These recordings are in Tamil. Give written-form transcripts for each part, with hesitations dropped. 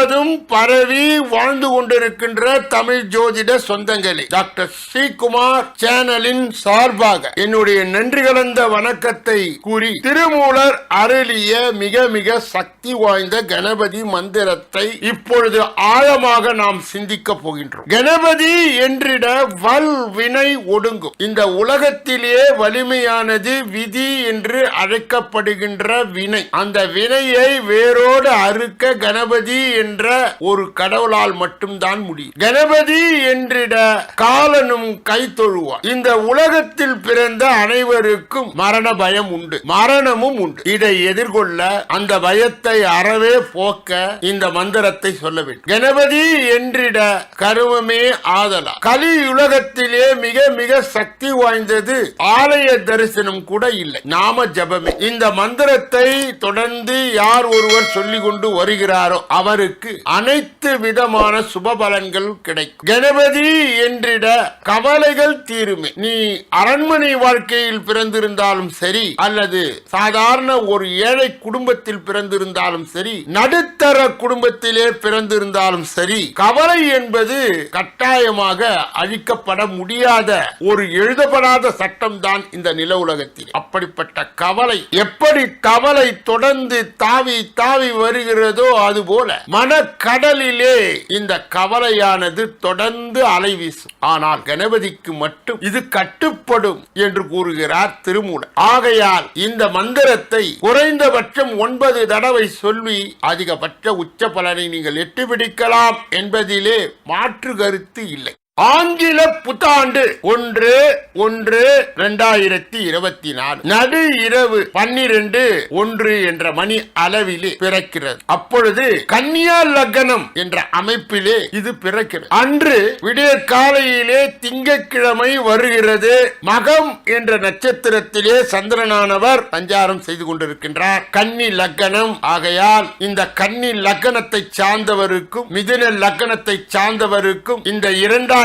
முழுவதும் பரவி வாழ்ந்து கொண்டிருக்கின்ற தமிழ் ஜோதிட சொந்தங்களே, டாக்டர் ஸ்ரீகுமார் சேனலின் சார்பாக என்னுடைய நன்றி கலந்த வணக்கத்தை கூறி, திருமூலர் அருளிய மிக மிக சக்தி வாய்ந்த கணபதி மந்திரத்தை இப்பொழுது ஆழமாக நாம் சிந்திக்க போகின்றோம். கணபதி என்றிட வல் வினை ஒடுங்கும். இந்த உலகத்திலே வலிமையானது விதி என்று அழைக்கப்படுகின்ற வினை. அந்த வினையை வேரோடு அறுக்க கணபதி என்ற ஒரு கடவுளால் மட்டும்தான் முடியும். கணபதி என்றிட காலனும் கை தொழுவார். இந்த உலகத்தில் பிறந்த அனைவருக்கும் மரண பயம் உண்டு, மரணமும் உண்டு. இதை எதிர்கொள்ள அந்த பயத்தை அறவே போக்க இந்த மந்திரத்தை சொல்ல வேண்டும். கணபதி என்றிட கருவமே ஆதலா. கலியுலகத்திலே மிக மிக சக்தி வாய்ந்தது ஆலய தரிசனம் கூட இல்லை, நாம ஜபமே. இந்த மந்திரத்தை தொடர்ந்து யார் ஒருவர் சொல்லிக் கொண்டு வருகிறாரோ அவருக்கு அனைத்து விதமான சுப பலன்கள் கிடைக்கும். கணபதி என்றிட கவலைகள் தீருமே. நீ அரண்மனை வாழ்க்கையில் பிறந்திருந்தாலும் சரி, அல்லது சாதாரண ஒரு ஏழை குடும்பத்தில் பிறந்திருந்தாலும் சரி, நடுத்தர குடும்பத்திலே பிறந்திருந்தாலும் சரி, கவலை என்பது கட்டாயமாக அழிக்கப்பட முடியாத ஒரு எழுதப்படாத சட்டம் தான் இந்த நில உலகத்தில். அப்படிப்பட்ட கவலை எப்படி தவளை தொடர்ந்து தாவி தாவி வருகிறதோ அதுபோல மனக்கடலிலே இந்த கவலையானது தொடர்ந்து அலை வீசும். ஆனால் கணபதிக்கு மட்டும் இது கட்டுப்படும் என்று கூறுகிறார் திருமூலர். ஆகையால் இந்த மந்திரத்தை குறைந்தபட்சம் 9 தடவை சொல்லி அதிகபட்ச உச்ச பலனை நீங்கள் எட்டி பிடிக்கலாம் என்பதிலே மாற்று கருத்து இல்லை. ஆங்கில புத்தாண்டு 1/1/2024 நடு இரவு 12:01 என்ற மணி அளவிலே பிறக்கிறது. அப்பொழுது கன்னியா லக்னம் என்ற அமைப்பிலே இது பிறக்கிறது. அன்று விடிய காலையிலே திங்கட்கிழமை வருகிறது. மகம் என்ற நட்சத்திரத்திலே சந்திரனானவர் சஞ்சாரம் செய்து கொண்டிருக்கின்றார். கன்னி லக்னம். ஆகையால் இந்த கன்னி லக்னத்தை சார்ந்தவருக்கும் மிதுன லக்னத்தை சார்ந்தவருக்கும் இந்த 2024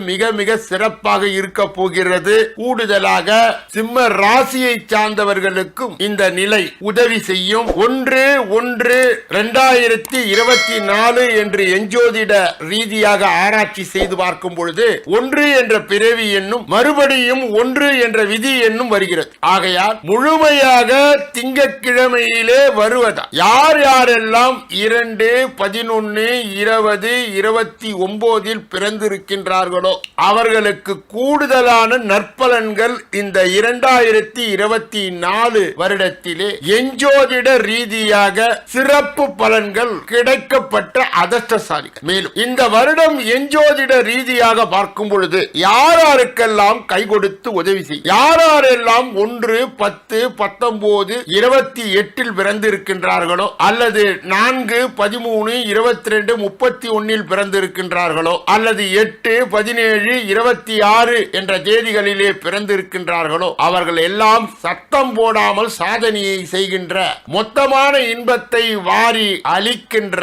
மிக மிக சிறப்பாக இருக்க போகிறது. கூடுதலாக சிம்ம ராசியை சார்ந்தவர்களுக்கும் இந்த நிலை உதவி செய்யும். 1/1/2024 என்று எஞ்சோதிட ரீதியாக ஆராய்ச்சி செய்து பார்க்கும் பொழுது 1 என்ற பிறவி எண்ணும் மறுபடியும் 1 என்ற விதி எண்ணும் வருகிறது. ஆகையால் முழுமையாக திங்கட்கிழமையிலே வருவதா யார் யாரெல்லாம் 2, 11, 20, 29 பிறந்திருக்கின்றார்களோ அவர்களுக்கு கூடுதலான நற்பலன்கள் இந்த 2024 வருடத்திலே எஞ்சோதிட ரீதியாக சிறப்பு பலன்கள் கிடைக்கப்பட்ட அதிர்ஷ்டசாலிகள். மேலும் இந்த வருடம் எஞ்சோதிட ரீதியாக பார்க்கும் பொழுது யாரெல்லாம் கை கொடுத்து உதவி செய்யும், யாரெல்லாம் 1, 10, 19, 28 பிறந்திருக்கின்றார்களோ அல்லது 4, 13, 22, 31 பிறந்திருக்கின்றார்களோ அல்லது 8, 17, 26 என்ற தேதிகளிலே பிறந்திருக்கின்றார்களோ அவர்கள் எல்லாம் சத்தம் போடாமல் சாதனையை செய்கின்ற, மொத்தமான இன்பத்தை வாரி அளிக்கின்ற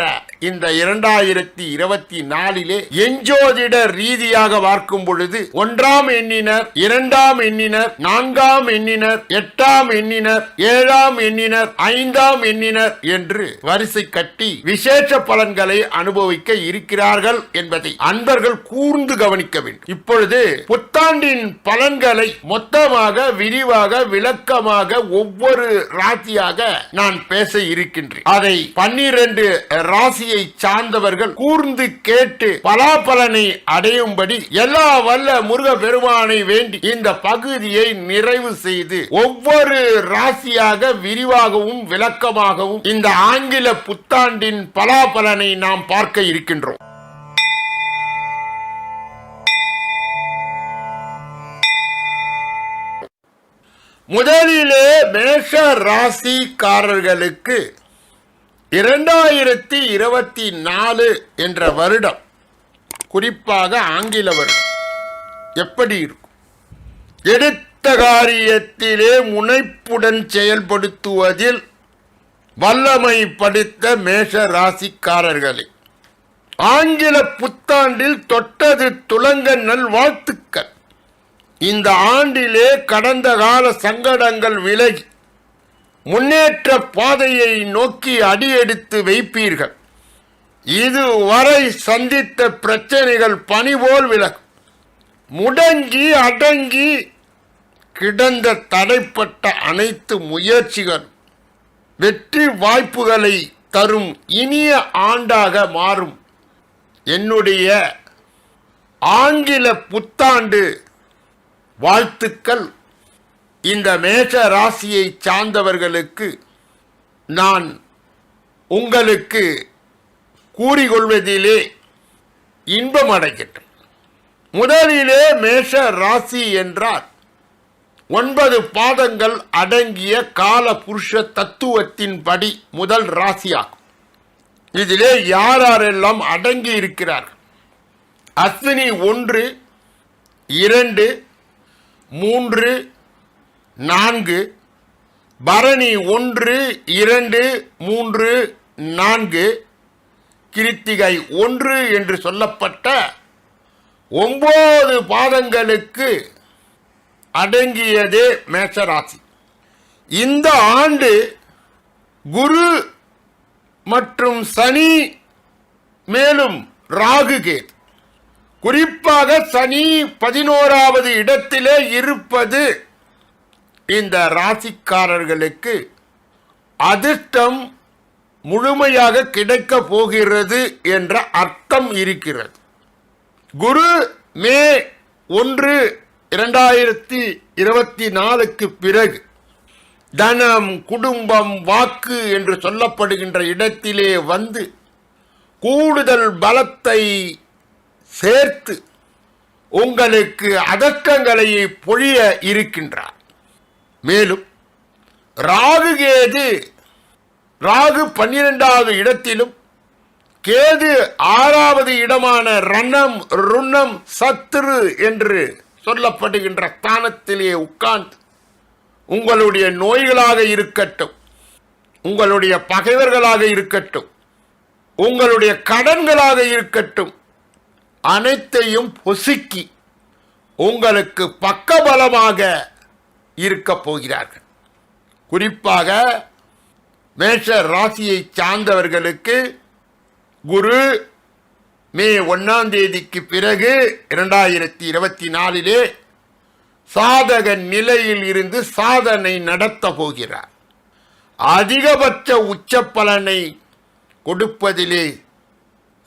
இந்த 2024 எஞ்சோதிட ரீதியாக பார்க்கும் பொழுது 1ஆம் எண்ணினர், 2ஆம் எண்ணினர், 4ஆம் எண்ணினர், 8ஆம் எண்ணினர், 7ஆம் எண்ணினர், 5ஆம் எண்ணினர் என்று வரிசை கட்டி விசேஷ பலன்களை அனுபவிக்க இருக்கிறார்கள் என்பதை அன்பர்கள் கூர்ந்து கவனிக்க வேண்டும். இப்பொழுது புத்தாண்டின் பலன்களை மொத்தமாக விரிவாக விளக்கமாக ஒவ்வொரு ராசியாக நான் பேச இருக்கின்றேன். அதை 12 ராசியை சார்ந்தவர்கள் கூர்ந்து கேட்டு பலாபலனை அடையும்படி எல்லா வல்ல முருக பெருமானை வேண்டி இந்த பகுதியை நிறைவு செய்து ஒவ்வொரு ராசியாக விரிவாகவும் விளக்கமாகவும் இந்த ஆங்கில புத்தாண்டின் பலாபலனை நாம் பார்க்க இருக்கின்றோம். முதலிலே மேஷ ராசிக்காரர்களுக்கு 2024 என்ற வருடம், குறிப்பாக ஆங்கில வருடம் எப்படி இருக்கும்? எடுத்த காரியத்திலே முனைப்புடன் செயல்படுத்துவதில் வல்லமை படுத்த மேஷ ராசிக்காரர்களே, ஆங்கில புத்தாண்டில் தொட்டது துலங்க நல்வாழ்த்துக்கள். இந்த ஆண்டிலே கடந்த கால சங்கடங்கள் விலகி முன்னேற்ற பாதையை நோக்கி அடியெடுத்து வைப்பீர்கள். இதுவரை சந்தித்த பிரச்சனைகள் பனி போல் விலகும். முடங்கி அடங்கி கிடந்த தடைப்பட்ட அனைத்து முயற்சிகள் வெற்றி வாய்ப்புகளை தரும் இனிய ஆண்டாக மாறும். என்னுடைய ஆங்கில புத்தாண்டு வாழ்த்துக்கள் இந்த மேஷ ராசியை சார்ந்தவர்களுக்கு நான் உங்களுக்கு கூறிக்கொள்வதிலே இன்பம் அடைகின்றேன். முதலிலே மேஷ ராசி என்றால் 9 பாதங்கள் அடங்கிய கால புருஷ தத்துவத்தின்படி முதல் ராசியாகும். இதிலே யாரெல்லாம் அடங்கி இருக்கிறார்கள்? அஸ்வினி 1, 2, 3, 4, பரணி 1, 2, 3, 4, கிருத்திகை 1 என்று சொல்லப்பட்ட 9 பாதங்களுக்கு அடங்கியதே மேஷராசி. இந்த ஆண்டு குரு மற்றும் சனி மேலும் ராகு கேது, குறிப்பாக சனி 11வது இடத்திலே இருப்பது இந்த ராசிக்காரர்களுக்கு அதிர்ஷ்டம் முழுமையாக கிடைக்க போகிறது என்ற அர்த்தம் இருக்கிறது. குரு மே 1, 2024 பிறகு தனம், குடும்பம், வாக்கு என்று சொல்லப்படுகின்ற இடத்திலே வந்து கூடுதல் பலத்தை சேர்த்து உங்களுக்கு அதிர்ஷ்டங்களை பொழிய இருக்கின்றார். மேலும் ராகு கேது, ராகு 12வது இடத்திலும் கேது 6வது இடமான ரணம், ருணம், சத்ரு என்று சொல்லப்படுகின்ற ஸ்தானத்திலே உட்கார்ந்து உங்களுடைய நோய்களாக இருக்கட்டும், உங்களுடைய பகைவர்களாக இருக்கட்டும், உங்களுடைய கடன்களாக இருக்கட்டும், அனைத்தையும் பொசுக்கி உங்களுக்கு பக்கபலமாக இருக்க போகிறார்கள். குறிப்பாக மேஷ ராசியை சார்ந்தவர்களுக்கு குரு மே 1ஆம் தேதிக்கு பிறகு 2024 சாதக நிலையில் இருந்து சாதனை நடத்த போகிறார். அதிகபட்ச உச்ச பலனை கொடுப்பதிலே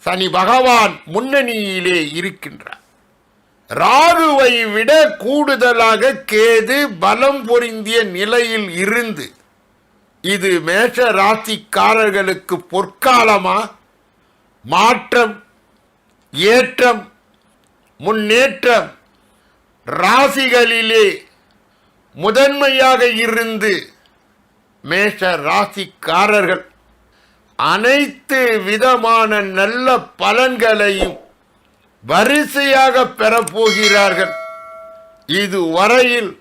சனி பகவான் முன்னணியிலே இருக்கின்றார். ராகுவை விட கூடுதலாக கேது பலம் பொருந்திய நிலையில் இருந்து இது மேஷ ராசிக்காரர்களுக்கு பொற்காலமா, மாற்றம், ஏற்றம், முன்னேற்றம், ராசிகளிலே முதன்மையாக இருந்து மேஷ ராசிக்காரர்கள் அனைத்து விதமான நல்ல பலன்களையும் வரிசையாக பெறப்போகிறார்கள். இதுவரையில்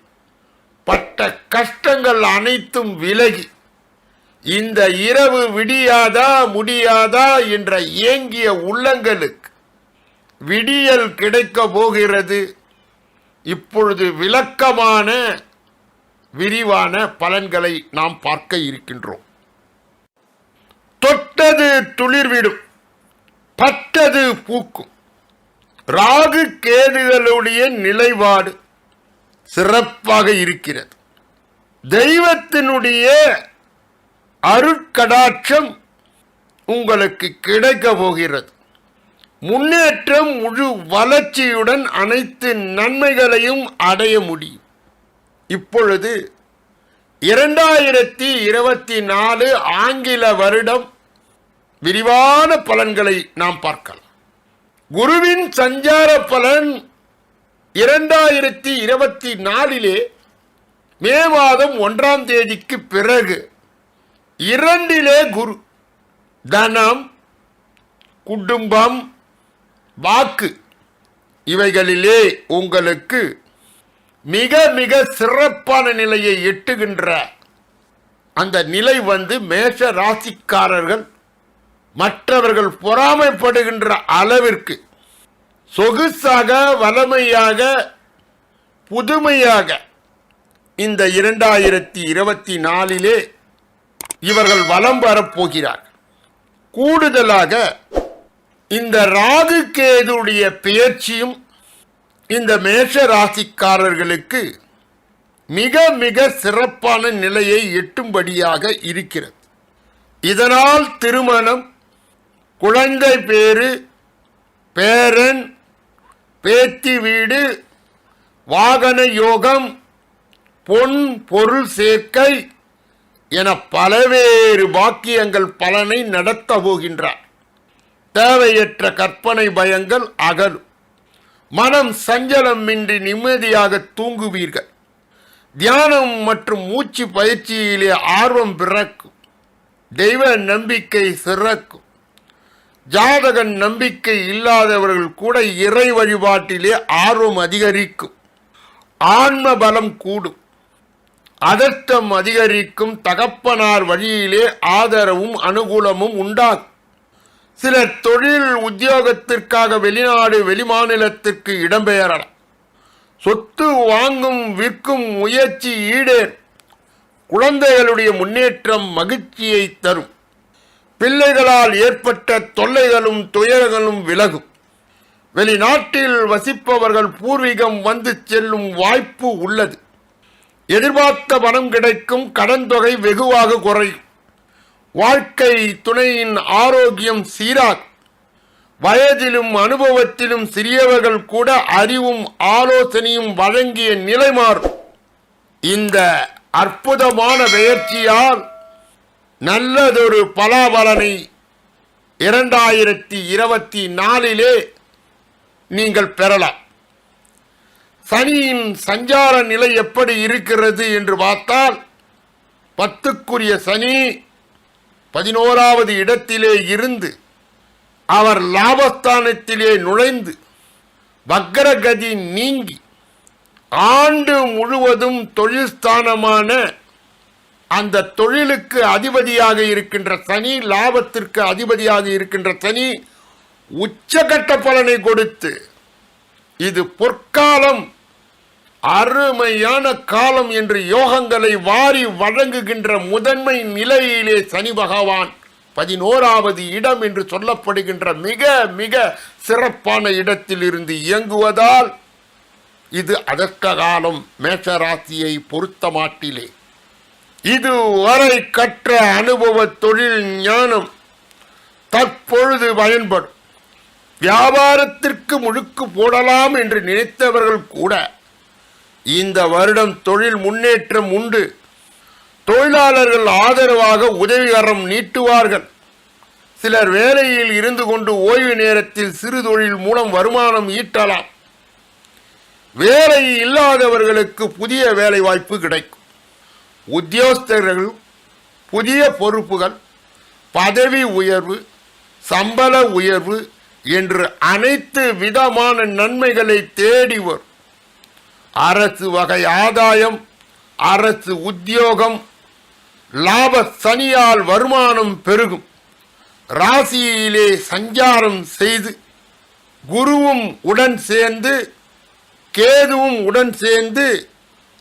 பட்ட கஷ்டங்கள் அனைத்தும் விலகி இந்த இரவு விடியாதா முடியாதா என்ற ஏங்கிய உள்ளங்களுக்கு விடியல் கிடைக்க போகிறது. இப்பொழுது விளக்கமான விரிவான பலன்களை நாம் பார்க்க இருக்கின்றோம். தொட்டது துளிர்விடும், பட்டது பூக்கும். ராகு கேதுகளுடைய நிலைப்பாடு சிறப்பாக இருக்கிறது. தெய்வத்தினுடைய அருட்கடாட்சம் உங்களுக்கு கிடைக்க போகிறது. முன்னேற்றம், முழு வளர்ச்சியுடன் அனைத்து நன்மைகளையும் அடைய முடியும். இப்பொழுது 2024 ஆங்கில வருடம் விரிவான பலன்களை நாம் பார்க்கலாம். குருவின் சஞ்சார பலன் 2024 மே மாதம் 1ஆம் தேதிக்கு பிறகு 2 குரு தனம், குடும்பம், வாக்கு இவைகளிலே உங்களுக்கு மிக மிக சிறப்பான நிலையை எட்டுகின்ற அந்த நிலை வந்து மேஷ ராசிக்காரர்கள் மற்றவர்கள் பொறாமைப்படுகின்ற அளவிற்கு சொகுசாக, வளமையாக, புதுமையாக இந்த 2024 இவர்கள் வலம் வரப்போகிறார்கள். கூடுதலாக இந்த ராகு கேதுடைய பெயர்ச்சியும் இந்த மேஷ ராசிக்காரர்களுக்கு மிக மிக சிறப்பான நிலையை எட்டும்படியாக இருக்கிறது. இதனால் திருமணம், குழந்தை பேரு, பேரன் பேத்தி வீடு, வாகன யோகம், பொன் பொருள் சேர்க்கை என பலவேறு பாக்கியங்கள் பலனை நடத்த போகின்றார். தேவையற்ற கற்பனை பயங்கள் அகலும். மனம் சஞ்சலமின்றி நிம்மதியாக தூங்குவீர்கள். தியானம் மற்றும் மூச்சு பயிற்சியிலே ஆர்வம் பிறக்கும். தெய்வ நம்பிக்கை சிறக்கும். ஜாதக நம்பிக்கை இல்லாதவர்கள் கூட இறை வழிபாட்டிலே ஆர்வம் அதிகரிக்கும். ஆன்ம பலம் கூடும். அதிர்ஷ்டம் அதிகரிக்கும். தகப்பனார் வழியிலே ஆதரவும் அனுகூலமும் உண்டாகும். சிலர் தொழில் உத்தியோகத்திற்காக வெளிநாடு வெளிமாநிலத்திற்கு இடம்பெயரலாம். சொத்து வாங்கும் விற்கும் முயற்சி ஈடேறும். குழந்தைகளுடைய முன்னேற்றம் மகிழ்ச்சியை தரும். பிள்ளைகளால் ஏற்பட்ட தொல்லைகளும் துயரங்களும் விலகும். வெளிநாட்டில் வசிப்பவர்கள் பூர்வீகம் வந்து செல்லும் வாய்ப்பு உள்ளது. எதிர்பார்த்த பணம் கிடைக்கும். கடன் தொகை வெகுவாக குறையும். வாழ்க்கை துணையின் ஆரோக்கியம் சீராகும். வயதிலும் அனுபவத்திலும் சிறியவர்கள் கூட அறிவும் ஆலோசனையும் வழங்கிய நிலை மாறும். இந்த அற்புதமான பெயர்ச்சியால் நல்லதொரு பலாபலனை 2024 நீங்கள் பெறலாம். சனியின் சஞ்சார நிலை எப்படி இருக்கிறது என்று பார்த்தால், 10க்குரிய சனி 11வது இடத்திலே இருந்து அவர் லாபஸ்தானத்திலே நுழைந்து வக்ரகதி நீங்கி ஆண்டு முழுவதும் தொழில் ஸ்தானமான அந்த தொழிலுக்கு அதிபதியாக இருக்கின்ற சனி, லாபத்திற்கு அதிபதியாக இருக்கின்ற சனி உச்சகட்ட பலனை கொடுத்து, இது பொற்காலம், அருமையான காலம் என்று யோகங்களை வாரி வழங்குகின்ற முதன்மை நிலையிலே சனி பகவான் 11வது இடம் என்று சொல்லப்படுகின்ற மிக மிக சிறப்பான இடத்தில் இருந்து இயங்குவதால் இது அதிர்ஷ்ட காலம். மேஷராசியை பொறுத்த மாட்டிலே இதுவரை கற்ற அனுபவ தொழில் ஞானம் தற்பொழுது பயன்படும். வியாபாரத்திற்கு முழுக்கு போடலாம் என்று நினைத்தவர்கள் கூட இந்த வருடம் தொழில் முன்னேற்றம் உண்டு. தொழிலாளர்கள் ஆதரவாக உதவிகரம் நீட்டுவார்கள். சிலர் வேலையில் இருந்து கொண்டு ஓய்வு நேரத்தில் சிறு தொழில் மூலம் வருமானம் ஈட்டலாம். வேலை இல்லாதவர்களுக்கு புதிய வேலை வாய்ப்பு கிடைக்கும். உத்தியோகஸ்தர்கள் புதிய பொறுப்புகள், பதவி உயர்வு, சம்பள உயர்வு என்று அனைத்து விதமான நன்மைகளை தேடி வரும். அரசு வகை ஆதாயம், அரசு உத்தியோகம், லாப சனியால் வருமானம் பெருகும். ராசியிலே சஞ்சாரம் செய்து குருவும் உடன் சேர்ந்து கேதுவும் உடன் சேர்ந்து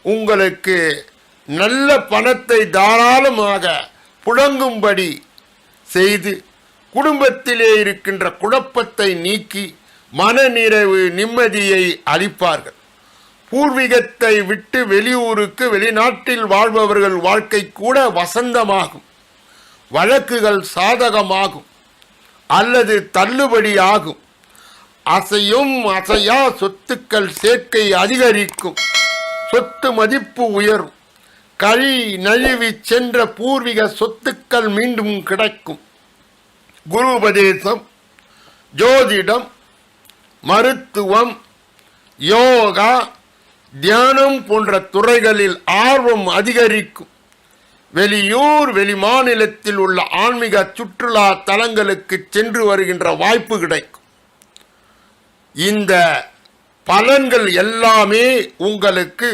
உங்களுக்கு நல்ல பணத்தை தாராளமாக புழங்கும்படி செய்து குடும்பத்திலே இருக்கின்ற குழப்பத்தை நீக்கி மனநிறைவு நிம்மதியை அளிப்பார்கள். பூர்வீகத்தை விட்டு வெளியூருக்கு வெளிநாட்டில் வாழ்பவர்கள் வாழ்க்கை கூட வசந்தமாகும். வழக்குகள் சாதகமாகும் அல்லது தள்ளுபடியாகும். அசையும் அசையா சொத்துக்கள் சேர்க்கை அதிகரிக்கும். சொத்து மதிப்பு உயரும். கழி நழுவி சென்ற பூர்வீக சொத்துக்கள் மீண்டும் கிடைக்கும். குரு உபதேசம், ஜோதிடம், மருத்துவம், யோகா, தியானம் போன்ற துறைகளில் ஆர்வம் அதிகரிக்கும். வெளியூர் வெளிமாநிலத்தில் உள்ள ஆன்மீக சுற்றுலா தலங்களுக்கு சென்று வருகின்ற வாய்ப்பு கிடைக்கும். இந்த பலன்கள் எல்லாமே உங்களுக்கு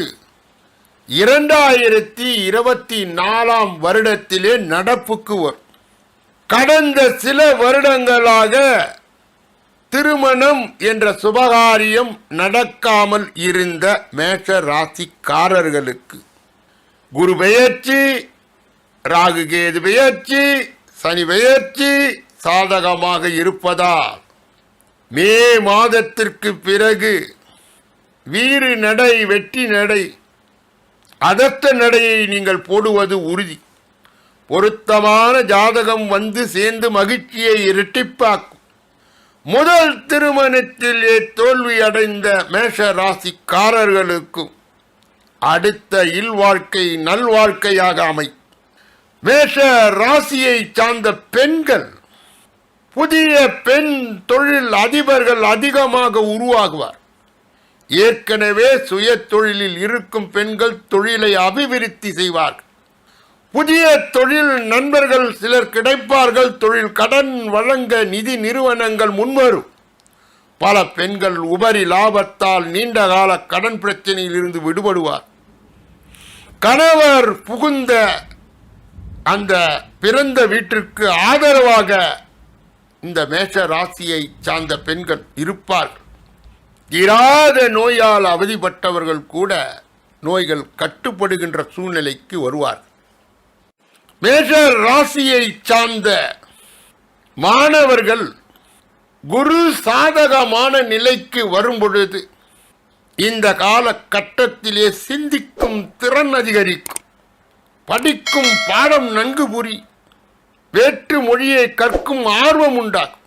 2024 வருடத்திலே நடப்புக்கு வரும். கடந்த சில வருடங்களாக திருமணம் என்ற சுபகாரியம் நடக்காமல் இருந்த மேஷ ராசிக்காரர்களுக்கு குரு பெயர்ச்சி, ராகு கேது பெயர்ச்சி, சனி பெயர்ச்சி சாதகமாக இருப்பதால் மே மாதத்திற்கு பிறகு வீறு நடை, வெற்றி நடை, அதர்த்த நடையை நீங்கள் போடுவது உறுதி. பொருத்தமான ஜாதகம் வந்து சேர்ந்து மகிழ்ச்சியை இரட்டிப்பாக்கும். முதல் திருமணத்திலே தோல்வி அடைந்த மேஷ ராசிக்காரர்களுக்கும் அடுத்த இல்வாழ்க்கை நல்வாழ்க்கையாக அமை. மேஷ ராசியை சார்ந்த பெண்கள், புதிய பெண் தொழில் அதிபர்கள் அதிகமாக உருவாகுவார். ஏற்கனவே சுய தொழிலில் இருக்கும் பெண்கள் தொழிலை அபிவிருத்தி செய்வார்கள். புதிய தொழில் நண்பர்கள் சிலர் கிடைப்பார்கள். தொழில் கடன் வழங்க நிதி நிறுவனங்கள் முன்வரும். பல பெண்கள் உபரி லாபத்தால் நீண்ட கால கடன் பிரச்சனையில் இருந்து விடுபடுவார். கணவர் புகுந்த அந்த பிறந்த வீட்டிற்கு ஆதரவாக இந்த மேஷ ராசியை சார்ந்த பெண்கள் இருப்பார்கள். இராத நோயால் அவதிப்பட்டவர்கள் கூட நோய்கள் கட்டுப்படுகின்ற சூழ்நிலைக்கு வருவார்கள். மேஷ ராசியை சார்ந்த மாணவர்கள் குரு சாதகமான நிலைக்கு வரும் பொழுது இந்த காலகட்டத்திலே சிந்திக்கும் திறன் அதிகரிக்கும். படிக்கும் பாடம் நன்கு புரி. வேற்று மொழியை கற்கும் ஆர்வம் உண்டாகும்.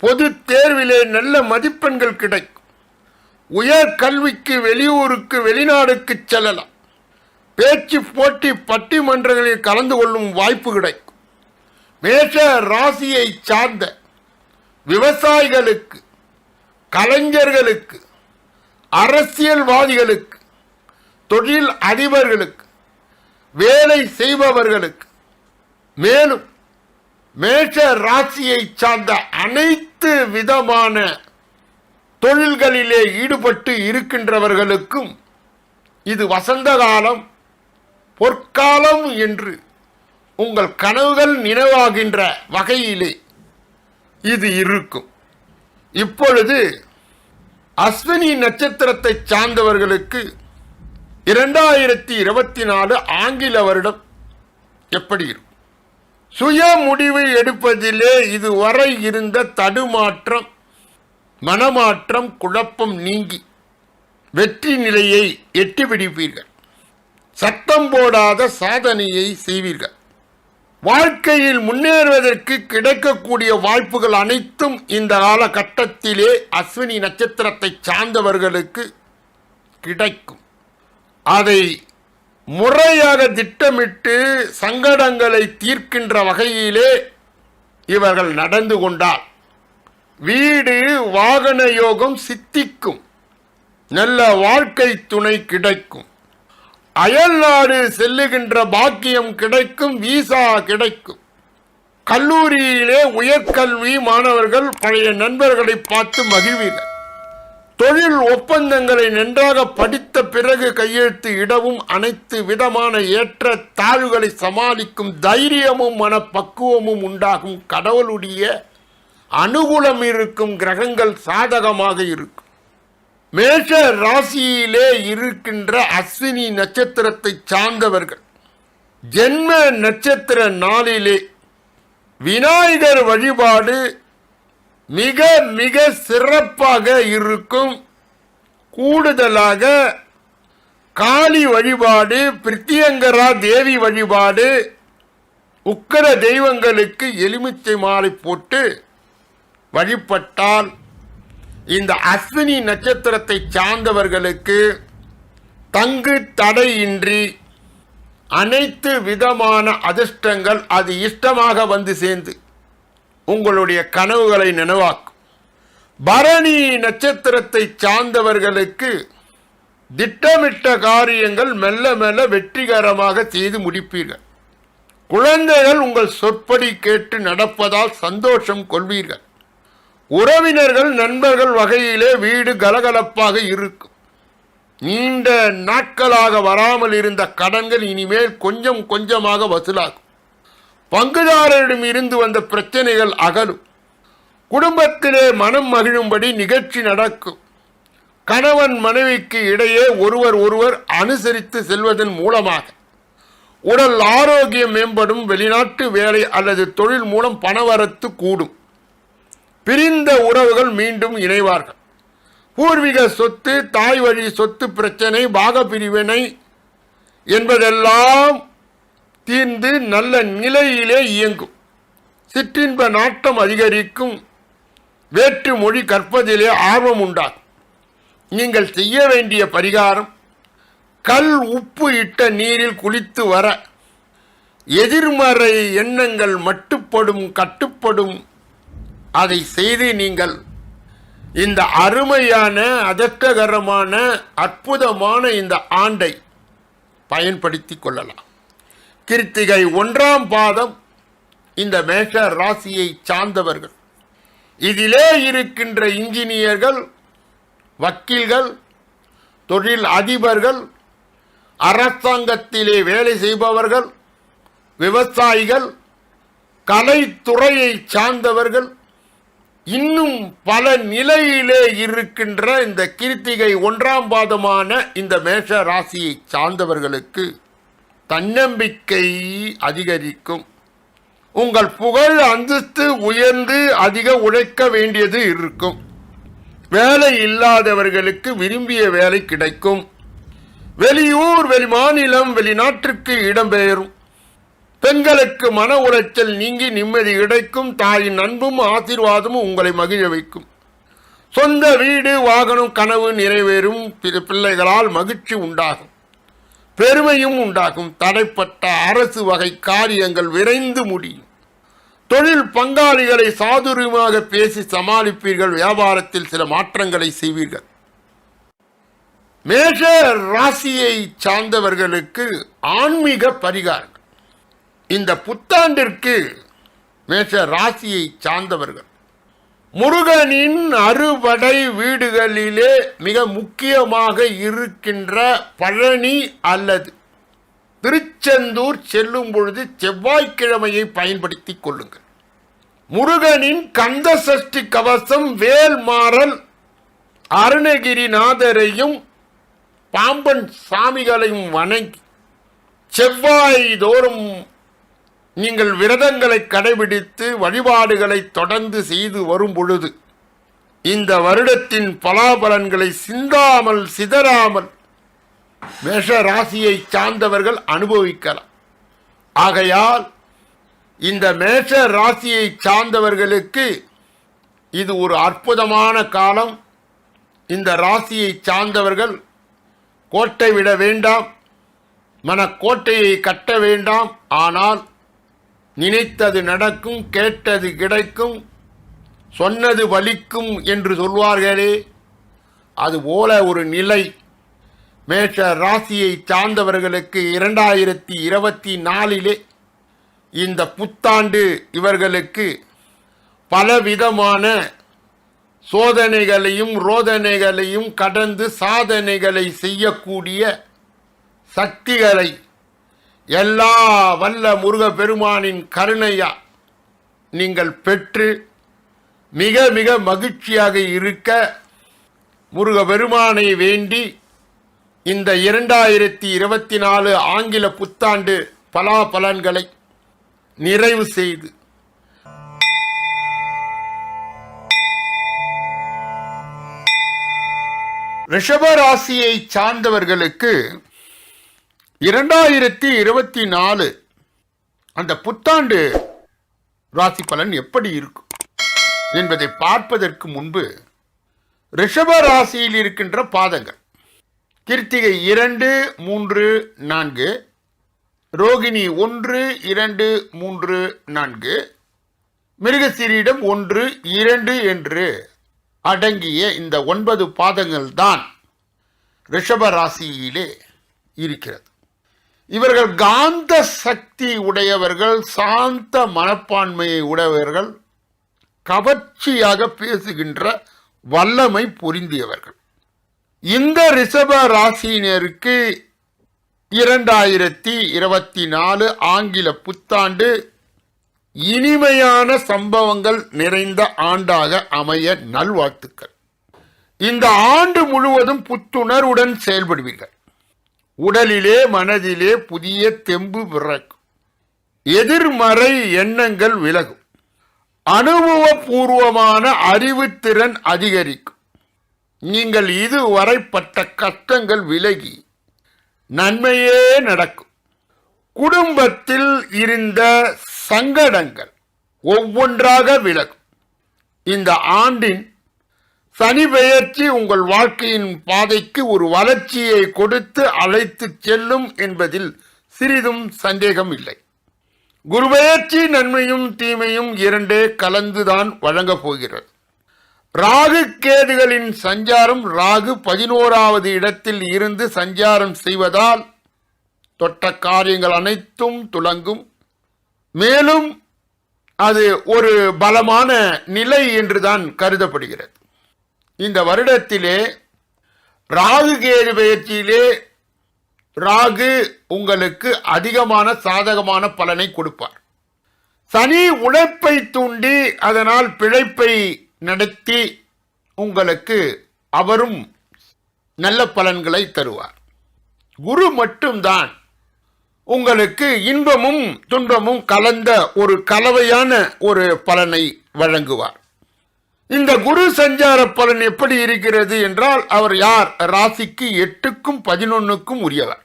பொது தேர்விலே நல்ல மதிப்பெண்கள் கிடைக்கும். உயர் கல்விக்கு வெளியூருக்கு வெளிநாடுக்கு செல்லலாம். பேச்சு போட்டி பட்டிமன்றங்களில் கலந்து கொள்ளும் வாய்ப்பு கிடைக்கும். மேஷ ராசியை சார்ந்த விவசாயிகளுக்கு, கலைஞர்களுக்கு, அரசியல்வாதிகளுக்கு, தொழில் அதிபர்களுக்கு, வேலை செய்பவர்களுக்கு, மேலும் மேஷ ராசியை சார்ந்த அனைத்து விதமான தொழில்களிலே ஈடுபட்டு இருக்கின்றவர்களுக்கும் இது வசந்த காலம், பொற்காலம் என்று உங்கள் கனவுகள் நினைவாகின்ற வகையிலே இது இருக்கும். இப்பொழுது அஸ்வினி நட்சத்திரத்தை சார்ந்தவர்களுக்கு 2024 ஆங்கில வருடம் எப்படி இருக்கும்? சுய முடிவு எடுப்பதிலே இதுவரை இருந்த தடுமாற்றம், மனமாற்றம், குழப்பம் நீங்கி வெற்றி நிலையை எட்டிப்பிடிப்பீர்கள். சத்தம் போடாத சாதனையை செய்வீர்கள். வாழ்க்கையில் முன்னேறுவதற்கு கிடைக்கக்கூடிய வாய்ப்புகள் அனைத்தும் இந்த காலகட்டத்திலே அஸ்வினி நட்சத்திரத்தை சார்ந்தவர்களுக்கு கிடைக்கும். அதை முறையாக திட்டமிட்டு சங்கடங்களை தீர்க்கின்ற வகையிலே இவர்கள் நடந்து கொண்டால் வீடு வாகன யோகம் சித்திக்கும். நல்ல வாழ்க்கை துணை கிடைக்கும். அயல் நாடு செல்லுகின்ற பாக்கியம் கிடைக்கும். வீசா கிடைக்கும். கல்லூரியிலே உயர்கல்வி மாணவர்கள் பழைய நண்பர்களை பார்த்து மகிழ்வீர்கள். தொழில் ஒப்பந்தங்களை நன்றாக படித்த பிறகு கையெழுத்து இடவும் அனைத்து விதமான ஏற்ற தாழ்வுகளை சமாளிக்கும் தைரியமும் மனப்பக்குவமும் உண்டாகும். கடவுளுடைய அனுகூலம் இருக்கும். கிரகங்கள் சாதகமாக இருக்கும். மேஷ ராசியிலே இருக்கின்ற அஸ்வினி நட்சத்திரத்தை சார்ந்தவர்கள் ஜென்ம நட்சத்திர நாளிலே விநாயகர் வழிபாடு மிக மிக சிறப்பாக இருக்கும். கூடுதலாக காளி வழிபாடு, பிரித்தியங்கரா தேவி வழிபாடு, உக்கர தெய்வங்களுக்கு எலுமிச்சை மாலை போட்டு வழிபட்டால் இந்த அஸ்வினி நட்சத்திரத்தை சார்ந்தவர்களுக்கு தங்கு தடையின்றி அனைத்து விதமான அதிர்ஷ்டங்கள் அது இஷ்டமாக வந்து சேர்ந்து உங்களுடைய கனவுகளை நினைவாக்கும். பரணி நட்சத்திரத்தை சார்ந்தவர்களுக்கு திட்டமிட்ட காரியங்கள் மெல்ல மெல்ல வெற்றிகரமாக செய்து முடிப்பீர்கள். குழந்தைகள் உங்கள் சொற்படி கேட்டு நடப்பதால் சந்தோஷம் கொள்வீர்கள். உறவினர்கள் நண்பர்கள் வகையிலே வீடு கலகலப்பாக இருக்கும். நீண்ட நாட்களாக வராமல் இருந்த கடன்கள் இனிமேல் கொஞ்சம் கொஞ்சமாக வசூலாகும். பங்குதாரரிடம் இருந்து வந்த பிரச்சனைகள் அகலும். குடும்பத்திலே மனம் மகிழும்படி நிகழ்ச்சி நடக்கும். கணவன் மனைவிக்கு இடையே ஒருவர் அனுசரித்து செல்வதன் மூலமாக உடல் ஆரோக்கியம் மேம்படும். வெளிநாட்டு வேலை அல்லது தொழில் மூலம் பணவரத்து கூடும். பிரிந்த உறவுகள் மீண்டும் இணைவார்கள். பூர்வீக சொத்து, தாய் வழி சொத்து பிரச்சனை, பாக பிரிவினை என்பதெல்லாம் தீர்ந்து நல்ல நிலையிலே இயங்கும். சிற்றின்ப நாட்டம் அதிகரிக்கும். வேற்று மொழி கற்பதிலே ஆர்வம் உண்டாகும். நீங்கள் செய்ய வேண்டிய பரிகாரம், கல் உப்பு இட்ட நீரில் குளித்து வர எதிர்மறை எண்ணங்கள் மட்டுப்படும், கட்டுப்படும். அதை செய்து நீங்கள் இந்த அருமையான, அதிர்ஷ்டகரமான, அற்புதமான இந்த ஆண்டை பயன்படுத்தி கொள்ளலாம். கிருத்திகை 1ஆம் பாதம் இந்த மேஷ ராசியை சார்ந்தவர்கள். இதிலே இருக்கின்ற இன்ஜினியர்கள், வக்கீல்கள், தொழில் அதிபர்கள், அரசாங்கத்திலே வேலை செய்பவர்கள், விவசாயிகள், கலைத்துறையை சார்ந்தவர்கள், இன்னும் பல நிலையிலே இருக்கின்ற இந்த கிருத்திகை 1ஆம் பாதமான இந்த மேஷ ராசியை சார்ந்தவர்களுக்கு தன்னம்பிக்கை அதிகரிக்கும். உங்கள் புகழ் அந்தஸ்து உயர்ந்து அதிக உழைக்க வேண்டியது இருக்கும். வேலை இல்லாதவர்களுக்கு விரும்பிய வேலை கிடைக்கும். வெளியூர், வெளிமாநிலம், வெளிநாட்டிற்கு இடம்பெயரும். பெண்களுக்கு மன உளைச்சல் நீங்கி நிம்மதி கிடைக்கும். தாயின் அன்பும் ஆசீர்வாதமும் உங்களை மகிழ வைக்கும். சொந்த வீடு, வாகனம் கனவு நிறைவேறும். பிள்ளைகளால் மகிழ்ச்சி உண்டாகும், பெருமையும் உண்டாகும். தடைப்பட்ட அரசு வகை காரியங்கள் விரைந்து முடியும். தொழில் பங்காளிகளை சாதுரியமாக பேசி சமாளிப்பீர்கள். வியாபாரத்தில் சில மாற்றங்களை செய்வீர்கள். மேஷ ராசியை சார்ந்தவர்களுக்கு ஆன்மீக பரிகாரம். இந்த புத்தாண்டிற்கு மேஷ ராசியை சார்ந்தவர்கள் முருகனின் அறுபடை வீடுகளிலே மிக முக்கியமாக இருக்கின்ற பழனி அல்லது திருச்செந்தூர் செல்லும் பொழுது செவ்வாய்க்கிழமையை பயன்படுத்திக் கொள்ளுங்கள். முருகனின் கந்த சஷ்டி கவசம், வேல்மாறல், அருணகிரிநாதரையும் பாம்பன் சாமிகளையும் வணங்கி செவ்வாய் தோறும் நீங்கள் விரதங்களை கடைபிடித்து வழிபாடுகளை தொடர்ந்து செய்து வரும் பொழுது இந்த வருடத்தின் பலாபலன்களை சிந்தாமல் சிதறாமல் மேஷ ராசியை சார்ந்தவர்கள் அனுபவிக்கலாம். ஆகையால் இந்த மேஷ ராசியை சார்ந்தவர்களுக்கு இது ஒரு அற்புதமான காலம். இந்த ராசியை சார்ந்தவர்கள் கோட்டை விட வேண்டாம், மனக்கோட்டையை கட்ட வேண்டாம். ஆனால் நினைத்தது நடக்கும், கேட்டது கிடைக்கும், சொன்னது வலிக்கும் என்று சொல்வார்களே, அதுபோல ஒரு நிலை மேஷ ராசியை சார்ந்தவர்களுக்கு 2024 இந்த புத்தாண்டு இவர்களுக்கு பலவிதமான சோதனைகளையும் ரோதனைகளையும் கடந்து சாதனைகளை செய்யக்கூடிய சக்திகளை எல்லா வல்ல முருக பெருமானின் கருணையா நீங்கள் பெற்று மிக மிக மகிழ்ச்சியாக இருக்க முருக பெருமானை வேண்டி இந்த 2024 ஆங்கில புத்தாண்டு பலாபலன்களை நிறைவு செய்து ரிஷபராசியை சார்ந்தவர்களுக்கு 2024 அந்த புத்தாண்டு ராசி பலன் எப்படி இருக்கும் என்பதை பார்ப்பதற்கு முன்பு ரிஷப ராசியில் இருக்கின்ற பாதங்கள் கிருத்திகை 2, 3, 4, ரோகிணி 1, 2, 3, 4, மிருகசீரிடம் 1, 2 என்று அடங்கிய இந்த 9 பாதங்கள் தான் ரிஷப ராசியிலே இருக்கிறது. இவர்கள் காந்த சக்தி உடையவர்கள், சாந்த மனப்பான்மையை உடையவர்கள், கவர்ச்சியாக பேசுகின்ற வல்லமை பொருந்தியவர்கள். இந்த ரிஷப ராசியினருக்கு 2024 ஆங்கில புத்தாண்டு இனிமையான சம்பவங்கள் நிறைந்த ஆண்டாக அமைய நல்வாழ்த்துக்கள். இந்த ஆண்டு முழுவதும் புத்துணர்வுடன் செயல்படுவீர்கள். உடலிலே மனதிலே புதிய தெம்பு பிறக்கும். எதிர்மறை எண்ணங்கள் விலகும். அனுபவபூர்வமான அறிவுத்திறன் அதிகரிக்கும். நீங்கள் இதுவரை பட்ட கஷ்டங்கள் விலகி நன்மையே நடக்கும். குடும்பத்தில் இருந்த சங்கடங்கள் ஒவ்வொன்றாக விலகும். இந்த ஆண்டின் சனி பெயர்ச்சி உங்கள் வாழ்க்கையின் பாதைக்கு ஒரு வளர்ச்சியை கொடுத்து அழைத்து செல்லும் என்பதில் சிறிதும் சந்தேகம் இல்லை. குரு பெயர்ச்சி நன்மையும் தீமையும் இரண்டே கலந்துதான் வழங்கப் போகிறது. ராகு கேதுகளின் சஞ்சாரம், ராகு 11வது இடத்தில் இருந்து சஞ்சாரம் செய்வதால் தொட்ட காரியங்கள் அனைத்தும் துலங்கும். மேலும் அது ஒரு பலமான நிலை என்றுதான் கருதப்படுகிறது. இந்த வருடத்திலே ராகு கேது பெயர்ச்சியிலே ராகு உங்களுக்கு அதிகமான சாதகமான பலனை கொடுப்பார். சனி உழைப்பை தூண்டி அதனால் பிழைப்பை நடத்தி உங்களுக்கு அவரும் நல்ல பலன்களை தருவார். குரு மட்டும்தான் உங்களுக்கு இன்பமும் துன்பமும் கலந்த ஒரு கலவையான ஒரு பலனை வழங்குவார். இந்த குரு சஞ்சார பலன் எப்படி இருக்கிறது என்றால், அவர் யார்? ராசிக்கு 8க்கும் 11க்கும் உரியவர்.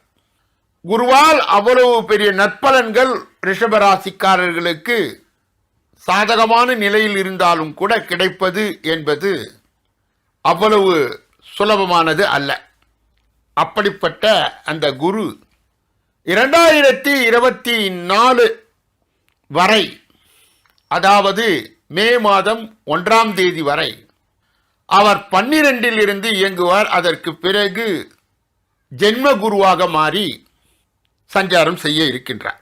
குருவால் அவ்வளவு பெரிய நற்பலன்கள் ரிஷபராசிக்காரர்களுக்கு சாதகமான நிலையில் இருந்தாலும் கூட கிடைப்பது என்பது அவ்வளவு சுலபமானது அல்ல. அப்படிப்பட்ட அந்த குரு 2024 வரை, அதாவது மே மாதம் 1ஆம் தேதி வரை அவர் 12ல் இருந்து இயங்குவார். அதற்கு பிறகு ஜென்ம குருவாக மாறி சஞ்சாரம் செய்ய இருக்கின்றார்.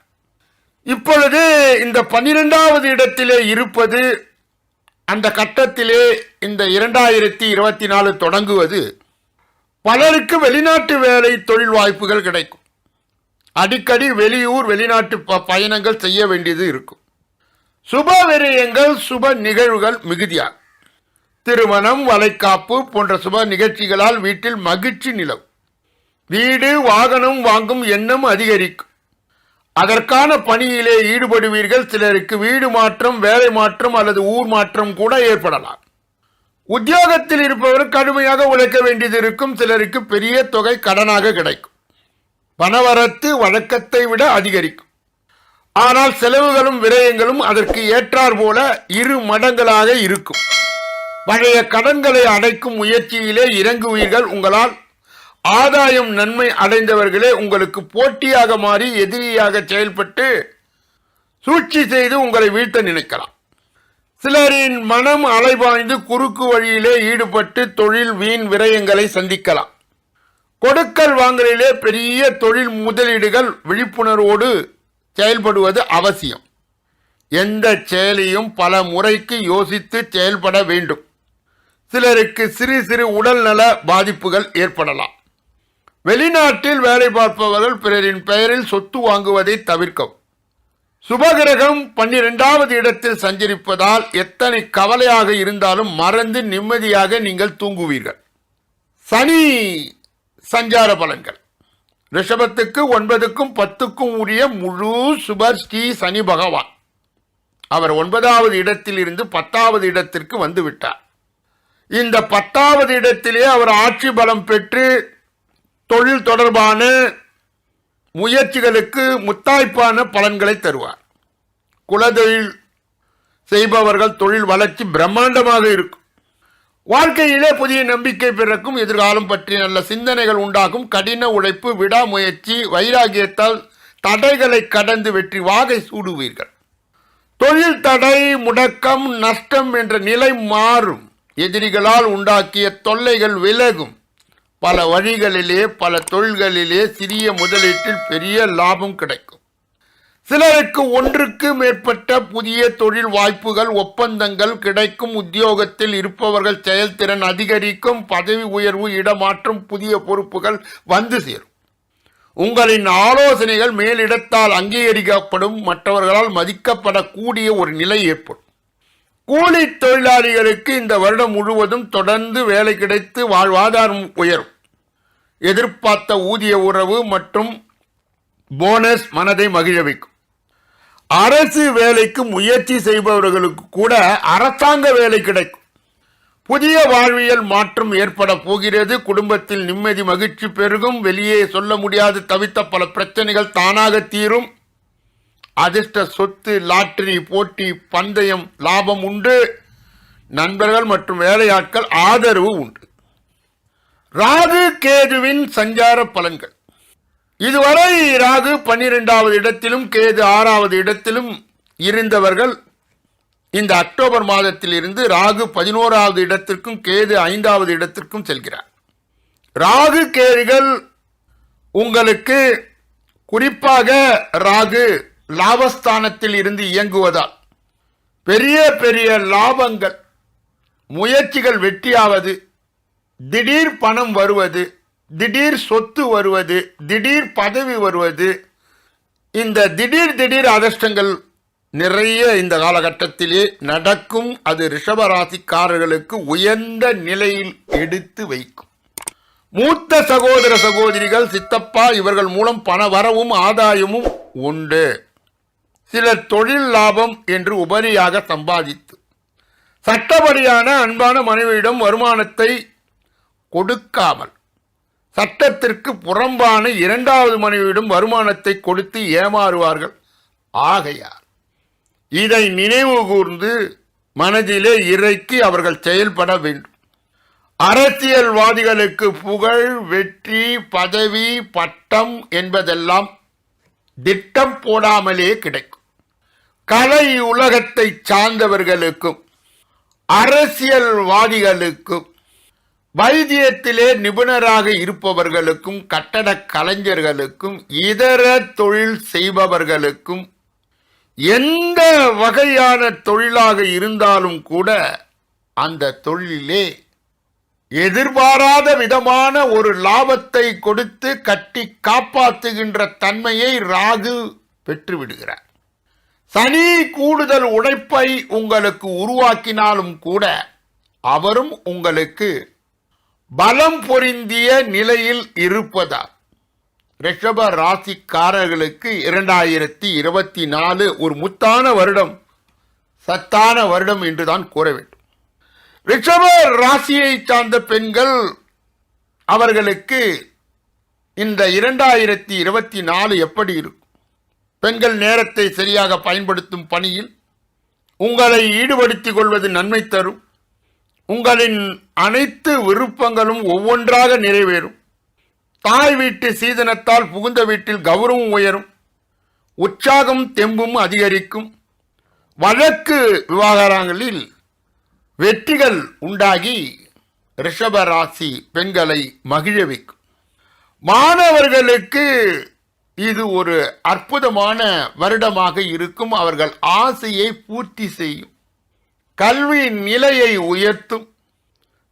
இப்பொழுது இந்த 12வது இடத்திலே இருப்பது, அந்த கட்டத்திலே இந்த 2024 தொடங்குவது பலருக்கு வெளிநாட்டு வேலை தொழில் வாய்ப்புகள் கிடைக்கும். அடிக்கடி வெளியூர் வெளிநாட்டு பயணங்கள் செய்ய வேண்டியது இருக்கும். சுப விரயங்கள் சுப நிகழ்வுகள் மிகுதியாகும். திருமணம், வளைகாப்பு போன்ற சுப நிகழ்ச்சிகளால் வீட்டில் மகிழ்ச்சி நிலவும். வீடு வாகனம் வாங்கும் எண்ணம் அதிகரிக்கும். அதற்கான பணியிலே ஈடுபடுவீர்கள். சிலருக்கு வீடு மாற்றம், வேலை மாற்றம் அல்லது ஊர் மாற்றம் கூட ஏற்படலாம். உத்தியோகத்தில் இருப்பவர் கடுமையாக உழைக்க வேண்டியது இருக்கும். சிலருக்கு பெரிய தொகை கடனாக கிடைக்கும். பணவரத்து வழக்கத்தை விட அதிகரிக்கும். ஆனால் செலவுகளும் விரயங்களும் அதற்கு ஏற்றார் போல 2 மடங்களாக இருக்கும். பழைய கடன்களை அடைக்கும் முயற்சியிலே இறங்குவீர்கள். உங்களால் ஆதாயம் நன்மை அடைந்தவர்களே உங்களுக்கு போட்டியாக மாறி எதிரியாக செயல்பட்டு சூழ்ச்சி செய்து உங்களை வீழ்த்த நினைக்கலாம். சிலரின் மனம் அலைபாய்ந்து குறுக்கு வழியிலே ஈடுபட்டு தொழில் வீண் விரயங்களை சந்திக்கலாம். கொடுக்கல் வாங்கலிலே பெரிய தொழில் முதலீடுகள் விழிப்புணர்வோடு செயல்படுவது அவசியம். எந்த செயலையும் பல முறைக்கு யோசித்து செயல்பட வேண்டும். சிலருக்கு சிறு சிறு உடல் நல பாதிப்புகள் ஏற்படலாம். வெளிநாட்டில் வேலை பார்ப்பவர்கள் பிறரின் பெயரில் சொத்து வாங்குவதை தவிர்க்கவும். சுபகிரகம் 12வது இடத்தில் சஞ்சரிப்பதால் எத்தனை கவலையாக இருந்தாலும் மறந்து நிம்மதியாக நீங்கள் தூங்குவீர்கள். சனி சஞ்சார பலன்கள். ரிஷபத்துக்கு 9க்கும் 10க்கும் உரிய முழு சுபர் ஸ்ரீ சனி பகவான். அவர் 9வது இடத்தில் இருந்து 10வது இடத்திற்கு வந்து விட்டார். இந்த 10வது இடத்திலே அவர் ஆட்சி பலம் பெற்று தொழில் தொடர்பான முயற்சிகளுக்கு முத்தாய்ப்பான பலன்களை தருவார். குலதொழில் செய்பவர்கள் தொழில் வளர்ச்சி பிரம்மாண்டமாக இருக்கும். வாழ்க்கையிலே புதிய நம்பிக்கை பிறக்கும். எதிர்காலம் பற்றி நல்ல சிந்தனைகள் உண்டாகும். கடின உழைப்பு, விடாமுயற்சி, வைராகியத்தால் தடைகளை கடந்து வெற்றி வாகை சூடுவீர்கள். தொழில் தடை, முடக்கம், நஷ்டம் என்ற நிலை மாறும். எதிரிகளால் உண்டாக்கிய தொல்லைகள் விலகும். பல வழிகளிலே பல தொழில்களிலே சிறிய முதலீட்டில் பெரிய லாபம் கிடைக்கும். சிலருக்கு 1க்கு மேற்பட்ட புதிய தொழில் வாய்ப்புகள், ஒப்பந்தங்கள் கிடைக்கும். உத்தியோகத்தில் இருப்பவர்கள் செயல்திறன் அதிகரிக்கும். பதவி உயர்வு, இடமாற்றம், புதிய பொறுப்புகள் வந்து சேரும். உங்களின் ஆலோசனைகள் மேலிடத்தால் அங்கீகரிக்கப்படும். மற்றவர்களால் மதிக்கப்படக்கூடிய ஒரு நிலை ஏற்படும். கூலி தொழிலாளிகளுக்கு இந்த வருடம் முழுவதும் தொடர்ந்து வேலை கிடைத்து வாழ்வாதாரம் உயரும். எதிர்பார்த்த ஊதிய உறவு மற்றும் போனஸ் மனதை மகிழ வைக்கும். அரசு வேலைக்கு முயற்சி செய்பவர்களுக்கு கூட அரசாங்க வேலை கிடைக்கும். புதிய வாழ்வியல் மாற்றம் ஏற்பட போகிறது. குடும்பத்தில் நிம்மதி மகிழ்ச்சி பெருகும். வெளியே சொல்ல முடியாது தவித்த பல பிரச்சனைகள் தானாக தீரும். அதிர்ஷ்ட சொத்து, லாட்டரி, போட்டி, பந்தயம், லாபம் உண்டு. நண்பர்கள் மற்றும் வேலையாட்கள் ஆதரவு உண்டு. ராகு கேதுவின் சஞ்சார பலன்கள். இதுவரை ராகு 12வது இடத்திலும் கேது 6வது இடத்திலும் இருந்தவர்கள் இந்த அக்டோபர் மாதத்தில் இருந்து ராகு 11வது இடத்திற்கும் கேது 5வது இடத்திற்கும் செல்கிறார். ராகு கேதுகள் உங்களுக்கு குறிப்பாக ராகு லாபஸ்தானத்தில் இருந்து இயங்குவதால் பெரிய பெரிய லாபங்கள், முயற்சிகள் வெற்றியாவது, திடீர் பணம் வருவது, திடீர் சொத்து வருவது, திடீர் பதவி வருவது, இந்த திடீர் அதிர்ஷ்டங்கள் நிறைய இந்த காலகட்டத்திலே நடக்கும். அது ரிஷப ராசிக்காரர்களுக்கு உயர்ந்த நிலையில் எடுத்து வைக்கும். மூத்த சகோதர சகோதரிகள், சித்தப்பா இவர்கள் மூலம் பண வரவும் ஆதாயமும் உண்டு. சிலர் தொழில் லாபம் என்று உபரியாக சம்பாதித்து சட்டப்படியான அன்பான மனைவியிடம் வருமானத்தை கொடுக்காமல் சட்டத்திற்கு புறம்பான 2வது மனைவியிடம் வருமானத்தை கொடுத்து ஏமாறுவார்கள். ஆகையார் இதை நினைவு கூர்ந்து மனதிலே இறக்கி அவர்கள் செயல்பட வேண்டும். அரசியல்வாதிகளுக்கு புகழ், வெற்றி, பதவி, பட்டம் என்பதெல்லாம் திட்டம் போடாமலே கிடைக்கும். கலை உலகத்தை சார்ந்தவர்களுக்கும் அரசியல்வாதிகளுக்கும் வைத்தியத்திலே நிபுணராக இருப்பவர்களுக்கும் கட்டட கலைஞர்களுக்கும் இதர தொழில் செய்பவர்களுக்கும் எந்த வகையான தொழிலாக இருந்தாலும் கூட அந்த தொழிலே எதிர்பாராத விதமான ஒரு லாபத்தை கொடுத்து கட்டி காப்பாற்றுகின்ற தன்மையை ராகு பெற்றுவிடுகிறார். சனி கூடுதல் உழைப்பை உங்களுக்கு உருவாக்கினாலும் கூட அவரும் உங்களுக்கு பலம் பொருந்திய நிலையில் இருப்பதால் ரிஷப ராசிக்காரர்களுக்கு 2024 ஒரு முத்தான வருடம், சத்தான வருடம் என்றுதான் கூற வேண்டும். ரிஷப ராசியை சார்ந்த பெண்கள் அவர்களுக்கு இந்த 2024 எப்படி இருக்கும்? பெண்கள் நேரத்தை சரியாக பயன்படுத்தும் பணியில் உங்களை ஈடுபடுத்திக் கொள்வது நன்மை தரும். உங்களின் அனைத்து விருப்பங்களும் ஒவ்வொன்றாக நிறைவேறும். தாய் வீட்டு சீதனத்தால் புகுந்த வீட்டில் கௌரவம் உயரும். உற்சாகம் தெம்பும் அதிகரிக்கும். வழக்கு விவகாரங்களில் வெற்றிகள் உண்டாகி ரிஷப ராசி பெண்களை மகிழ வைக்கும். மாணவர்களுக்கு இது ஒரு அற்புதமான வருடமாக இருக்கும். அவர்கள் ஆசையை பூர்த்தி செய்யும். கல்வி நிலையை உயர்த்தும்.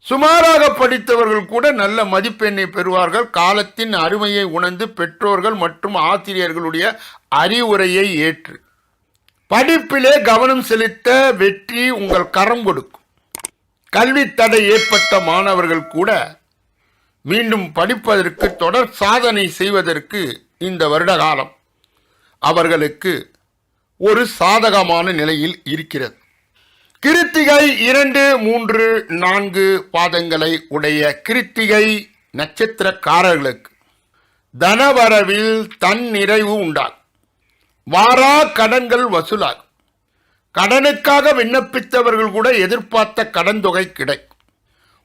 சுமாராக படித்தவர்கள் கூட நல்ல மதிப்பெண்ணை பெறுவார்கள். காலத்தின் அருமையை உணர்ந்து பெற்றோர்கள் மற்றும் ஆசிரியர்களுடைய அறிவுரையை ஏற்று படிப்பிலே கவனம் செலுத்த வெற்றி உங்கள் கரம் கொடுக்கும். கல்வி தடை ஏற்பட்ட மாணவர்கள் கூட மீண்டும் படிப்பதற்கு, தொடர் சாதனை செய்வதற்கு இந்த வருட காலம் அவர்களுக்கு ஒரு சாதகமான நிலையில் இருக்கிறது. கிருத்திகை 2, 3, 4 பாதங்களை உடைய கிருத்திகை நட்சத்திரக்காரர்களுக்கு தனவரவில் தன் நிறைவு உண்டாகும். வாரா கடன்கள் வசூலாகும். கடனுக்காக விண்ணப்பித்தவர்கள் கூட எதிர்பார்த்த கடன் தொகை கிடைக்கும்.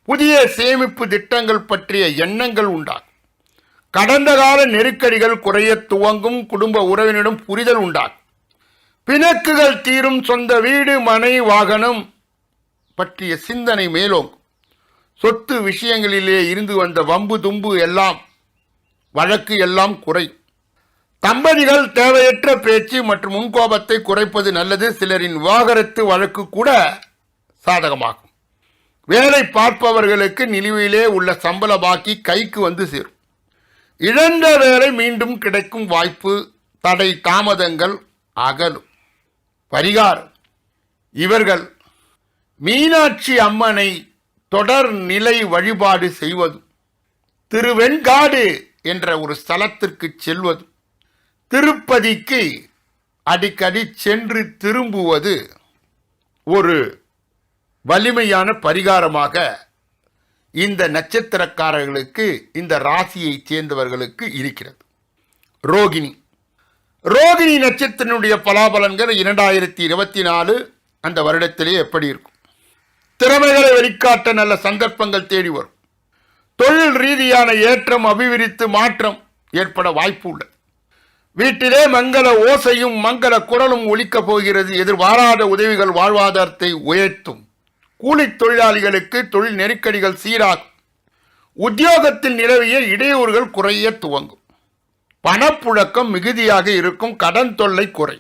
புதிய சேமிப்பு திட்டங்கள் பற்றிய எண்ணங்கள் உண்டாகும். கடந்த கால நெருக்கடிகள் குறைய துவங்கும். குடும்ப உறவினரிடம் புரிதல் உண்டாகும். பிணக்குகள் தீரும். சொந்த வீடு, மனை, வாகனம் பற்றிய சிந்தனை மேலோங்கும். சொத்து விஷயங்களிலே இருந்து வந்த வம்பு தும்பு எல்லாம், வழக்கு எல்லாம் குறையும். தம்பதிகள் தேவையற்ற பேச்சு மற்றும் முன்கோபத்தை குறைப்பது நல்லது. சிலரின் விவாகரத்து வழக்கு கூட சாதகமாகும். வேலை பார்ப்பவர்களுக்கு நிலுவையிலே உள்ள சம்பள பாக்கி கைக்கு வந்து சேரும். இழந்த வேலை மீண்டும் கிடைக்கும் வாய்ப்பு. தடை தாமதங்கள் அகலும். பரிகாரம்: இவர்கள் மீனாட்சி அம்மனை தொடர் நிலை வழிபாடு செய்வதும், திருவெண்காடு என்ற ஒரு ஸ்தலத்திற்கு செல்வதும், திருப்பதிக்கு அடிக்கடி சென்று திரும்புவது ஒரு வலிமையான பரிகாரமாக இந்த நட்சத்திரக்காரர்களுக்கு, இந்த ராசியை சேர்ந்தவர்களுக்கு இருக்கிறது. ரோகிணி நட்சத்திரனுடைய பலாபலன்கள் 2024 அந்த வருடத்திலே எப்படி இருக்கும்? திறமைகளை வெளிக்காட்ட நல்ல சந்தர்ப்பங்கள் தேடி வரும். தொழில் ரீதியான ஏற்றம், அபிவிருத்தி, மாற்றம் ஏற்பட வாய்ப்பு உள்ளது. வீட்டிலே மங்கள ஓசையும் மங்கள குரலும் ஒலிக்கப் போகிறது. எதிர்பாராத உதவிகள் வாழ்வாதாரத்தை உயர்த்தும். கூலி தொழிலாளிகளுக்கு தொழில் நெருக்கடிகள் சீராகும். உத்தியோகத்தில் நிலவிய இடையூறுகள் குறைய துவங்கும். பணப்புழக்கம் மிகுதியாக இருக்கும். கடன் தொல்லை குறை.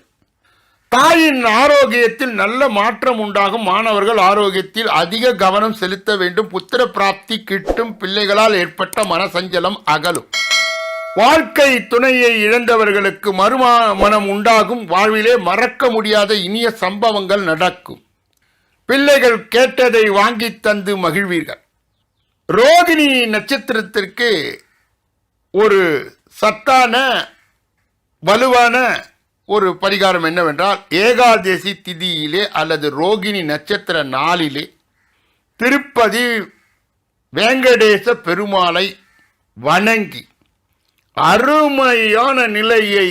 தாயின் ஆரோக்கியத்தில் நல்ல மாற்றம் உண்டாகும். மாணவர்கள் ஆரோக்கியத்தில் அதிக கவனம் செலுத்த வேண்டும். புத்திர பிராப்தி கிட்டும். பிள்ளைகளால் ஏற்பட்ட மனசஞ்சலம் அகலும். வாழ்க்கை துணையை இழந்தவர்களுக்கு மறுமணம் உண்டாகும். வாழ்விலே மறக்க முடியாத இனிய சம்பவங்கள் நடக்கும். பிள்ளைகள் கேட்டதை வாங்கி தந்து மகிழ்வீர்கள். ரோகிணி நட்சத்திரத்திற்கு ஒரு சத்தான வலுவான ஒரு பரிகாரம் என்னவென்றால், ஏகாதசி திதியிலே அல்லது ரோகிணி நட்சத்திர நாளிலே திருப்பதி வேங்கடேச பெருமாளை வணங்கி அருமையான நிலையை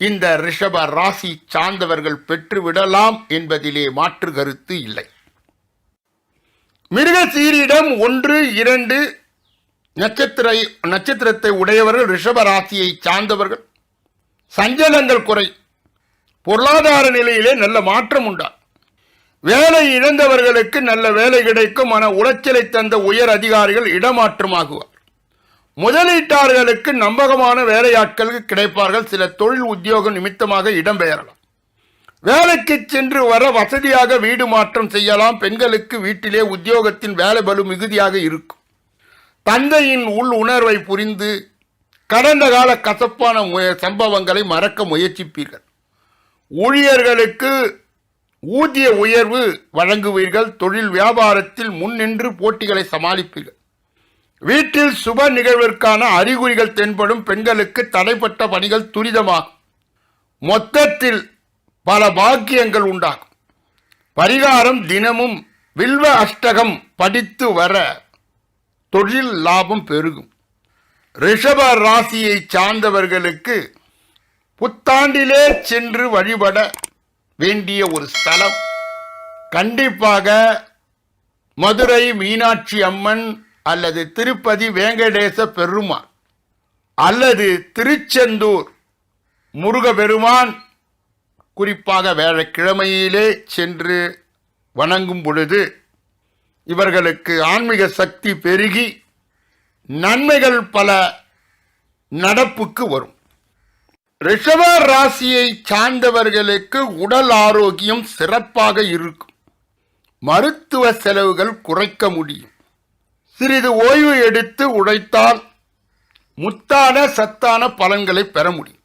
இந்த ரிஷப ராசி சார்ந்தவர்கள் பெற்றுவிடலாம் என்பதிலே மாற்று கருத்து இல்லை. மிருகசீரிடம் 1, 2 நட்சத்திரத்தை உடையவர்கள், ரிஷப ராசியை சார்ந்தவர்கள். சஞ்சலங்கள் குறை. பொருளாதார நிலையிலே நல்ல மாற்றம் உண்டா. வேலை இழந்தவர்களுக்கு நல்ல வேலை கிடைக்கும். மன உளைச்சலை தந்த உயர் அதிகாரிகள் இடமாற்றமாகுவார். முதலீட்டாளர்களுக்கு நம்பகமான வேலையாட்கள் கிடைப்பார்கள். சில தொழில் உத்தியோகம் நிமித்தமாக இடம்பெயரலாம். வேலைக்கு சென்று வர வசதியாக வீடு மாற்றம் செய்யலாம். பெண்களுக்கு வீட்டிலே உத்தியோகத்தின் வேலை பளு மிகுதியாக இருக்கும். தந்தையின் உள் உணர்வை புரிந்து கடந்த கால கசப்பான சம்பவங்களை மறக்க முயற்சிப்பீர்கள். ஊழியர்களுக்கு ஊதிய உயர்வு வழங்குவீர்கள். தொழில் வியாபாரத்தில் முன்னின்று போட்டிகளை சமாளிப்பீர்கள். வீட்டில் சுப நிகழ்விற்கான அறிகுறிகள் தென்படும். பெண்களுக்கு தடைப்பட்ட பணிகள் துரிதமாகும். மொத்தத்தில் பல பாக்கியங்கள் உண்டாகும். பரிகாரம் தினமும் வில்வ அஷ்டகம் படித்து வர தொழில் லாபம் பெருகும். ரிஷப ராசியை சார்ந்தவர்களுக்கு புத்தாண்டிலே சென்று வழிபட வேண்டிய ஒரு ஸ்தலம் கண்டிப்பாக மதுரை மீனாட்சி அம்மன் அல்லது திருப்பதி வேங்கடேச பெருமாள் அல்லது திருச்செந்தூர் முருகப்பெருமான். குறிப்பாக வியாழக்கிழமையிலே சென்று வணங்கும் பொழுது இவர்களுக்கு ஆன்மீக சக்தி பெருகி நன்மைகள் பல நடப்புக்கு வரும். ரிஷப ராசியை சார்ந்தவர்களுக்கு உடல் ஆரோக்கியம் சிறப்பாக இருக்கும். மருத்துவ செலவுகள் குறைக்க முடியும். சிறிது ஓய்வு எடுத்து உழைத்தால் முத்தான சத்தான பலன்களை பெற முடியும்.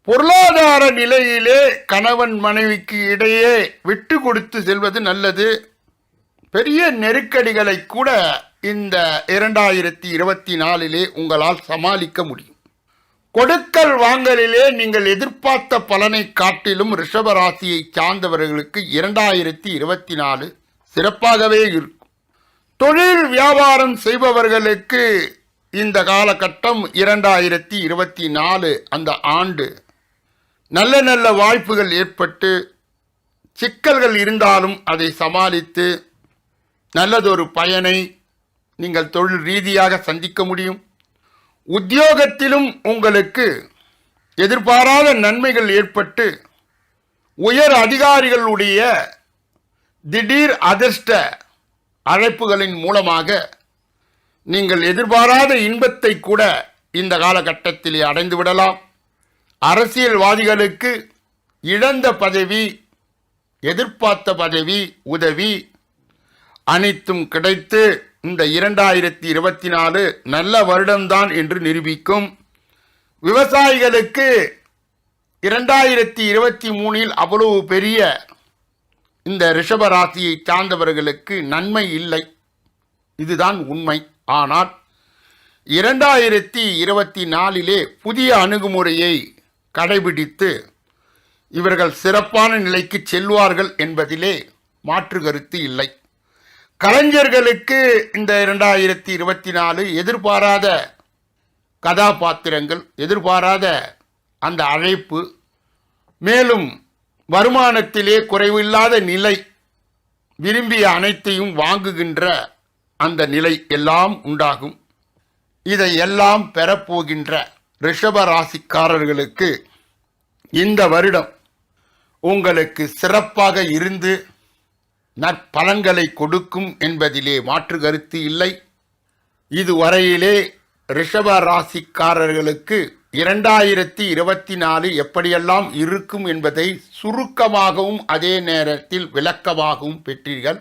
பொருளாதார நிலையிலே கணவன் மனைவிக்கு இடையே விட்டு கொடுத்து செல்வது நல்லது. பெரிய நெருக்கடிகளை கூட இந்த 2024 உங்களால் சமாளிக்க முடியும். கொடுக்கல் வாங்கலிலே நீங்கள் எதிர்பார்த்த பலனை காட்டிலும் ரிஷபராசியை சார்ந்தவர்களுக்கு 2024 சிறப்பாகவே இருக்கும். தொழில் வியாபாரம் செய்பவர்களுக்கு இந்த காலகட்டம் 2024 அந்த ஆண்டு நல்ல நல்ல வாய்ப்புகள் ஏற்பட்டு சிக்கல்கள் இருந்தாலும் அதை சமாளித்து நல்லதொரு பயனை நீங்கள் தொழில் ரீதியாக சந்திக்க முடியும். உத்தியோகத்திலும் உங்களுக்கு எதிர்பாராத நன்மைகள் ஏற்பட்டு உயர் அதிகாரிகளுடைய திடீர் அதிர்ஷ்ட அழைப்புகளின் மூலமாக நீங்கள் எதிர்பாராத இன்பத்தை கூட இந்த காலகட்டத்திலே அடைந்து விடலாம். அரசியல்வாதிகளுக்கு இழந்த பதவி, எதிர்பார்த்த பதவி, உதவி அனைத்தும் கிடைத்து இந்த 2024 நல்ல வருடம்தான் என்று நிரூபிக்கும். விவசாயிகளுக்கு 2023 அவ்வளவு பெரிய இந்த ரிஷபராசியை சார்ந்தவர்களுக்கு நன்மை இல்லை, இதுதான் உண்மை. ஆனால் 2024 புதிய அணுகுமுறையை கடைபிடித்து இவர்கள் சிறப்பான நிலைக்கு செல்வார்கள் என்பதிலே மாற்று கருத்து இல்லை. கலைஞர்களுக்கு இந்த 2024 எதிர்பாராத கதாபாத்திரங்கள், எதிர்பாராத அந்த அழைப்பு, மேலும் வருமானத்திலே குறைவில்லாத நிலை, விரும்பிய அனைத்தையும் வாங்குகின்ற அந்த நிலை எல்லாம் உண்டாகும். இதை எல்லாம் பெறப்போகின்ற ரிஷப ராசிக்காரர்களுக்கு இந்த வருடம் உங்களுக்கு சிறப்பாக இருந்து நற்பலன்களை கொடுக்கும் என்பதிலே மாற்று கருத்து இல்லை. இதுவரையிலே ரிஷப ராசிக்காரர்களுக்கு 2024 எப்படியெல்லாம் இருக்கும் என்பதை சுருக்கமாகவும் அதே நேரத்தில் விளக்கமாகவும் பெற்றீர்கள்.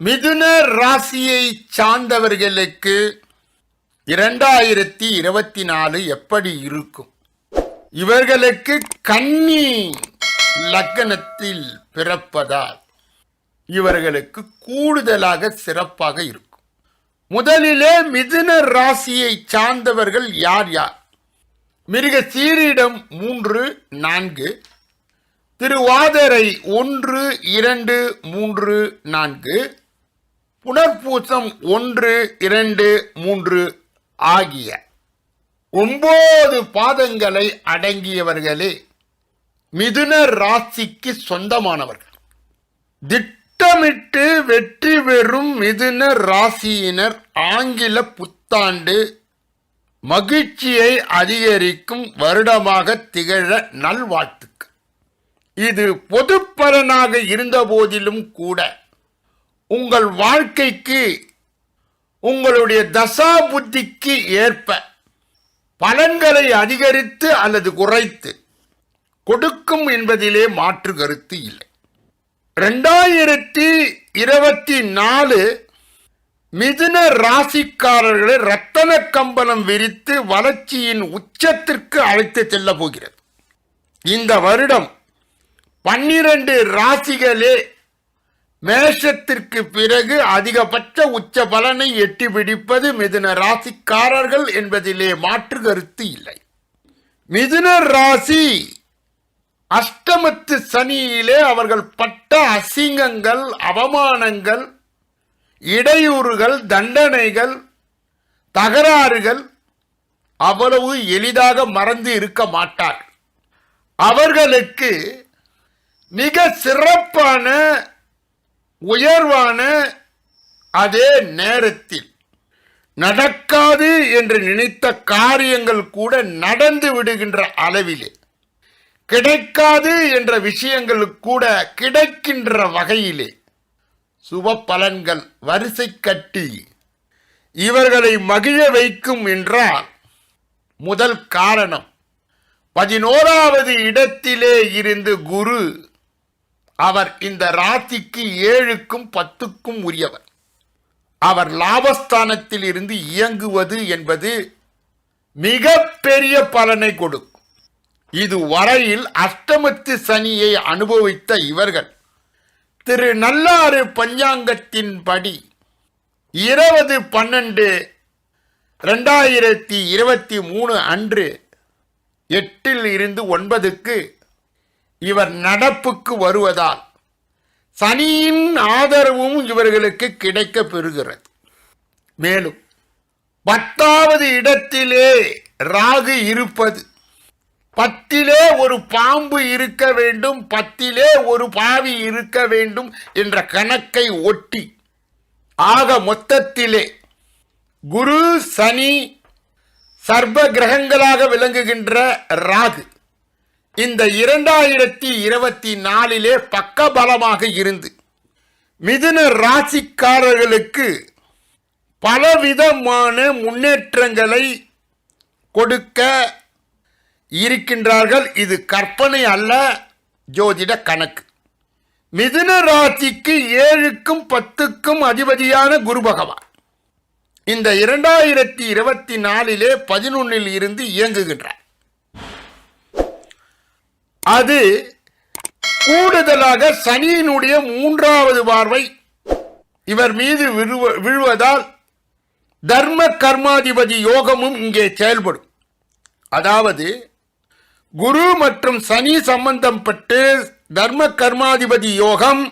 மிதுன ராசியை சார்ந்தவர்களுக்கு 2024 எப்படி இருக்கும்? இவர்களுக்கு கன்னி லக்னத்தில் பிறப்பதால் இவர்களுக்கு கூடுதலாக சிறப்பாக இருக்கும். முதலிலே மிதுன ராசியை சார்ந்தவர்கள் யார் யார்? மிருகசீரிடம் 3, 4, திருவாதிரை 1, 2, 3, 4, புனர்பூசம் 1, 2, 3 ஆகிய 9 பாதங்களை அடங்கியவர்களே மிதுன ராசிக்கு சொந்தமானவர்கள். திட்டமிட்டு வெற்றி பெறும் மிதுன ராசியினர் ஆங்கில புத்தாண்டு மகிழ்ச்சியை அதிகரிக்கும் வருடமாக திகழ நல்வாழ்த்துக்கள். இது பொது பலனாக இருந்த போதிலும் கூட உங்கள் வாழ்க்கைக்கு, உங்களுடைய தசா புத்திக்கு ஏற்ப பலன்களை அதிகரித்து அல்லது குறைத்து கொடுக்கும் என்பதிலே மாற்று கருத்து இல்லை. 2024 மிதுன ராசிக்காரர்களை ரத்தன கம்பளம் விரித்து வளர்ச்சியின் உச்சத்திற்கு அழைத்து செல்ல போகிறது. இந்த வருடம் 12 ராசிகளே மேஷத்திற்கு பிறகு அதிகபட்ச உச்ச பலனை எட்டி பிடிப்பது மிதுன ராசிக்காரர்கள் என்பதிலே மாற்று கருத்து இல்லை. மிதுன ராசி அஷ்டமத்து சனியிலே அவர்கள் பட்ட அசிங்கங்கள், அவமானங்கள், இடையூறுகள், தண்டனைகள், தகராறுகள் அவ்வளவு எளிதாக மறந்து இருக்க மாட்டார். அவர்களுக்கு மிக சிறப்பான, உயர்வான, அதே நேரத்தில் நடக்காது என்று நினைத்த காரியங்கள் கூட நடந்து விடுகின்ற அளவிலே, கிடைக்காது என்ற விஷயங்கள் கூட கிடைக்கின்ற வகையிலே சுப பலன்கள் வரிசை கட்டி இவர்களை மகிழ வைக்கும் என்றால் முதல் காரணம் 11வது இடத்திலே இருந்து குரு, அவர் இந்த ராசிக்கு 7க்கும் 10க்கும் உரியவர். அவர் லாபஸ்தானத்தில் இருந்து இயங்குவது என்பது மிக பெரிய பலனை கொடுக்கும். இது வரையில் அஷ்டமத்து சனியை அனுபவித்த இவர்கள் திரு நல்லாறு பஞ்சாங்கத்தின்படி 20/12/2023 அன்று 8 இருந்து 9க்கு இவர் நடப்புக்கு வருவதால் சனியின் ஆதரவும் இவர்களுக்கு கிடைக்க பெறுகிறது. மேலும் 10வது இடத்திலே ராகு இருப்பது, 10லே ஒரு பாம்பு இருக்க வேண்டும், 10லே ஒரு பாவி இருக்க வேண்டும் என்ற கணக்கை ஒட்டி ஆக மொத்தத்திலே குரு, சனி, சர்ப கிரகங்களாக விளங்குகின்ற ராகு இந்த 2024 பக்கபலமாக இருந்து மிதுன ராசிக்காரர்களுக்கு பலவிதமான முன்னேற்றங்களை கொடுக்க இருக்கின்றார்கள். இது கற்பனை அல்ல, ஜோதிட கணக்கு. மிதுன ராசிக்கு 7க்கும் 10க்கும் அதிபதியான குரு பகவான் இந்த 2024 11 இருந்து இயங்குகின்றார். அது கூடுதலாக சனியினுடைய 3வது பார்வை இவர் மீது விழுவதால் தர்ம கர்மாதிபதி யோகமும் இங்கே செயல்படும். அதாவது குரு மற்றும் சனி சம்பந்தம் பட்டு தர்ம கர்மாதிபதி யோகம்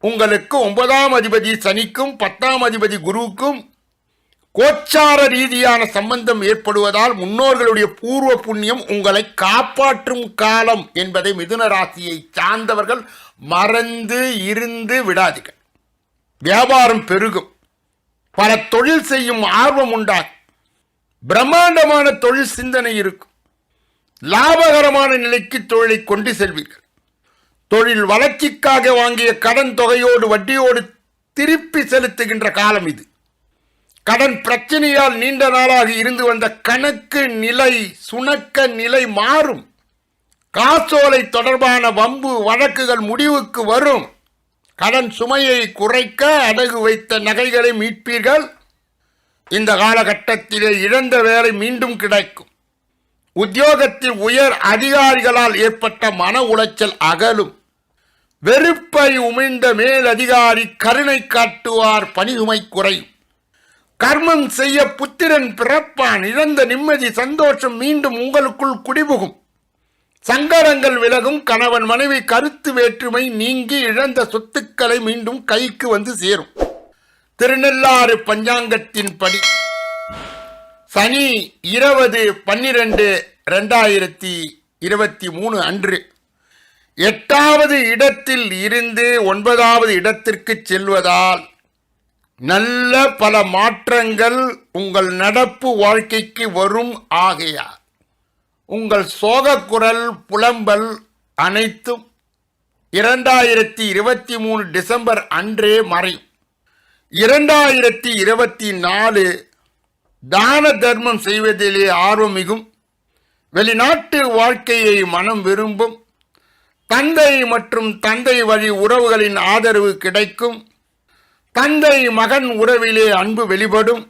உங்களுக்கு 9ஆம் அதிபதி சனிக்கும் 10ஆம் அதிபதி குருவுக்கும் கோச்சார ரீதியான சம்பந்தம் ஏற்படுவதால் முன்னோர்களுடைய பூர்வ புண்ணியம் உங்களை காப்பாற்றும் காலம் என்பதை மிதுன ராசியை சார்ந்தவர்கள் மறந்து இருந்து விடாதீர்கள். வியாபாரம் பெருகும், பல தொழில் செய்யும் ஆர்வம் உண்டாகும், பிரம்மாண்டமான தொழில் சிந்தனை இருக்கும், லாபகரமான நிலைக்கு தொழிலை கொண்டு செல்வீர்கள். தொழில் வளர்ச்சிக்காக வாங்கிய கடன் தொகையோடு வட்டியோடு திருப்பி செலுத்துகின்ற காலம் இது. கடன் பிரச்சனையால் நீண்ட நாளாக இருந்து வந்த கணக்கு நிலை சுணக்க நிலை மாறும். காசோலை தொடர்பான வம்பு வழக்குகள் முடிவுக்கு வரும். கடன் சுமையை குறைக்க அடகு வைத்த நகைகளை மீட்பீர்கள். இந்த காலகட்டத்திலே இழந்த வேலை மீண்டும் கிடைக்கும். உத்தியோகத்தில் உயர் அதிகாரிகளால் ஏற்பட்ட மன உளைச்சல் அகலும். வெறுப்பை உமிழ்ந்த மேல் அதிகாரி கருணை காட்டுவார், பணிசுமை குறையும். கர்மம் செய்ய புத்திரன் பிறப்பான். இழந்த நிம்மதி சந்தோஷம் மீண்டும் உங்களுக்குள் குடிபுகும். சங்கடங்கள் விலகும். கணவன் மனைவி கருத்து வேற்றுமை நீங்கி இழந்த சொத்துக்களை மீண்டும் கைக்கு வந்து சேரும். திருநெல்லாறு பஞ்சாங்கத்தின் படி சனி 20/12/2023 அன்று 8வது இடத்தில் இருந்து 9வது இடத்திற்கு செல்வதால் நல்ல பல மாற்றங்கள் உங்கள் நடப்பு வாழ்க்கைக்கு வரும். ஆகையால் உங்கள் சோகக்குரல் புலம்பல் அனைத்தும் 2023 டிசம்பர் அன்றே மறையும். 2024 தான தர்மம் செய்வதிலே ஆர்வம் மிகும். வெளிநாட்டு வாழ்க்கையை மனம் விரும்பும். தந்தை மற்றும் தந்தை வழி உறவுகளின் ஆதரவு கிடைக்கும். தந்தை மகன் உறவிலே அன்பு வெளிப்படும்.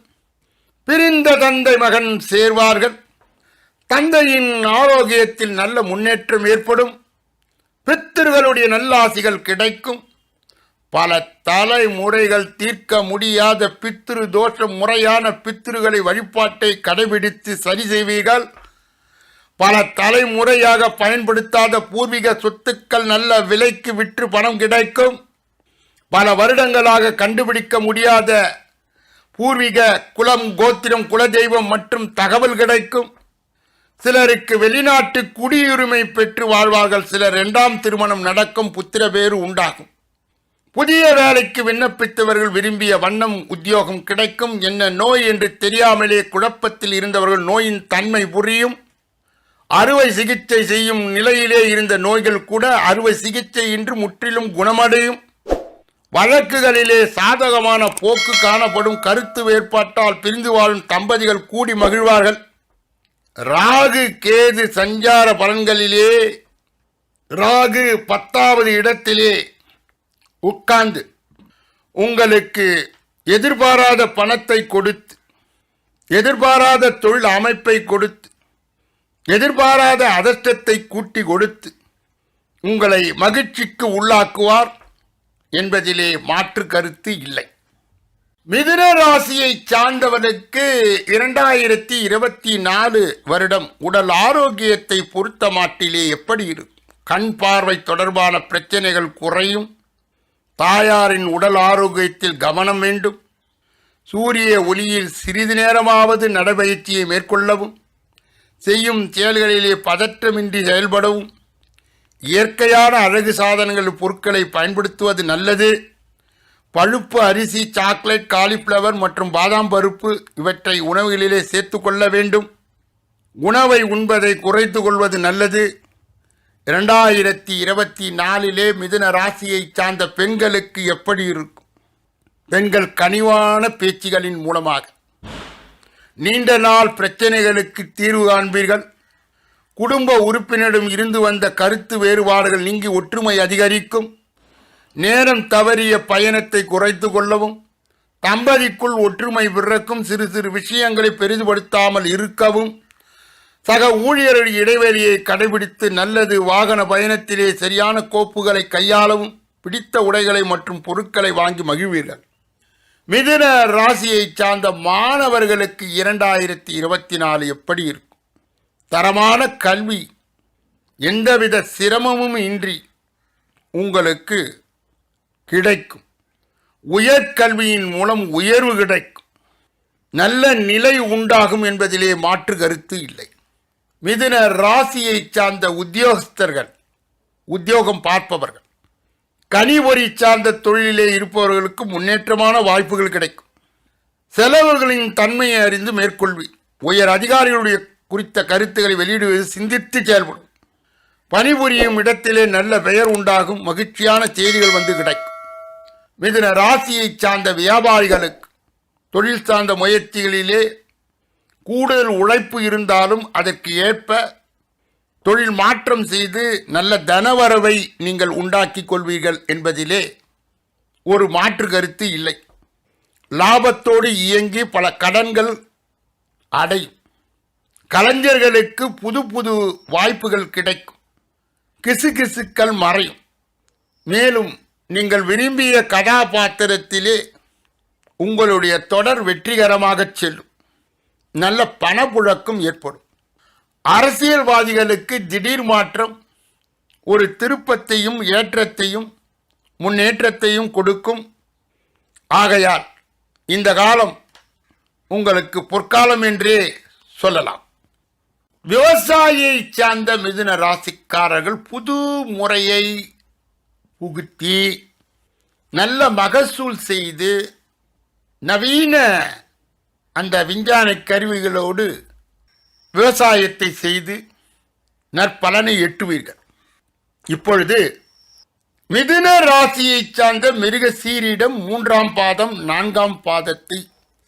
பிரிந்த தந்தை மகன் சேர்வார்கள். தந்தையின் ஆரோக்கியத்தில் நல்ல முன்னேற்றம் ஏற்படும். பித்திருகளுடைய நல்லாசிகள் கிடைக்கும். பல தலைமுறைகள் தீர்க்க முடியாத பித்திரு தோஷம் முறையான பித்திருகளை வழிபாட்டை கடைபிடித்து சரி செய்வீர்கள். பல தலைமுறையாக பயன்படுத்தாத பூர்வீக சொத்துக்கள் நல்ல விலைக்கு விற்று பணம் கிடைக்கும். பல வருடங்களாக கண்டுபிடிக்க முடியாத பூர்வீக குலம் கோத்திரம் குலதெய்வம் மற்றும் தகவல் கிடைக்கும். சிலருக்கு வெளிநாட்டு குடியுரிமை பெற்று வாழ்வார்கள். சிலர் 2ஆம் திருமணம் நடக்கும். புத்திர பேறு உண்டாகும். புதிய வேலைக்கு விண்ணப்பித்தவர்கள் விரும்பிய வண்ணம் உத்தியோகம் கிடைக்கும். என்ன நோய் என்று தெரியாமலே குழப்பத்தில் இருந்தவர்கள் நோயின் தன்மை புரியும். அறுவை சிகிச்சை செய்யும் நிலையிலே இருந்த நோய்கள் கூட அறுவை சிகிச்சை இன்று முற்றிலும் குணமடையும். வழக்குகளிலே சாதகமான போக்கு காணப்படும். கருத்து வேறுபாட்டால் பிரிந்து வாழும் தம்பதிகள் கூடி மகிழ்வார்கள். ராகு கேது சஞ்சார பலன்களிலே ராகு 10வது இடத்திலே உட்கார்ந்து உங்களுக்கு எதிர்பாராத பணத்தை கொடுத்து, எதிர்பாராத தொழில் அமைப்பை கொடுத்து, எதிர்பாராத அதிர்ஷ்டத்தை கூட்டி கொடுத்து உங்களை மகிழ்ச்சிக்கு உள்ளாக்குவார் என்பதிலே மாற்று கருத்து இல்லை. மிதுன ராசியை சார்ந்தவனுக்கு 2024 வருடம் உடல் ஆரோக்கியத்தை பொறுத்த மாட்டிலே எப்படி இருக்கும்? கண் பார்வை தொடர்பான பிரச்சனைகள் குறையும். தாயாரின் உடல் ஆரோக்கியத்தில் கவனம் வேண்டும். சூரிய ஒளியில் சிறிது நேரமாவது நடைபயிற்சியை மேற்கொள்ளவும், செய்யும் செயல்களிலே பதற்றமின்றி செயல்படவும், இயற்கையான அழகு சாதனங்கள் பொருட்களை பயன்படுத்துவது நல்லது. பழுப்பு அரிசி, சாக்லேட், காலிஃப்ளவர் மற்றும் பாதாம் பருப்பு இவற்றை உணவுகளிலே சேர்த்து கொள்ள வேண்டும். உணவை உண்பதை குறைத்து கொள்வது நல்லது. 2024 மிதுன ராசியை சார்ந்த பெண்களுக்கு எப்படி இருக்கும்? பெண்கள் கனிவான பேச்சுகளின் மூலமாக நீண்ட நாள் பிரச்சனைகளுக்கு தீர்வு காண்பீர்கள். குடும்ப உறுப்பினரிடம் இருந்து வந்த கருத்து வேறுபாடுகள் நீங்கி ஒற்றுமை அதிகரிக்கும். நேரம் தவறிய பயணத்தை குறைத்து கொள்ளவும், தம்பதிக்குள் ஒற்றுமை பிறக்கும். சிறு சிறு விஷயங்களை பெரிதுபடுத்தாமல் இருக்கவும், சக ஊழியர்கள் இடைவெளியை கடைபிடித்து நல்லது. வாகன பயணத்திலே சரியான கோப்புகளை கையாளவும், பிடித்த உடைகளை மற்றும் பொருட்களை வாங்கி மகிழ்வீர்கள். மிதுன ராசியை சார்ந்த மாணவர்களுக்கு 2024 எப்படி இருக்கும்? தரமான கல்வி எந்தவித சிரமமும் இன்றி உங்களுக்கு கிடைக்கும். உயர்கல்வியின் மூலம் உயர்வு கிடைக்கும். நல்ல நிலை உண்டாகும் என்பதிலே மாற்று கருத்து இல்லை. மிதுன ராசியை சார்ந்த உத்தியோகஸ்தர்கள், உத்தியோகம் பார்ப்பவர்கள், கனிபொறி சார்ந்த தொழிலிலே இருப்பவர்களுக்கு முன்னேற்றமான வாய்ப்புகள் கிடைக்கும். செலவுகளின் தன்மையை அறிந்து மேற்கொள்வி. உயர் அதிகாரிகளுடைய குறித்த கருத்துக்களை வெளியிடுவது சிந்தித்து செயல்படும். பணிபுரியும் இடத்திலே நல்ல பெயர் உண்டாகும். மகிழ்ச்சியான செய்திகள் வந்து கிடைக்கும். மிதுன ராசியை சார்ந்த வியாபாரிகளுக்கு தொழில் சார்ந்த முயற்சிகளிலே கூடுதல் உழைப்பு இருந்தாலும் அதற்கு ஏற்ப தொழில் மாற்றம் செய்து நல்ல தனவரவை நீங்கள் உண்டாக்கி கொள்வீர்கள் என்பதிலே ஒரு மாற்று கருத்து இல்லை. லாபத்தோடு இயங்கி பல கடன்கள் அடையும். கலைஞர்களுக்கு புது புது வாய்ப்புகள் கிடைக்கும். கிசுகிசுக்கள் மறையும். மேலும் நீங்கள் விரும்பிய கதாபாத்திரத்திலே உங்களுடைய தொடர் வெற்றிகரமாக செல்லும். நல்ல பணப்புழக்கம் ஏற்படும். அரசியல்வாதிகளுக்கு திடீர் மாற்றம் ஒரு திருப்பத்தையும் ஏற்றத்தையும் முன்னேற்றத்தையும் கொடுக்கும். ஆகையால் இந்த காலம் உங்களுக்கு பொற்காலம் என்றே சொல்லலாம். விவசாயியை சார்ந்த மிதுன ராசிக்காரர்கள் புது முறையை புகுத்தி நல்ல மகசூல் செய்து நவீன அந்த விஞ்ஞான கருவிகளோடு விவசாயத்தை செய்து நற்பலனை எட்டுவீர்கள். இப்பொழுது மிதுன ராசியை சார்ந்த மிருகசீரிடம் 3ஆம் பாதம் 4ஆம் பாதத்தை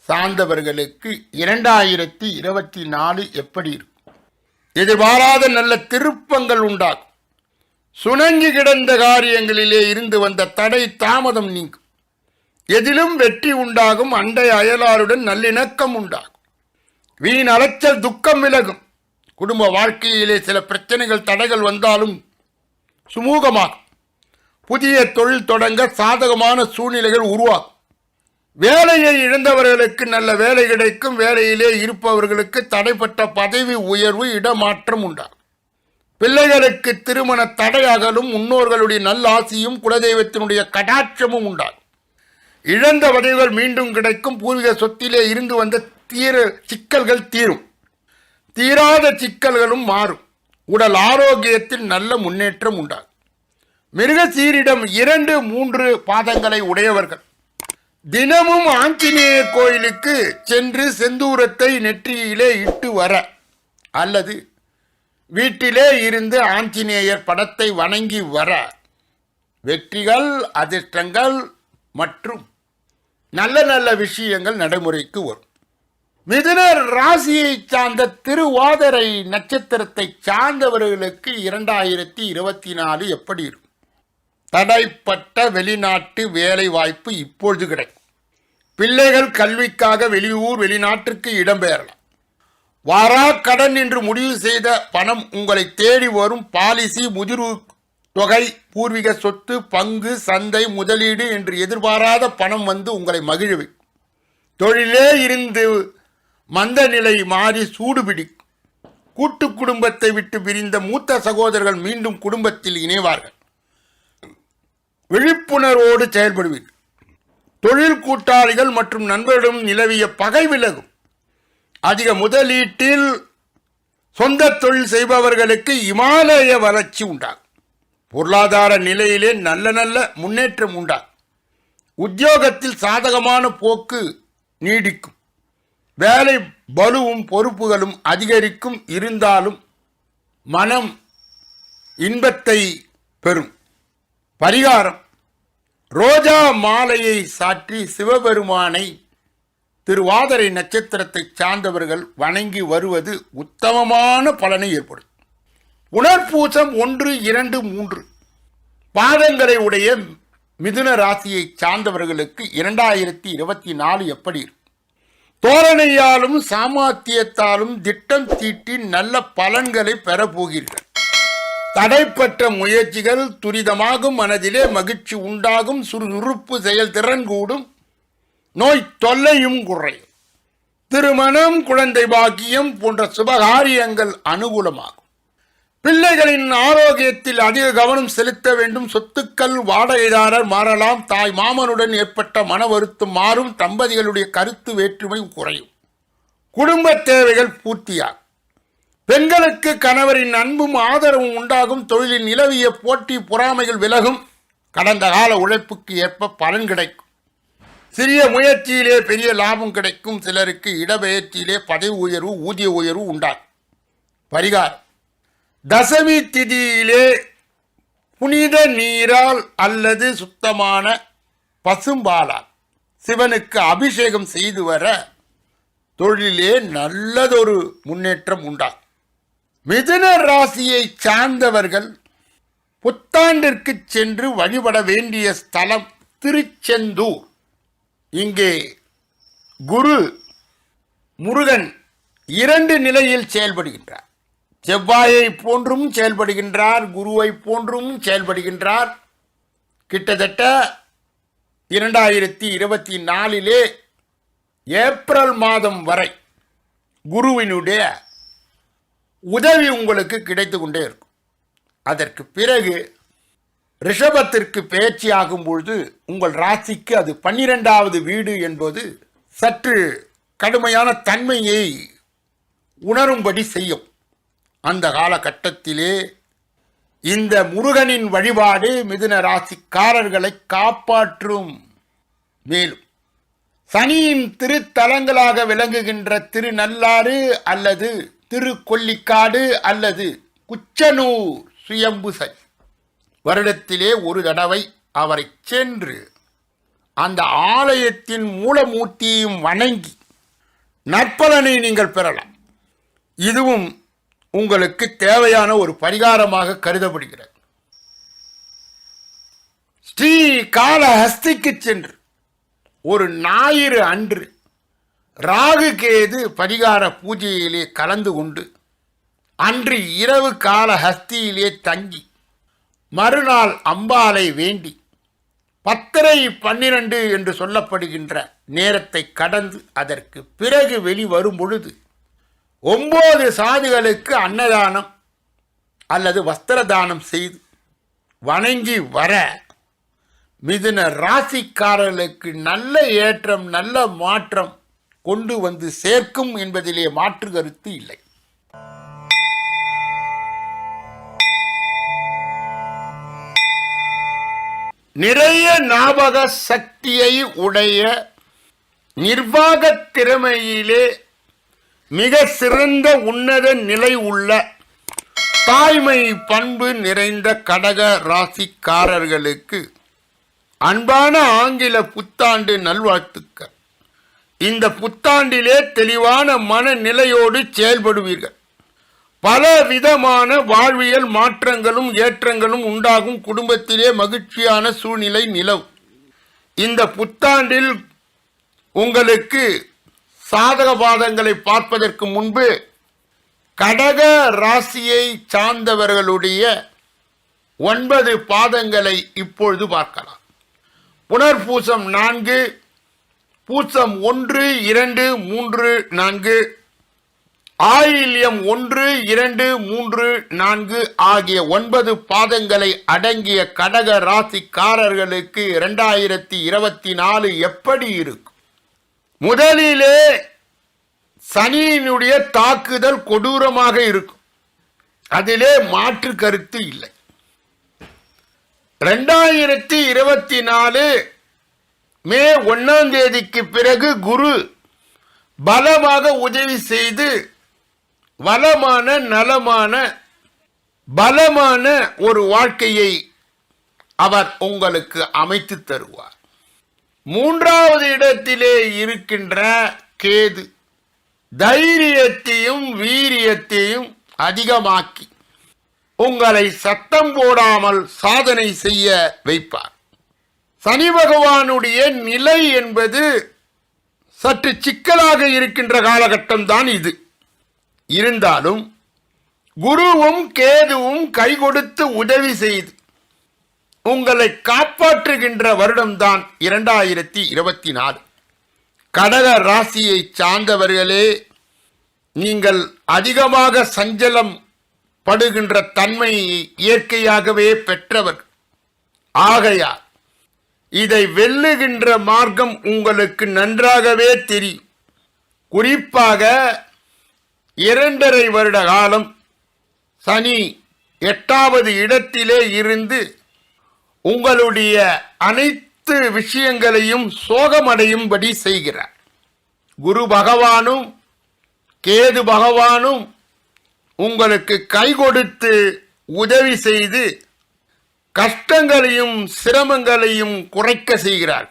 சார்ந்தவர்களுக்கு 2024 எப்படி இருக்கும்? எதிர்பாராத நல்ல திருப்பங்கள் உண்டாகும். சுணங்கி கிடந்த காரியங்களிலே இருந்து வந்த தடை தாமதம் நீங்கும். எதிலும் வெற்றி உண்டாகும். அண்டை அயலாருடன் நல்லிணக்கம் உண்டாகும். வீண் அலைச்சல் துக்கம் விலகும். குடும்ப வாழ்க்கையிலே சில பிரச்சனைகள் தடைகள் வந்தாலும் சுமூகமாகும். புதிய தொழில் தொடங்க சாதகமான சூழ்நிலைகள் உருவாகும். வேலையை இழந்தவர்களுக்கு நல்ல வேலை கிடைக்கும். வேலையிலே இருப்பவர்களுக்கு தடைப்பட்ட பதவி உயர்வு இடமாற்றம் உண்டாகும். பிள்ளைகளுக்கு திருமண தடை அகலும். முன்னோர்களுடைய நல்ல ஆசியும் குலதெய்வத்தினுடைய கடாட்சமும் உண்டாகும். இழந்த பதவிகள் மீண்டும் கிடைக்கும். பூர்வீக சொத்திலே இருந்து வந்த சிக்கல்கள் தீரும். தீராத சிக்கல்களும் மாறும். உடல் ஆரோக்கியத்தில் நல்ல முன்னேற்றம் உண்டாகும். மிருகசீரிடம் 2, 3 பாதங்களை உடையவர்கள் தினமும் ஆஞ்சநேயர் கோயிலுக்கு சென்று செந்தூரத்தை நெற்றியிலே இட்டு வர அல்லது வீட்டிலே இருந்து ஆஞ்சநேயர் படத்தை வணங்கி வர வெற்றிகள், அதிர்ஷ்டங்கள் மற்றும் நல்ல நல்ல விஷயங்கள் நடைமுறைக்கு வரும். மிதுன ராசியை சார்ந்த திருவாதிரை நட்சத்திரத்தை சார்ந்தவர்களுக்கு 2024 எப்படி இருக்கும்? தடைப்பட்ட வெளிநாட்டு வேலை வாய்ப்பு இப்பொழுது கிடைக்கும். பிள்ளைகள் கல்விக்காக வெளியூர் வெளிநாட்டிற்கு இடம்பெயரலாம். வாரா கடன் என்று முடிவு செய்த பணம் உங்களை தேடி வரும். பாலிசி, முதிர்வு தொகை, பூர்வீக சொத்து, பங்கு, சந்தை, முதலீடு என்று எதிர்பாராத பணம் வந்து உங்களை மகிழ்விக்கும். தொழிலே இருந்து மந்த நிலை மாறி சூடு பிடிக்கும். கூட்டு குடும்பத்தை விட்டு பிரிந்த மூத்த சகோதரர்கள் மீண்டும் குடும்பத்தில் இணைவார்கள். விழிப்புணர்வோடு செயல்படுவீர்கள். தொழில் கூட்டாளிகள் மற்றும் நண்பர்களிடம் நிலவிய பகை விலகும். அதிக முதலீட்டில் சொந்த தொழில் செய்பவர்களுக்கு இமாலய வளர்ச்சி உண்டாகும். பொருளாதார நிலையிலே நல்ல நல்ல முன்னேற்றம் உண்டாகும். உத்தியோகத்தில் சாதகமான போக்கு நீடிக்கும். வேலை பலுவும் பொறுப்புகளும் அதிகரிக்கும். இருந்தாலும் மனம் இன்பத்தை பெறும். பரிகாரம்: ரோஜா மாலையை சாற்றி சிவபெருமானை திருவாதிரை நட்சத்திரத்தை சார்ந்தவர்கள் வணங்கி வருவது உத்தமமான பலனை ஏற்படும். புனர்பூசம் 1, 2, 3 பாதங்களை உடைய மிதுன ராசியை சார்ந்தவர்களுக்கு 2024 எப்படி இருக்கும்? தோரணையாலும் சாமர்த்தியத்தாலும் திட்டம் தீட்டி நல்ல பலன்களை பெறப்போகிறீர்கள். தடைப்பட்ட முயற்சிகள் துரிதமாகும். மனதிலே மகிழ்ச்சி உண்டாகும். சுறுசுறுப்பு செயல்திறன் கூடும். நோய் தொல்லையும் குறையும். திருமணம், குழந்தை பாக்கியம் போன்ற சுபகாரியங்கள் அனுகூலமாகும். பிள்ளைகளின் ஆரோக்கியத்தில் அதிக கவனம் செலுத்த வேண்டும். சொத்துக்கள் வாடகைதாரர் மாறலாம். தாய் மாமனுடன் ஏற்பட்ட மன வருத்தம் மாறும். தம்பதிகளுடைய கருத்து வேற்றுமை குறையும். குடும்ப தேவைகள் பூர்த்தியாகும். பெண்களுக்கு கணவரின் அன்பும் ஆதரவும் உண்டாகும். தொழிலில் நிலவிய போட்டி பொறாமைகள் விலகும். கடந்த கால உழைப்புக்கு ஏற்ப பலன் கிடைக்கும். சிறிய முயற்சியிலே பெரிய லாபம் கிடைக்கும். சிலருக்கு இடப்பெயர்ச்சியிலே பதவி உயர்வு, ஊதிய உயர்வு உண்டாகும். பரிகாரம்: தசமி திதியிலே புனித நீரால் அல்லது சுத்தமான பசும்பாலால் சிவனுக்கு அபிஷேகம் செய்து வர தொழிலே நல்லதொரு முன்னேற்றம் உண்டாகும். மிதுன ராசியை சார்ந்தவர்கள் புத்தாண்டிற்கு சென்று வழிபட வேண்டிய ஸ்தலம் திருச்செந்தூர். இங்கே குரு முருகன் 2 நிலையில் செயல்படுகின்றார். செவ்வாயை போன்றும் செயல்படுகின்றார், குருவை போன்றும் செயல்படுகின்றார். கிட்டத்தட்ட 2024 ஏப்ரல் மாதம் வரை குருவினுடைய உதவி உங்களுக்கு கிடைத்து கொண்டே இருக்கும். அதற்கு பிறகு ரிஷபத்திற்கு பெயர்ச்சியாகும் பொழுது உங்கள் ராசிக்கு அது 12வது வீடு என்பது சற்று கடுமையான தன்மையை உணரும்படி செய்யும். அந்த காலகட்டத்திலே இந்த முருகனின் வழிபாடு மிதுன ராசிக்காரர்களை காப்பாற்றும். மேலும் சனியின் திருத்தலங்களாக விளங்குகின்ற திருநள்ளாறு அல்லது திருக்கொல்லிக்காடு அல்லது குச்சனூர் சுயம்பு சனி வருடத்திலே ஒரு தடவை அவரை சென்று அந்த ஆலயத்தின் மூலமூர்த்தியையும் வணங்கி நற்பலனை நீங்கள் பெறலாம். இதுவும் உங்களுக்கு தேவையான ஒரு பரிகாரமாக கருதப்படுகிறது. ஸ்ரீ காளஹஸ்திக்கு சென்று ஒரு ஞாயிறு அன்று ராகு கேது பரிகார பூஜையிலே கலந்து கொண்டு அன்று இரவு காளஹஸ்தியிலே தங்கி மறுநாள் அம்பாளை வேண்டி 10:30 என்று சொல்லப்படுகின்ற நேரத்தை கடந்து அதற்கு பிறகு வெளிவரும் பொழுது 9 சாதுகளுக்கு அன்னதானம் அல்லது வஸ்திரதானம் செய்து வணங்கி வர மிதுன ராசிக்காரர்களுக்கு நல்ல ஏற்றம், நல்ல மாற்றம் கொண்டு வந்து சேர்க்கும் என்பதிலே மாற்று கருத்து இல்லை. நிறைய ஞாபக சக்தியை உடைய, நிர்வாக திறமையிலே மிக சிறந்த உன்னத நிலை உள்ள, தாய்மை பண்பு நிறைந்த கடக ராசிக்காரர்களுக்கு அன்பான ஆங்கில புத்தாண்டு நல்வாழ்த்துக்கள். இந்த புத்தாண்டிலே தெளிவான மனநிலையோடு செயல்படுவீர்கள். பல விதமான வாழ்வியல் மாற்றங்களும் ஏற்றங்களும் உண்டாகும். குடும்பத்திலே மகிழ்ச்சியான சூழ்நிலை நிலவும். இந்த புத்தாண்டில் உங்களுக்கு சாதக பாதங்களை பார்ப்பதற்கு முன்பு கடக ராசியை சார்ந்தவர்களுடைய 9 பாதங்களை இப்பொழுது பார்க்கலாம். புனர்பூசம் 4, பூசம் 1, 2, 3, 4, ஆயில்யம் 1, 2, 3, 4 ஆகிய 9 பாதங்களை அடங்கிய கடக ராசிக்காரர்களுக்கு 2024 எப்படி இருக்கும்? முதலிலே சனியினுடைய தாக்குதல் கொடூரமாக இருக்கும். அதிலே மாற்று கருத்து இல்லை. 2024 மே 1ஆம் தேதிக்கு பிறகு குரு பலமாக உதவி செய்து வளமான, நலமான, பலமான ஒரு வாழ்க்கையை அவர் உங்களுக்கு அமைத்து தருவார். 3வது இடத்திலே இருக்கின்ற கேது தைரியத்தையும் வீரியத்தையும் அதிகமாக்கி உங்களை சத்தம் போடாமல் சாதனை செய்ய வைப்பார். சனி பகவானுடைய நிலை என்பது சற்று சிக்கலாக இருக்கின்ற காலகட்டம்தான் இது. இருந்தாலும் குருவும் கேதுவும் கை கொடுத்து உதவி செய்து உங்களை காப்பாற்றுகின்ற வருடம்தான் 2024. கடக ராசியை சார்ந்தவர்களே, நீங்கள் அதிகமாக சஞ்சலம் படுகின்ற தன்மை இயற்கையாகவே பெற்றவர். ஆகையால் இதை வெல்லுகின்ற மார்க்கம் உங்களுக்கு நன்றாகவே தெரியும். குறிப்பாக 2.5 வருட காலம் சனி 8வது இடத்திலே இருந்து உங்களுடைய அனைத்து விஷயங்களையும் சோகமடையும்படி செய்கிறார். குரு பகவானும் கேது பகவானும் உங்களுக்கு கை கொடுத்து உதவி செய்து கஷ்டங்களையும் சிரமங்களையும் குறைக்க செய்கிறார்.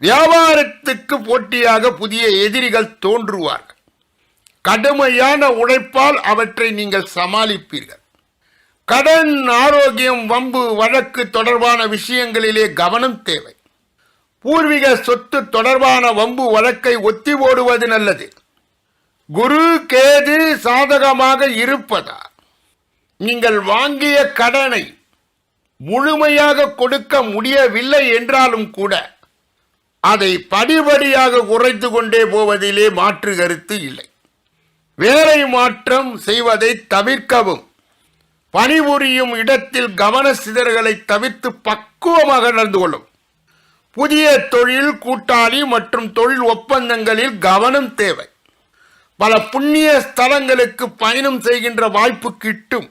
வியாபாரத்துக்கு போட்டியாக புதிய எதிரிகள் தோன்றுவார்கள். கடுமையான உழைப்பால் அவற்றை நீங்கள் சமாளிப்பீர்கள். கடன், ஆரோக்கியம், வம்பு வழக்கு தொடர்பான விஷயங்களிலே கவனம் தேவை. பூர்வீக சொத்து தொடர்பான வம்பு வழக்கை ஒத்தி போடுவது நல்லது. குரு கேது சாதகமாக இருப்பதால் நீங்கள் வாங்கிய கடனை முழுமையாக கொடுக்க முடியவில்லை என்றாலும் கூட அதை படிப்படியாக குறைத்து கொண்டே போவதிலே மாற்று கருத்து இல்லை. வேலை மாற்றம் செய்வதை தவிர்க்கவும். பணிபுரியும் இடத்தில் கவன சிதறல்களை தவிர்த்து பக்குவமாக நடந்து கொள்ளும். புதிய தொழில், கூட்டாளி மற்றும் தொழில் ஒப்பந்தங்களில் கவனம் தேவை. பல புண்ணிய ஸ்தலங்களுக்கு பயணம் செய்கின்ற வாய்ப்பு கிட்டும்.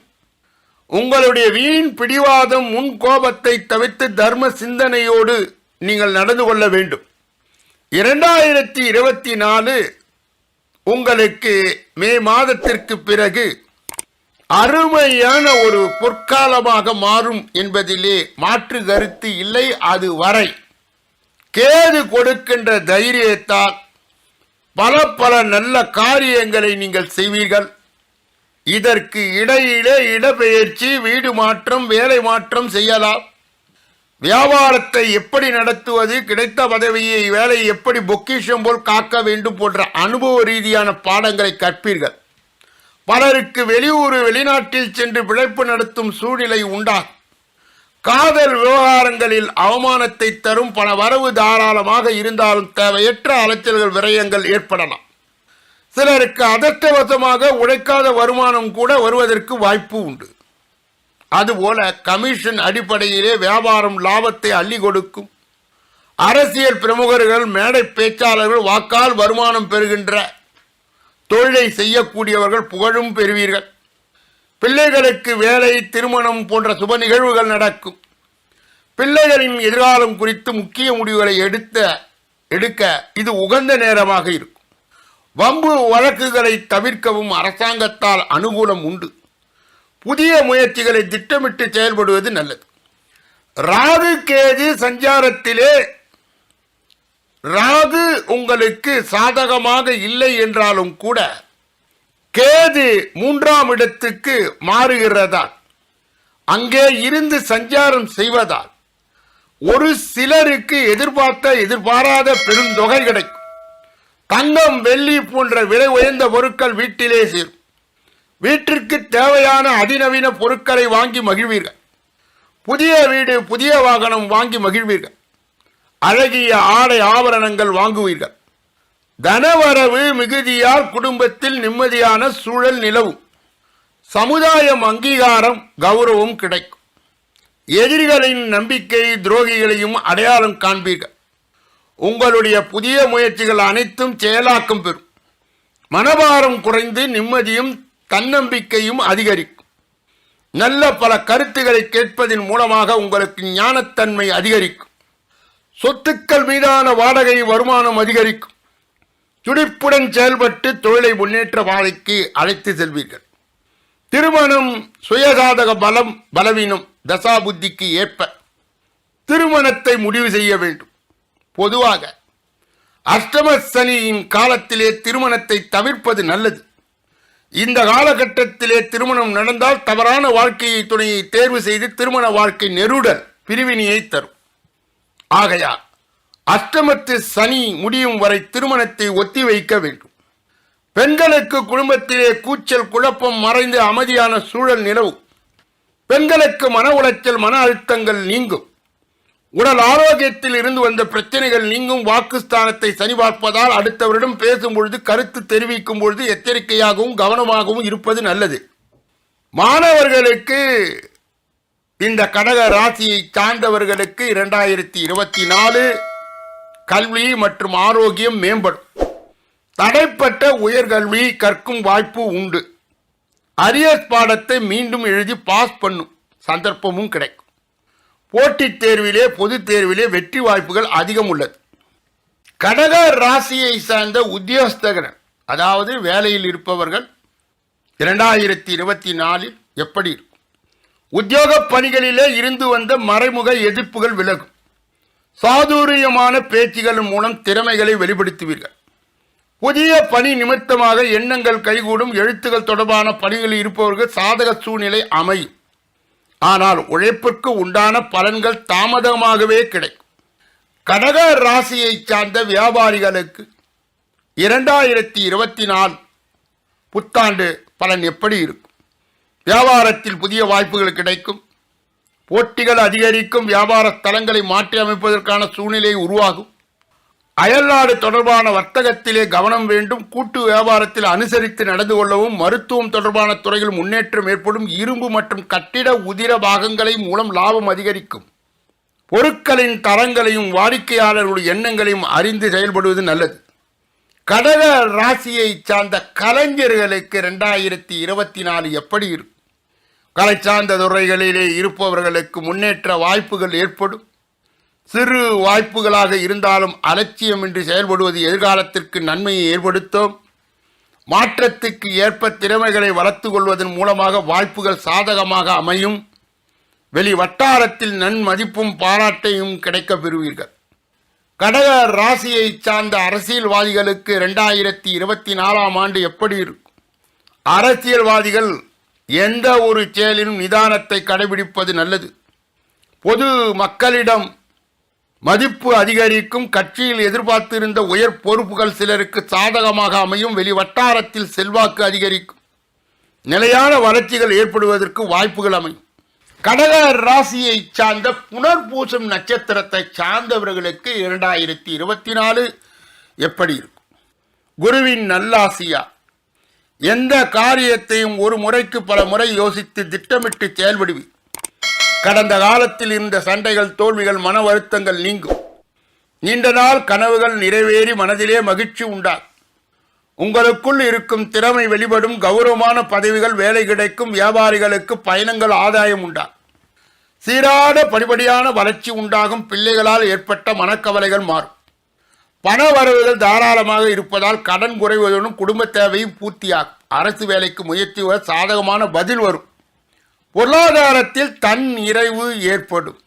உங்களுடைய வீண் பிடிவாதம், முன் கோபத்தை தவிர்த்து தர்ம சிந்தனையோடு நீங்கள் நடந்து கொள்ள வேண்டும். 2024 உங்களுக்கு மே மாதத்திற்கு பிறகு அருமையான ஒரு பொற்காலமாக மாறும் என்பதிலே மாற்று கருத்து இல்லை. அது வரை கேது கொடுக்கின்ற தைரியத்தால் பல நல்ல காரியங்களை நீங்கள் செய்வீர்கள். இதற்கு இடையிலே இடப்பெயர்ச்சி, வீடு மாற்றம், வேலை மாற்றம் செய்யலாம். வியாபாரத்தை எப்படி நடத்துவது, கிடைத்த பதவியை, வேலையை எப்படி பொக்கிஷம் போல் காக்க வேண்டும் போன்ற அனுபவ ரீதியான பாடங்களை கற்பீர்கள். பலருக்கு வெளியூர், வெளிநாட்டில் சென்று பிழைப்பு நடத்தும் சூழ்நிலை உண்டாகும். காதல் விவகாரங்களில் அவமானத்தை தரும் பண வரவு தாராளமாக இருந்தாலும் தேவையற்ற அலைச்சல்கள், விரயங்கள் ஏற்படலாம். சிலருக்கு அதிர்ஷ்டவசமாக உழைக்காத வருமானம் கூட வருவதற்கு வாய்ப்பு உண்டு. அதுபோல கமிஷன் அடிப்படையிலே வியாபாரம் லாபத்தை அள்ளி கொடுக்கும். அரசியல் பிரமுகர்கள், மேடை பேச்சாளர்கள் வாக்கால் வருமானம் பெறுகின்ற தொழிலை செய்யக்கூடியவர்கள் புகழும் பெறுவீர்கள். பிள்ளைகளுக்கு வேலை, திருமணம் போன்ற சுப நிகழ்வுகள் நடக்கும். பிள்ளைகளின் எதிர்காலம் குறித்து முக்கிய முடிவுகளை எடுக்க இது உகந்த நேரமாக இருக்கும். வம்பு வழக்குகளை தவிர்க்கவும் அரசாங்கத்தால் அனுகூலம் உண்டு. புதிய முயற்சிகளை திட்டமிட்டு செயல்படுவது நல்லது. ராகு கேது சஞ்சாரத்திலே ராகு உங்களுக்கு சாதகமாக இல்லை என்றாலும் கூட கேது 3ஆம் இடத்துக்கு மாறுகிறதால், அங்கே இருந்து சஞ்சாரம் செய்வதால் ஒரு சிலருக்கு எதிர்பாராத பெருந்தொகை கிடைக்கும். தங்கம், வெள்ளி போன்ற விலை உயர்ந்த பொருட்கள் வீட்டிலே சேரும். வீட்டிற்கு தேவையான அதிநவீன பொருட்களை வாங்கி மகிழ்வீர்கள். புதிய வீடு, புதிய வாகனம் வாங்கி மகிழ்வீர்கள். அழகிய ஆடை ஆபரணங்கள் வாங்குவீர்கள். தனவரவு மிகுதியால் குடும்பத்தில் நிம்மதியான சூழல் நிலவும். சமுதாயம் அங்கீகாரம், கௌரவம் கிடைக்கும். எதிரிகளின் நம்பிக்கை, துரோகிகளையும் அடையாளம் காண்பீர்கள். உங்களுடைய புதிய முயற்சிகள் அனைத்தும் செயலாக்கம் பெறும். மனபாரம் குறைந்து நிம்மதியும் தன்னம்பிக்கையும் அதிகரிக்கும். நல்ல பல கருத்துக்களை கேட்பதன் மூலமாக உங்களுக்கு ஞானத்தன்மை அதிகரிக்கும். சொத்துக்கள் மீதான வாடகை வருமானம் அதிகரிக்கும். துடிப்புடன் செயல்பட்டு தொழிலை முன்னேற்ற பாதைக்கு அழைத்து செல்வீர்கள். திருமணம் சுயசாதக பலம், பலவீனம், தசாபுத்திக்கு ஏற்ப திருமணத்தை முடிவு செய்ய வேண்டும். பொதுவாக அஷ்டம சனியின் காலத்திலே திருமணத்தை தவிர்ப்பது நல்லது. இந்த காலகட்டத்திலே திருமணம் நடந்தால் தவறான வாழ்க்கையை துணையை தேர்வு செய்து திருமண வாழ்க்கை நெருடல், பிரிவினையை தரும். ஆகையால் அஷ்டமத்து சனி முடியும் வரை திருமணத்தை ஒத்தி வைக்க வேண்டும். பெண்களுக்கு குடும்பத்திலே கூச்சல், குழப்பம் மறைந்து அமைதியான சூழல் நிலவும். பெண்களுக்கு மன உளைச்சல், மன அழுத்தங்கள் நீங்கும். உடல் ஆரோக்கியத்தில் இருந்து வந்த பிரச்சனைகள் நீங்கும். வாக்குஸ்தானத்தை சனி பார்ப்பதால் அடுத்தவரிடம் பேசும் பொழுது, கருத்து தெரிவிக்கும் பொழுது எச்சரிக்கையாகவும் கவனமாகவும் இருப்பது நல்லது. மாணவர்களுக்கு, இந்த கடக ராசியை சார்ந்தவர்களுக்கு 2024 கல்வி மற்றும் ஆரோக்கியம் மேம்படும். தடைப்பட்ட உயர்கல்வி கற்கும் வாய்ப்பு உண்டு. அரியர் பாடத்தை மீண்டும் எழுதி பாஸ் பண்ணும் சந்தர்ப்பமும் கிடைக்கும். போட்டித் தேர்விலே, பொது தேர்விலே வெற்றி வாய்ப்புகள் அதிகம் உள்ளது. கடக ராசியை சார்ந்த உத்தியோகஸ்தர்கள், அதாவது வேலையில் இருப்பவர்கள் 2024 எப்படி இருக்கும்? உத்தியோக பணிகளிலே இருந்து வந்த மறைமுக எதிர்ப்புகள் விலகும். சாதுரியமான பேச்சுகள் மூலம் திறமைகளை வெளிப்படுத்துவீர்கள். புதிய பணி நிமித்தமாக எண்ணங்கள் கைகூடும். எழுத்துக்கள் தொடர்பான பணிகளில் இருப்பவர்கள் சாதக சூழ்நிலை அமையும். ஆனால் உழைப்பிற்கு உண்டான பலன்கள் தாமதமாகவே கிடைக்கும். கடக ராசியை சார்ந்த வியாபாரிகளுக்கு 2024 புத்தாண்டு பலன் எப்படி இருக்கும்? வியாபாரத்தில் புதிய வாய்ப்புகள் கிடைக்கும். போட்டிகள் அதிகரிக்கும். வியாபார ஸ்தலங்களை மாற்றி அமைப்பதற்கான சூழ்நிலை உருவாகும். அயல்நாடு தொடர்பான வர்த்தகத்திலே கவனம் வேண்டும். கூட்டு வியாபாரத்தில் அனுசரித்து நடந்து கொள்ளவும். மருத்துவம் தொடர்பான துறையில் முன்னேற்றம் ஏற்படும். இரும்பு மற்றும் கட்டிட உதிர பாகங்களை மூலம் லாபம் அதிகரிக்கும். பொருட்களின் தரங்களையும் வாடிக்கையாளர்களுடைய எண்ணங்களையும் அறிந்து செயல்படுவது நல்லது. கடக ராசியை சார்ந்த கலைஞர்களுக்கு 2024 எப்படி இருக்கும்? கலை சார்ந்த துறைகளிலே இருப்பவர்களுக்கு முன்னேற்ற வாய்ப்புகள் ஏற்படும். சிறு வாய்ப்புகளாக இருந்தாலும் அலட்சியமின்றி செயல்படுவது எதிர்காலத்திற்கு நன்மையை ஏற்படுத்தும். மாற்றத்துக்கு ஏற்ப திறமைகளை வளர்த்து கொள்வதன் மூலமாக வாய்ப்புகள் சாதகமாக அமையும். வெளி வட்டாரத்தில் நன்மதிப்பும் பாராட்டையும் கிடைக்க பெறுவீர்கள். கடக ராசியை சார்ந்த அரசியல்வாதிகளுக்கு 2024 எப்படி இருக்கும்? அரசியல்வாதிகள் எந்த ஒரு செயலிலும் நிதானத்தை கடைபிடிப்பது நல்லது. பொது மக்களிடம் மதிப்பு அதிகரிக்கும். கட்சியில் எதிர்பார்த்திருந்த உயர் பொறுப்புகள் சிலருக்கு சாதகமாக அமையும். வெளி வட்டாரத்தில் செல்வாக்கு அதிகரிக்கும். நிலையான வளர்ச்சிகள் ஏற்படுவதற்கு வாய்ப்புகள் அமையும். கடக ராசியை சார்ந்த புனர்பூசம் நட்சத்திரத்தை சார்ந்தவர்களுக்கு 2024 எப்படி இருக்கும்? குருவின் நல்லாசியா எந்த காரியத்தையும் ஒரு முறைக்கு பல முறை யோசித்து திட்டமிட்டு செயல்படுவி. கடந்த காலத்தில் இருந்த சண்டைகள், தோல்விகள், மன வருத்தங்கள் நீங்கும். நீண்ட நாள் கனவுகள் நிறைவேறி மனதிலே மகிழ்ச்சி உண்டாகும். உங்களுக்குள் இருக்கும் திறமை வெளிப்படும். கௌரவமான பதவிகள், வேலை கிடைக்கும். வியாபாரிகளுக்கு பயணங்கள், ஆதாயம் உண்டாகும். சீரான படிப்படியான வளர்ச்சி உண்டாகும். பிள்ளைகளால் ஏற்பட்ட மனக்கவலைகள் மாறும். பண வரவுகள் தாராளமாக இருப்பதால் கடன் குறைவதுடன் குடும்ப தேவையும் பூர்த்தியாகும். அரசு வேலைக்கு முயற்சி சாதகமான பதில் வரும். பொருளாதாரத்தில் தன் நிறைவு ஏற்படும்.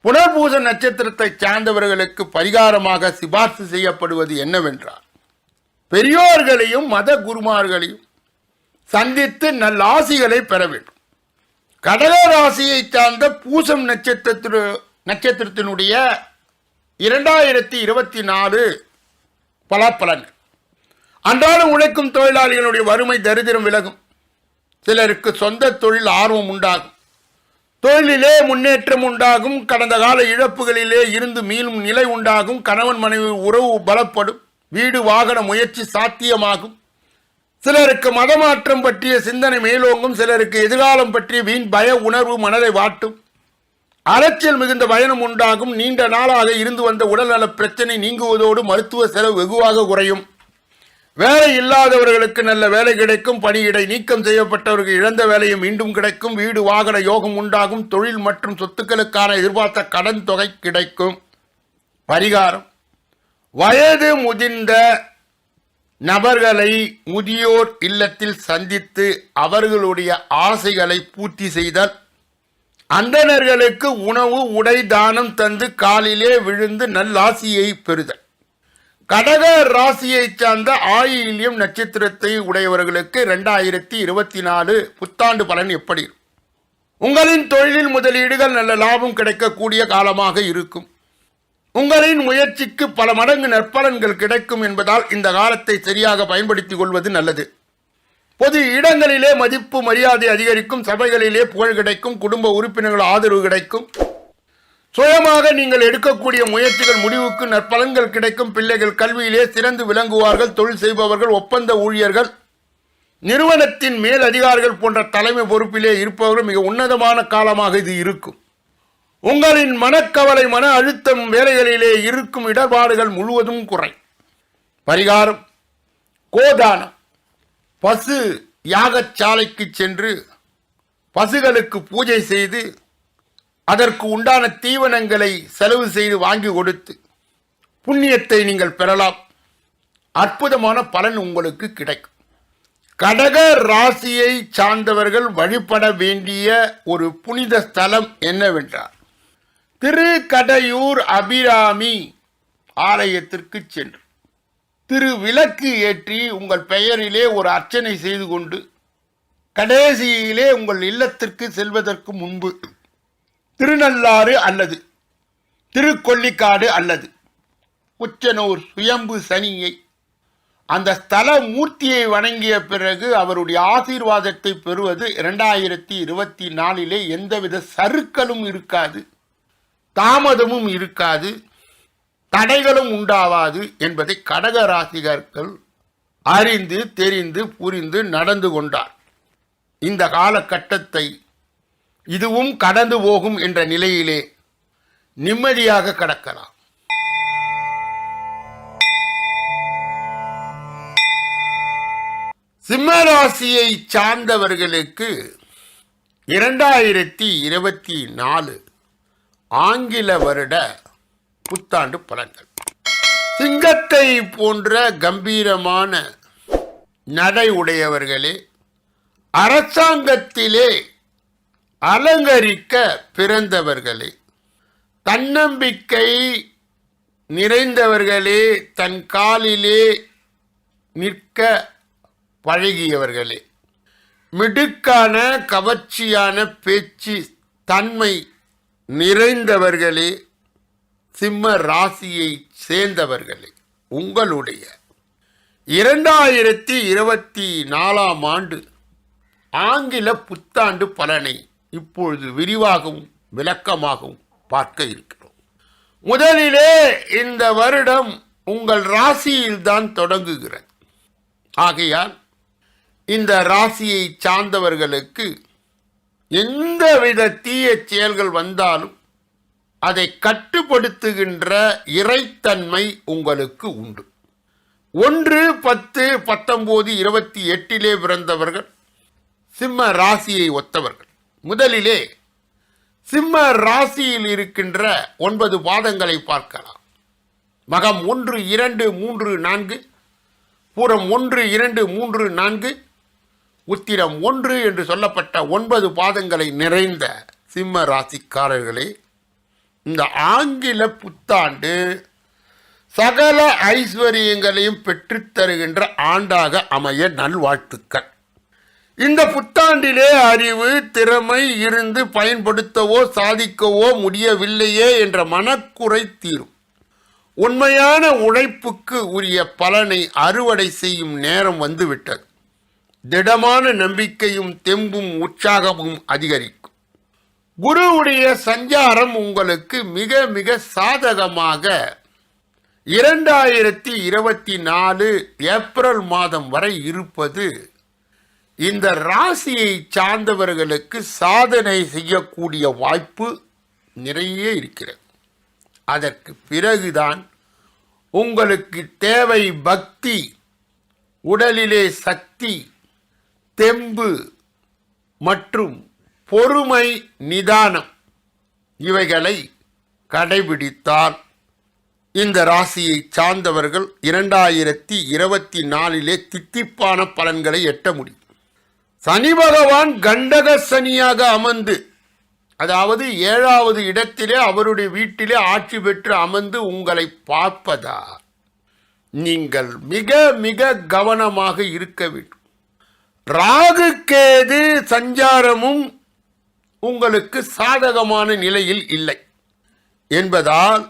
புனர்பூச நட்சத்திரத்தை சார்ந்தவர்களுக்கு பரிகாரமாக சிபார்சு செய்யப்படுவது என்னவென்றால், பெரியோர்களையும் மத குருமார்களையும் சந்தித்து நல்ல ஆசிகளை பெற வேண்டும். கடக ராசியை சார்ந்த பூசம் நட்சத்திரத்தினுடைய 2024 பலாப்பலன்கள். அன்றாடம் உழைக்கும் தொழிலாளிகளுடைய வறுமை தரித்திரம் விலகும். சிலருக்கு சொந்த தொழில் ஆர்வம் உண்டாகும். தொழிலிலே முன்னேற்றம் உண்டாகும். கடந்த கால இழப்புகளிலே இருந்து மீளும் நிலை உண்டாகும். கணவன் மனைவி உறவு பலப்படும். வீடு வாகன முயற்சி சாத்தியமாகும். சிலருக்கு மதமாற்றம் பற்றிய சிந்தனை மேலோங்கும். சிலருக்கு எதிர்காலம் பற்றிய வீண் பய உணர்வு மனதை வாட்டும். அலைச்சல் மிகுந்த பயணம் உண்டாகும். நீண்ட நாளாக இருந்து வந்த உடல்நல பிரச்சனை நீங்குவதோடு மருத்துவ செலவு வெகுவாக குறையும். வேலை இல்லாதவர்களுக்கு நல்ல வேலை கிடைக்கும். பணியிடை நீக்கம் செய்யப்பட்டவர்கள் இழந்த வேலையும் மீண்டும் கிடைக்கும். வீடு வாகன யோகம் உண்டாகும். தொழில் மற்றும் சொத்துக்களுக்கான எதிர்பார்த்த கடன் தொகை கிடைக்கும். பரிகாரம்: வயது முதிர்ந்த நபர்களை முதியோர் இல்லத்தில் சந்தித்து அவர்களுடைய ஆசைகளை பூர்த்தி செய்தல். அந்தணர்களுக்கு உணவு உடை தானம் தந்து காலிலே விழுந்து நல்லாசியை பெறுதல். கடக ராசியை சார்ந்த ஆயில்யம் நட்சத்திரத்தை உடையவர்களுக்கு 2024 புத்தாண்டு பலன் எப்படி? உங்களின் தொழிலில் முதலீடுகள் நல்ல லாபம் கிடைக்கக்கூடிய காலமாக இருக்கும். உங்களின் முயற்சிக்கு பல மடங்கு நற்பலன்கள் கிடைக்கும் என்பதால் இந்த காலத்தை சரியாக பயன்படுத்திக் கொள்வது நல்லது. பொது இடங்களிலே மதிப்பு மரியாதை அதிகரிக்கும். சபைகளிலே புகழ் கிடைக்கும். குடும்ப உறுப்பினர்கள் ஆதரவு கிடைக்கும். சுயமாக நீங்கள் எடுக்கக்கூடிய முயற்சிகள் முடிவுக்கு நற்பலன்கள் கிடைக்கும். பிள்ளைகள் கல்வியிலே சிறந்து விளங்குவார்கள். தொழில் செய்பவர்கள், ஒப்பந்த ஊழியர்கள், நிறுவனத்தின் மேல் அதிகாரிகள் போன்ற தலைமை பொறுப்பிலே இருப்பவர்கள் மிக உன்னதமான காலமாக இது இருக்கும். உங்களின் மனக்கவலை, மன அழுத்தம், வேலைகளிலே இருக்கும் இடர்பாடுகள் முழுவதும் குறை. பரிகாரம்: கோதானம். பசு யாகச்சாலைக்கு சென்று பசுகளுக்கு பூஜை செய்து அதற்கு உண்டான தீவனங்களை செலவு செய்து வாங்கி கொடுத்து புண்ணியத்தை நீங்கள் பெறலாம். அற்புதமான பலன் உங்களுக்கு கிடைக்கும். கடக ராசியை சார்ந்தவர்கள் வழிபட வேண்டிய ஒரு புனித ஸ்தலம் என்னவென்றால் திருக்கடையூர் அபிராமி ஆலயத்திற்கு சென்று விளக்கு ஏற்றி உங்கள் பெயரிலே ஒரு அர்ச்சனை செய்து கொண்டு கடைசியிலே உங்கள் இல்லத்திற்கு செல்வதற்கு முன்பு திருநள்ளாறு அல்லது திருக்கொள்ளிக்காடு அல்லது உச்சனூர் சுயம்பு சனியை அந்த ஸ்தல மூர்த்தியை வணங்கிய பிறகு அவருடைய ஆசீர்வாதத்தை பெறுவது 2024 எந்தவித சறுக்கலும் இருக்காது, தாமதமும் இருக்காது, தடைகளும் உண்டாவாது என்பதை கடக ராசிகர்கள் அறிந்து தெரிந்து புரிந்து நடந்து கொண்டார். இந்த காலகட்டத்தை இதுவும் கடந்து போகும் என்ற நிலையிலே நிம்மதியாக கடக்கலாம். சிம்மராசியை சார்ந்தவர்களுக்கு 2024 ஆங்கில வருட புத்தாண்டு பலன்கள். சிங்கத்தை போன்ற கம்பீரமான நடை உடையவர்களே, அரசாங்கத்திலே அலங்கரிக்க பிறந்தவர்களே, தன்னம்பிக்கை நிறைந்தவர்களே, தன் காலிலே நிற்க பழகியவர்களே, மிடுக்கான கவர்ச்சியான பேச்சு தன்மை நிறைந்தவர்களே, சிம்ம ராசியை சேர்ந்தவர்களே, உங்களுடைய 2024 ஆண்டு ஆங்கில புத்தாண்டு பலனை இப்பொழுது விரிவாகவும் விளக்கமாகவும் பார்க்க இருக்கிறோம். முதலிலே இந்த வருடம் உங்கள் ராசியில்தான் தொடங்குகிறது. ஆகையால் இந்த ராசியை சார்ந்தவர்களுக்கு எந்தவித தீய செயல்கள் வந்தாலும் அதை கட்டுப்படுத்துகின்ற இறைத்தன்மை உங்களுக்கு உண்டு. 1-10-19-28 பிறந்தவர்கள் சிம்ம ராசியை ஒத்தவர்கள். முதலிலே சிம்ம ராசியில் இருக்கின்ற 9 பாதங்களை பார்க்கலாம். மகம் 1, 2, 3, 4, பூரம் 1, 2, 3, 4, உத்திரம் 1 என்று சொல்லப்பட்ட 9 பாதங்களை நிறைந்த சிம்ம ராசிக்காரர்களே, இந்த ஆங்கில புத்தாண்டு சகல ஐஸ்வர்யங்களையும் பெற்றுத்தருகின்ற ஆண்டாக அமைய நல்வாழ்த்துக்கள். இந்த புத்தாண்டிலே அறிவு திறமை இருந்து பயன்படுத்தவோ சாதிக்கவோ முடியவில்லையே என்ற மனக்குறை தீரும். உண்மையான உழைப்புக்கு உரிய பலனை அறுவடை செய்யும் நேரம் வந்துவிட்டது. திடமான நம்பிக்கையும் தெம்பும் உற்சாகமும் அதிகரிக்கும். குருவுடைய சஞ்சாரம் உங்களுக்கு மிக மிக சாதகமாக 2024 ஏப்ரல் மாதம் வரை இருப்பது இந்த ராசியை சார்ந்தவர்களுக்கு சாதனை செய்யக்கூடிய வாய்ப்பு நிறைய இருக்கிறது. அதற்கு பிறகுதான் உங்களுக்கு தேவை பக்தி, உடலிலே சக்தி, தெம்பு மற்றும் பொறுமை, நிதானம் இவைகளை கடைபிடித்தால் இந்த ராசியை சார்ந்தவர்கள் 2024 தித்திப்பான பலன்களை எட்ட முடியும். சனி பகவான் கண்டக சனியாக அமர்ந்து, அதாவது 7வது இடத்திலே அவருடைய வீட்டிலே ஆட்சி பெற்று அமர்ந்து உங்களை பார்ப்பதா நீங்கள் மிக மிக கவனமாக இருக்க வேண்டும். ராகு கேது சஞ்சாரமும் உங்களுக்கு சாதகமான நிலையில் இல்லை என்பதால்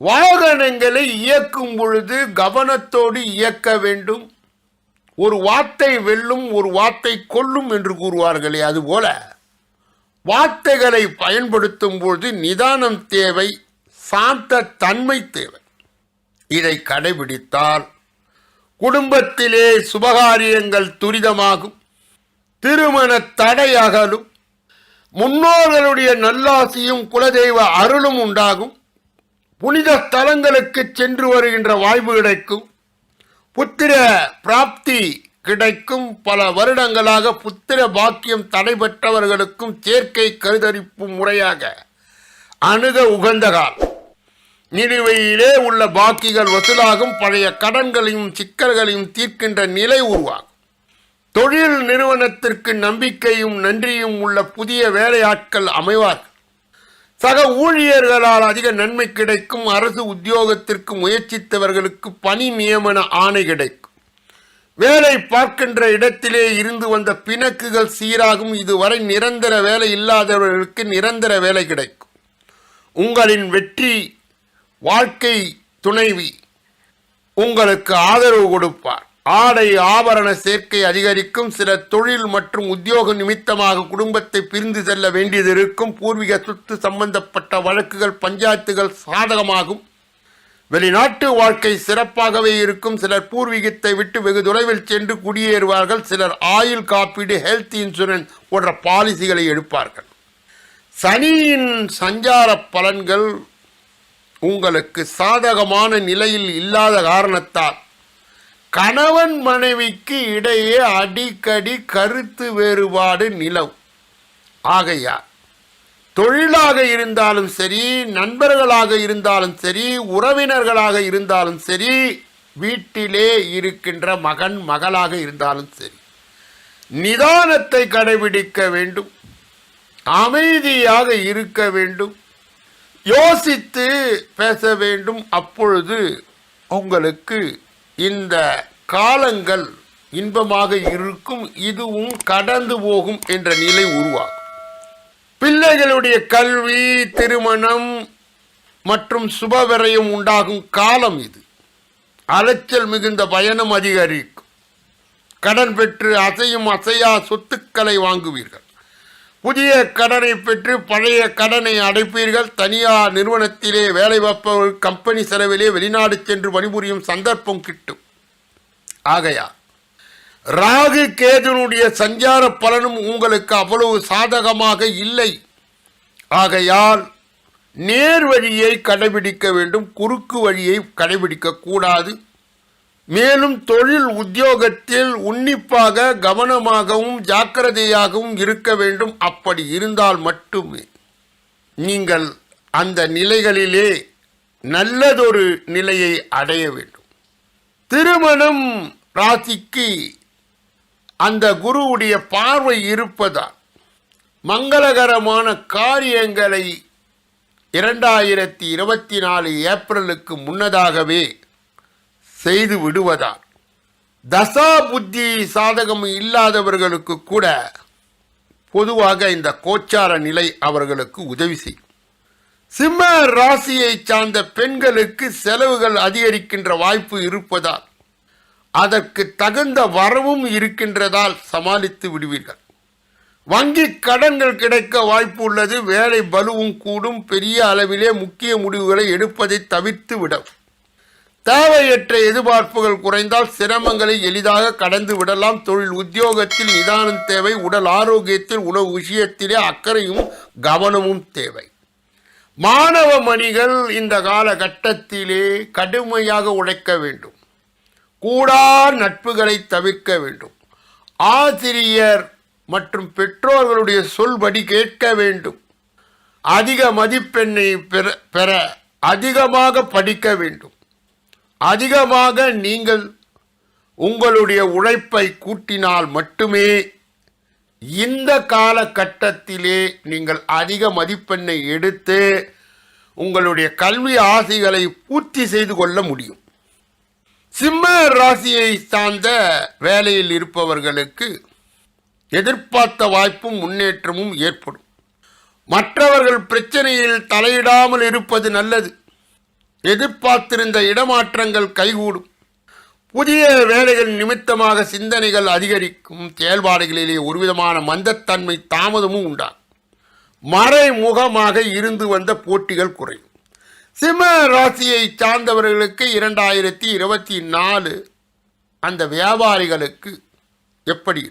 வாகனங்களை இயக்கும் பொழுது கவனத்தோடு இயக்க வேண்டும். ஒரு வார்த்தை வெல்லும், ஒரு வார்த்தை கொல்லும் என்று கூறுவார்களே, அதுபோல வார்த்தைகளை பயன்படுத்தும் போது நிதானம் தேவை, சாந்த தன்மை தேவை. இதை கடைபிடித்தால் குடும்பத்திலே சுபகாரியங்கள் துரிதமாகும், திருமண தடை அகலும், முன்னோர்களுடைய நல்லாசியும் குலதெய்வ அருளும் உண்டாகும், புனித ஸ்தலங்களுக்கு சென்று வருகின்ற வாய்ப்பு கிடைக்கும், புத்திர பிராப்தி கிடைக்கும். பல வருடங்களாக புத்திர பாக்கியம் தடைபெற்றவர்களுக்கும் சேர்க்கை கருதரிப்பு முறையாக அணுக உகந்த காலம். நிலுவையிலே உள்ள பாக்கிகள் வசூலாகும், பழைய கடன்களையும் சிக்கல்களையும் தீர்க்கின்ற நிலை உருவாகும். தொழில் நிறுவனத்திற்கு நம்பிக்கையும் நன்றியும் உள்ள புதிய வேலையாட்கள் அமைவார்கள். சக ஊழியர்களால் அதிக நன்மை கிடைக்கும். அரசு உத்தியோகத்திற்கு முயற்சித்தவர்களுக்கு பணி நியமன ஆணை கிடைக்கும். வேலை பார்க்கின்ற இடத்திலே இருந்து வந்த பிணக்குகள் சீராகும். இதுவரை நிரந்தர வேலை இல்லாதவர்களுக்கு நிரந்தர வேலை கிடைக்கும். உங்களின் வெற்றி வாழ்க்கை துணைவி உங்களுக்கு ஆதரவு கொடுப்பார். ஆடை ஆபரண சேர்க்கை அதிகரிக்கும். சில தொழில் மற்றும் உத்தியோக நிமித்தமாக குடும்பத்தை பிரிந்து செல்ல வேண்டியது இருக்கும். பூர்வீக சொத்து சம்பந்தப்பட்ட வழக்குகள் பஞ்சாயத்துகள் சாதகமாகும். வெளிநாட்டு வாழ்க்கை சிறப்பாகவே இருக்கும். சிலர் பூர்வீகத்தை விட்டு வெகு தொலைவில் சென்று குடியேறுவார்கள். சிலர் ஆயுள் காப்பீடு, ஹெல்த் இன்சூரன்ஸ் போன்ற பாலிசிகளை எடுப்பார்கள். சனியின் சஞ்சார பலன்கள் உங்களுக்கு சாதகமான நிலையில் இல்லாத காரணத்தால் கணவன் மனைவிக்கு இடையே அடிக்கடி கருத்து வேறுபாடு நிலவும். ஆகையால் தொழிலாக இருந்தாலும் சரி, நண்பர்களாக இருந்தாலும் சரி, உறவினர்களாக இருந்தாலும் சரி, வீட்டிலே இருக்கின்ற மகன் மகளாக இருந்தாலும் சரி, நிதானத்தை கடைபிடிக்க வேண்டும், அமைதியாக இருக்க வேண்டும், யோசித்து பேச வேண்டும். அப்பொழுது உங்களுக்கு இந்த காலங்கள் இன்பமாக இருக்கும், இதுவும் கடந்து போகும் என்ற நிலை உருவாகும். பிள்ளைகளுடைய கல்வி, திருமணம் மற்றும் சுபவிரயம் உண்டாகும் காலம் இது. அலைச்சல் மிகுந்த பயணம் அதிகரிக்கும். கடன் பெற்று அசையும் அசையா சொத்துக்களை வாங்குவீர்கள். புதிய கடனை பெற்று பழைய கடனை அடைப்பீர்கள். தனியார் நிறுவனத்திலே வேலை பார்ப்பவர்கள் கம்பெனி செலவிலே வெளிநாடு சென்று பணிபுரியும் சந்தர்ப்பம் கிட்டும். ஆகையால் ராகு கேதுனுடைய சஞ்சார பலனும் உங்களுக்கு அவ்வளவு சாதகமாக இல்லை. ஆகையால் நேர் வழியை கடைபிடிக்க வேண்டும், குறுக்கு வழியை கடைபிடிக்க கூடாது. மேலும் தொழில் உத்தியோகத்தில் உன்னிப்பாக கவனமாகவும் ஜாக்கிரதையாகவும் இருக்க வேண்டும். அப்படி இருந்தால் மட்டுமே நீங்கள் அந்த நிலைகளிலே நல்லதொரு நிலையை அடைய வேண்டும். திருமணம் ராசிக்கு அந்த குருவுடைய பார்வை இருப்பதால் மங்களகரமான காரியங்களை 2024 ஏப்ரலுக்கு முன்னதாகவே செய்து விடுவதால் தசா புத்தி சாதகம் இல்லாதவர்களுக்கு கூட பொதுவாக இந்த கோச்சார நிலை அவர்களுக்கு உதவி செய்யும். சிம்ம ராசியை சார்ந்த பெண்களுக்கு செலவுகள் அதிகரிக்கின்ற வாய்ப்பு இருப்பதால் அதற்கு தகுந்த வரவும் இருக்கின்றதால் சமாளித்து விடுவீர்கள். வங்கி கடன்கள் கிடைக்க வாய்ப்பு உள்ளது. வேலை பலுவும் கூடும். பெரிய அளவிலே முக்கிய முடிவுகளை எடுப்பதை தவிர்த்து விடும். தேவையற்ற எதிர்பார்ப்புகள் குறைந்தால் சிரமங்களை எளிதாக கடந்து விடலாம். தொழில் உத்தியோகத்தில் நிதானம் தேவை. உடல் ஆரோக்கியத்தில் உணவு விஷயத்திலே அக்கறையும் கவனமும் தேவை. மாணவ மணிகள் இந்த காலகட்டத்திலே கடுமையாக உழைக்க வேண்டும். கூடா நட்புகளை தவிர்க்க வேண்டும். ஆசிரியர் மற்றும் பெற்றோர்களுடைய சொல்படி கேட்க வேண்டும். அதிக மதிப்பெண்ணை பெற அதிகமாக படிக்க வேண்டும். அதிகமாக நீங்கள் உங்களுடைய உழைப்பை கூட்டினால் மட்டுமே இந்த காலகட்டத்திலே நீங்கள் அதிக மதிப்பெண்ணை எடுத்து உங்களுடைய கல்வி ஆசைகளை பூர்த்தி செய்து கொள்ள முடியும். சிம்ம ராசியை சார்ந்த வேலையில் இருப்பவர்களுக்கு எதிர்பார்த்த வாய்ப்பும் முன்னேற்றமும் ஏற்படும். மற்றவர்கள் பிரச்சனையில் தலையிடாமல் இருப்பது நல்லது. எதிர்பார்த்திருந்த இடமாற்றங்கள் கைகூடும். புதிய வேலைகள் நிமித்தமாக சிந்தனைகள் அதிகரிக்கும். செயல்பாடுகளிலே ஒருவிதமான மந்தத்தன்மை தாமதமும் உண்டாகும். மறைமுகமாக இருந்து வந்த போட்டிகள் குறையும். சிம்ம ராசியை சார்ந்தவர்களுக்கு 2024 அந்த வியாபாரிகளுக்கு எப்படி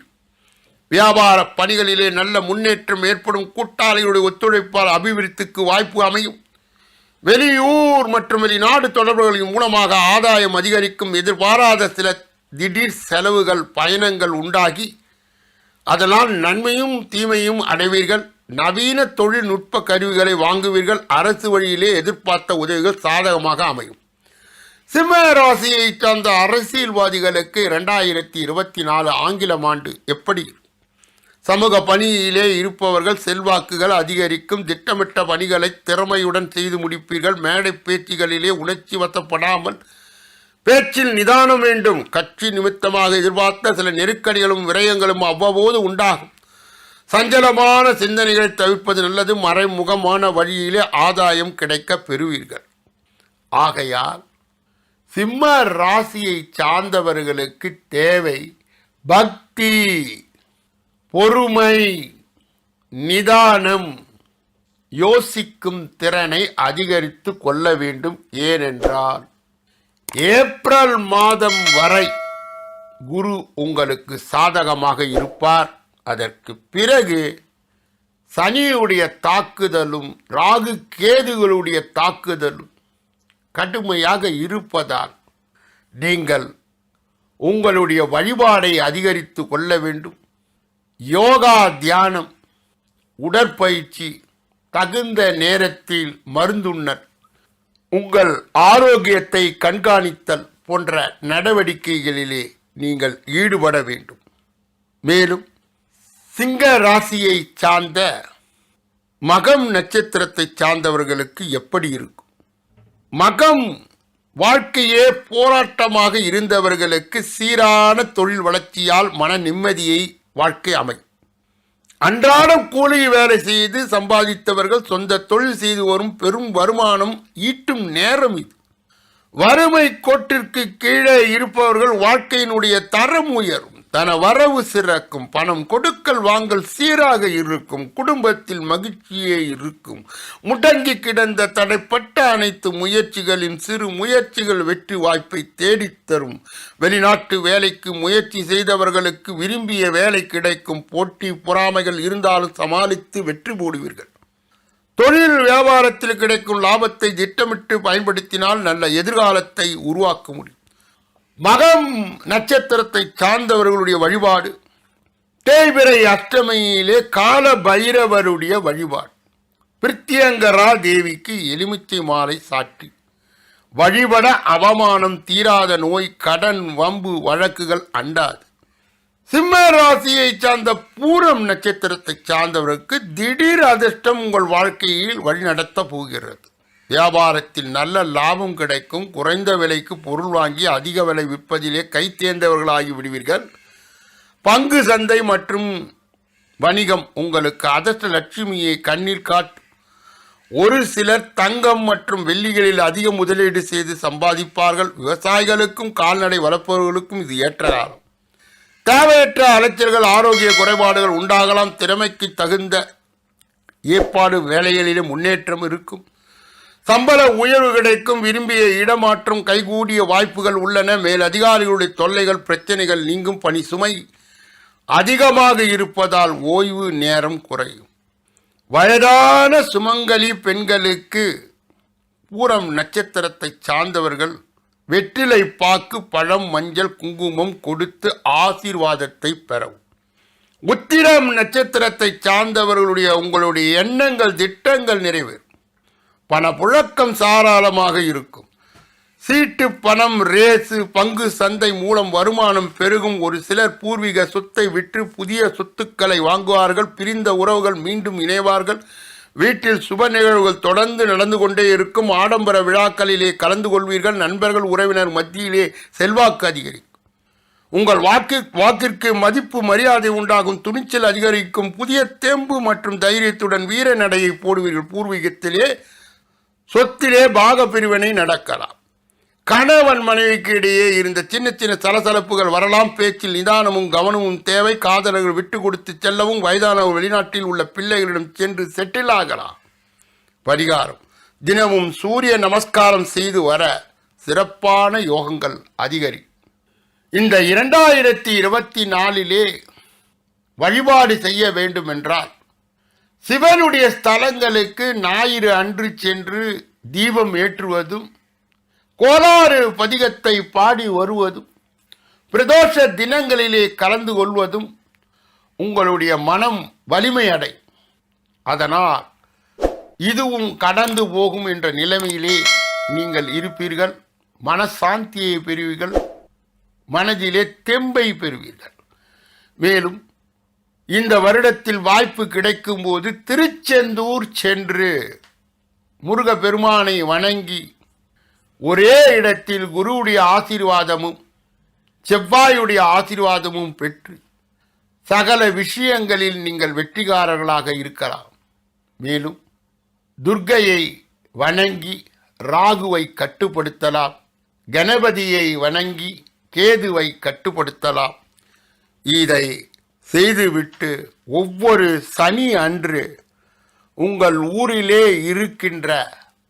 வியாபார பணிகளிலே நல்ல முன்னேற்றம் ஏற்படும். கூட்டாளிகளுடைய ஒத்துழைப்பால் அபிவிருத்திக்கு வாய்ப்பு அமையும். வெளியூர் மற்றும் வெளிநாடு தொடர்புகளின் மூலமாக ஆதாயம் அதிகரிக்கும். எதிர்பாராத சில திடீர் செலவுகள் பயணங்கள் உண்டாகி அதனால் நன்மையும் தீமையும் அடைவீர்கள். நவீன தொழில்நுட்ப கருவிகளை வாங்குவீர்கள். அரசு வழியிலே எதிர்பார்த்த உதவிகள் சாதகமாக அமையும். சிம்ம ராசியை சார்ந்த அரசியல்வாதிகளுக்கு 2024 ஆங்கிலம் ஆண்டு எப்படி? சமூக பணியிலே இருப்பவர்கள் செல்வாக்குகள் அதிகரிக்கும். திட்டமிட்ட பணிகளை திறமையுடன் செய்து முடிப்பீர்கள். மேடை பேச்சுகளிலே உணர்ச்சி வசப்படாமல் பேச்சில் நிதானம் வேண்டும். கட்சி நிமித்தமாக எதிர்பார்த்த சில நெருக்கடிகளும் விரயங்களும் அவ்வப்போது உண்டாகும். சஞ்சலமான சிந்தனைகளை தவிர்ப்பது நல்லது. மறைமுகமான வழியிலே ஆதாயம் கிடைக்க பெறுவீர்கள். ஆகையால் சிம்ம ராசியை சார்ந்தவர்களுக்கு தேவை பக்தி, பொறுமை, நிதானம், யோசிக்கும் திறனை அதிகரித்து கொள்ள வேண்டும். ஏனென்றால் ஏப்ரல் மாதம் வரை குரு உங்களுக்கு சாதகமாக இருப்பார். அதற்கு பிறகு சனியுடைய தாக்குதலும் ராகு கேதுகளுடைய தாக்குதலும் கடுமையாக இருப்பதால் நீங்கள் உங்களுடைய வழிபாடை அதிகரித்து கொள்ள வேண்டும். யோகா, தியானம், உடற்பயிற்சி, தகுந்த நேரத்தில் மருந்துண்ணல், உங்கள் ஆரோக்கியத்தை கண்காணித்தல் போன்ற நடவடிக்கைகளிலே நீங்கள் ஈடுபட வேண்டும். மேலும் சிங்க ராசியை சார்ந்த மகம் நட்சத்திரத்தை சார்ந்தவர்களுக்கு எப்படி இருக்கும்? மகம் வாழ்க்கையே போராட்டமாக இருந்தவர்களுக்கு சீரான தொழில் வளர்ச்சியால் மன நிம்மதியை வாழ்க்கை அமையும். அன்றாடம் கூலி வேலை செய்து சம்பாதித்தவர்கள் சொந்த தொழில் செய்து வரும் பெரும் வருமானம் ஈட்டும் நேரம் இது. வறுமை கோட்டிற்கு கீழே இருப்பவர்கள் வாழ்க்கையினுடைய தரம் உயரும். தன வரவு சிறக்கும். பணம் கொடுக்கல் வாங்கல் சீராக இருக்கும். குடும்பத்தில் மகிழ்ச்சியே இருக்கும். முடங்கி கிடந்த தடைப்பட்ட அனைத்து முயற்சிகளின் சிறு முயற்சிகள் வெற்றி வாய்ப்பை தேடித்தரும். வெளிநாட்டு வேலைக்கு முயற்சி செய்தவர்களுக்கு விரும்பிய வேலை கிடைக்கும். போட்டி பொறாமைகள் இருந்தாலும் சமாளித்து வெற்றி போடுவீர்கள். தொழில் வியாபாரத்தில் கிடைக்கும் லாபத்தை திட்டமிட்டு பயன்படுத்தினால் நல்ல எதிர்காலத்தை உருவாக்க முடியும். மகம் நட்சத்திரத்தை சார்ந்தவர்களுடைய வழிபாடு தேய்பிறை அஷ்டமியிலே கால பைரவருடைய வழிபாடு. பிரித்தியங்கரா தேவிக்கு எலுமிச்சை மாலை சாற்றி வழிபட அவமானம் தீராத நோய், கடன், வம்பு வழக்குகள் அண்டாது. சிம்ம ராசியை சார்ந்த பூரம் நட்சத்திரத்தை சார்ந்தவருக்கு திடீர் அதிர்ஷ்டம் உங்கள் வாழ்க்கையில் வழிநடத்த போகிறது. வியாபாரத்தில் நல்ல லாபம் கிடைக்கும். குறைந்த விலைக்கு பொருள் வாங்கி அதிக விலை விற்பதிலே கை தேர்ந்தவர்களாகி விடுவீர்கள். பங்கு சந்தை மற்றும் வணிகம் உங்களுக்கு அதிர்ஷ்ட லட்சுமியை கண்ணில் காட்டும். ஒரு சிலர் தங்கம் மற்றும் வெள்ளிகளில் அதிக முதலீடு செய்து சம்பாதிப்பார்கள். விவசாயிகளுக்கும் கால்நடை வளர்ப்பவர்களுக்கும் இது ஏற்ற காலம். தேவையற்ற அலைச்சல்கள், ஆரோக்கிய குறைபாடுகள் உண்டாகலாம். திறமைக்கு தகுந்த ஏற்பாடு வேலைகளிலே முன்னேற்றம் இருக்கும். சம்பள உயர்வு கிடைக்கும். விரும்பிய இடமாற்றம் கைகூடிய வாய்ப்புகள் உள்ளன. மேல் அதிகாரிகளுடைய தொல்லைகள், பிரச்சனைகள் நீங்கும். பணி சுமை அதிகமாக இருப்பதால் ஓய்வு நேரம் குறையும். வயதான சுமங்கலி பெண்களுக்கு பூரம் நட்சத்திரத்தை சார்ந்தவர்கள் வெற்றிலை பாக்கு, பழம், மஞ்சள், குங்குமம் கொடுத்து ஆசீர்வாதத்தை பெறவும். உத்திரம் நட்சத்திரத்தை சார்ந்தவர்களுடைய உங்களுடைய எண்ணங்கள், திட்டங்கள் நிறைவேறும். பணப்புழக்கம் சாராளமாக இருக்கும். சீட்டு பணம், ரேசு, பங்கு சந்தை மூலம் வருமானம் பெருகும். ஒரு சிலர் பூர்வீக சொத்தை விற்று புதிய சொத்துக்களை வாங்குவார்கள். பிரிந்த உறவுகள் மீண்டும் இணைவார்கள். வீட்டில் சுப நிகழ்வுகள் தொடர்ந்து நடந்து கொண்டே இருக்கும். ஆடம்பர விழாக்களிலே கலந்து கொள்வீர்கள். நண்பர்கள், உறவினர் மத்தியிலே செல்வாக்கு அதிகரிக்கும். உங்கள் வாக்கிற்கு மதிப்பு மரியாதை உண்டாகும். துணிச்சல் அதிகரிக்கும். புதிய தெம்பு மற்றும் தைரியத்துடன் வீர நடையை போடுவீர்கள். பூர்வீகத்திலே சொத்திலே பாக பிரிவினை நடக்கலாம். கணவன் மனைவிக்கு இடையே இருந்த சின்ன சின்ன சலசலப்புகள் வரலாம். பேச்சில் நிதானமும் கவனமும் தேவை. காதலர்கள் விட்டு கொடுத்து செல்லவும், வயதானவர் வெளிநாட்டில் உள்ள பிள்ளைகளிடம் சென்று செட்டில் ஆகலாம். பரிகாரம்: தினமும் சூரிய நமஸ்காரம் செய்து வர சிறப்பான யோகங்கள் அதிகரி. இந்த 2024 வழிபாடு செய்ய வேண்டும் என்றால் சிவனுடைய ஸ்தலங்களுக்கு ஞாயிறு அன்று சென்று தீபம் ஏற்றுவதும், கோளாறு பதிகத்தை பாடி வருவதும், பிரதோஷ தினங்களிலே கலந்து கொள்வதும் உங்களுடைய மனம் வலிமையடை. அதனால் இதுவும் கடந்து போகும் என்ற நிலைமையிலே நீங்கள் இருப்பீர்கள். மனசாந்தியை பெறுவீர்கள், மனதிலே தெம்பை பெறுவீர்கள். மேலும் இந்த வருடத்தில் வாய்ப்பு கிடைக்கும் போது திருச்செந்தூர் சென்று முருகப்பெருமானை வணங்கி ஒரே இடத்தில் குருவுடைய ஆசீர்வாதமும் செவ்வாயுடைய ஆசீர்வாதமும் பெற்று சகல விஷயங்களில் நீங்கள் வெற்றிகாரர்களாக இருக்கலாம். மேலும் துர்க்கையை வணங்கி ராகுவை கட்டுப்படுத்தலாம். கணபதியை வணங்கி கேதுவை கட்டுப்படுத்தலாம். இதை செய்துவிட்டு ஒவ்வொரு சனி அன்று உங்கள் ஊரிலே இருக்கின்ற,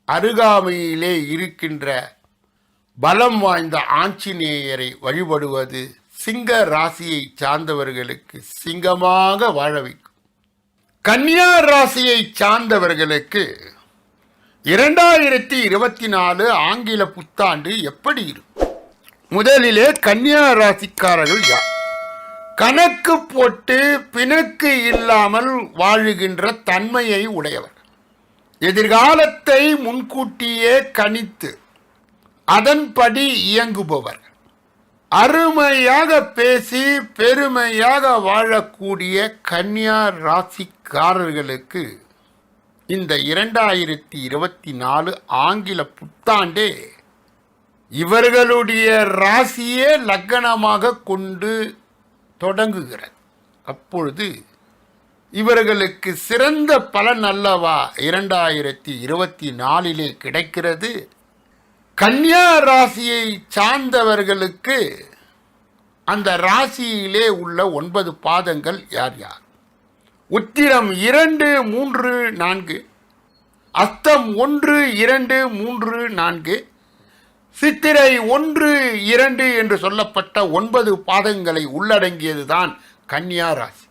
அருகாமையிலே இருக்கின்ற பலம் வாய்ந்த ஆஞ்சநேயரை வழிபடுவது சிங்க ராசியை சார்ந்தவர்களுக்கு சிங்கமாக வாழ வைக்கும். கன்னியா ராசியை சார்ந்தவர்களுக்கு 2024 ஆங்கில புத்தாண்டு எப்படி இருக்கும்? முதலிலே கன்னியா ராசிக்காரர்கள் யார்? கணக்கு போட்டு பிணக்கு இல்லாமல் வாழுகின்ற தன்மையை உடையவர். எதிர்காலத்தை முன்கூட்டியே கணித்து அதன்படி இயங்குபவர். அருமையாக பேசி பெருமையாக வாழக்கூடிய கன்னியா ராசிக்காரர்களுக்கு இந்த 2024 ஆங்கில புத்தாண்டே இவர்களுடைய ராசியே லக்னமாக கொண்டு தொடங்குகிறது. அப்பொழுது இவர்களுக்கு சிறந்த பலன் அல்லவா 2024 கிடைக்கிறது. கன்னியா ராசியை சார்ந்தவர்களுக்கு அந்த ராசியிலே உள்ள 9 பாதங்கள் யார் யார்? உத்திரம் 2, 3, 4, அஸ்தம் 1, 2, 3, 4, சித்திரை 1, 2 என்று சொல்லப்பட்ட 9 பாதங்களை உள்ளடங்கியதுதான் கன்னியா ராசி.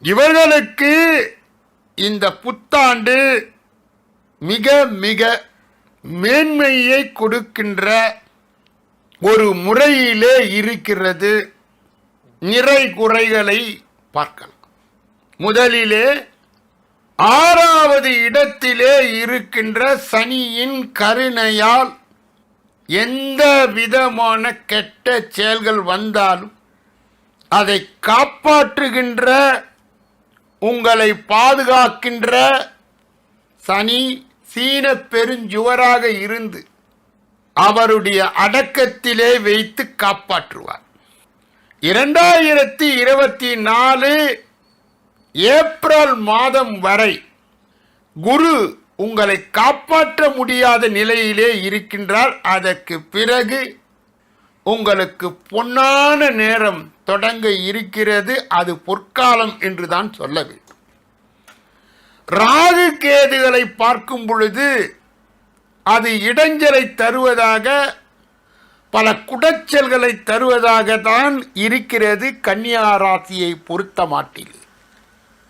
இவர்களுக்கு இந்த புத்தாண்டு மிக மிக மேன்மையை கொடுக்கின்ற ஒரு முறையிலே இருக்கிறது. நிறை குறைகளை பார்க்கலாம். முதலிலே 6வது இடத்திலே இருக்கின்ற சனியின் கருணையால் எந்த விதமான கெட்ட செயல்கள் வந்தாலும் அதை காப்பாற்றுகின்ற, உங்களை பாதுகாக்கின்ற சனி சீன பெருஞ்சுவராக இருந்து அவருடைய அடக்கத்திலே வைத்து காப்பாற்றுவார். 2024 ஏப்ரல் மாதம் வரை குரு உங்களை காப்பாற்ற முடியாத நிலையிலே இருக்கின்றார். அதற்கு பிறகு உங்களுக்கு பொன்னான நேரம் தொடங்க இருக்கிறது. அது பொற்காலம் என்றுதான் சொல்ல வேண்டும். ராகு கேதுகளை பார்க்கும் பொழுது அது இடைஞ்சலை தருவதாக, பல குடைச்சல்களை தருவதாக தான் இருக்கிறது. கன்னியா ராசியை பொறுத்த மாட்டில்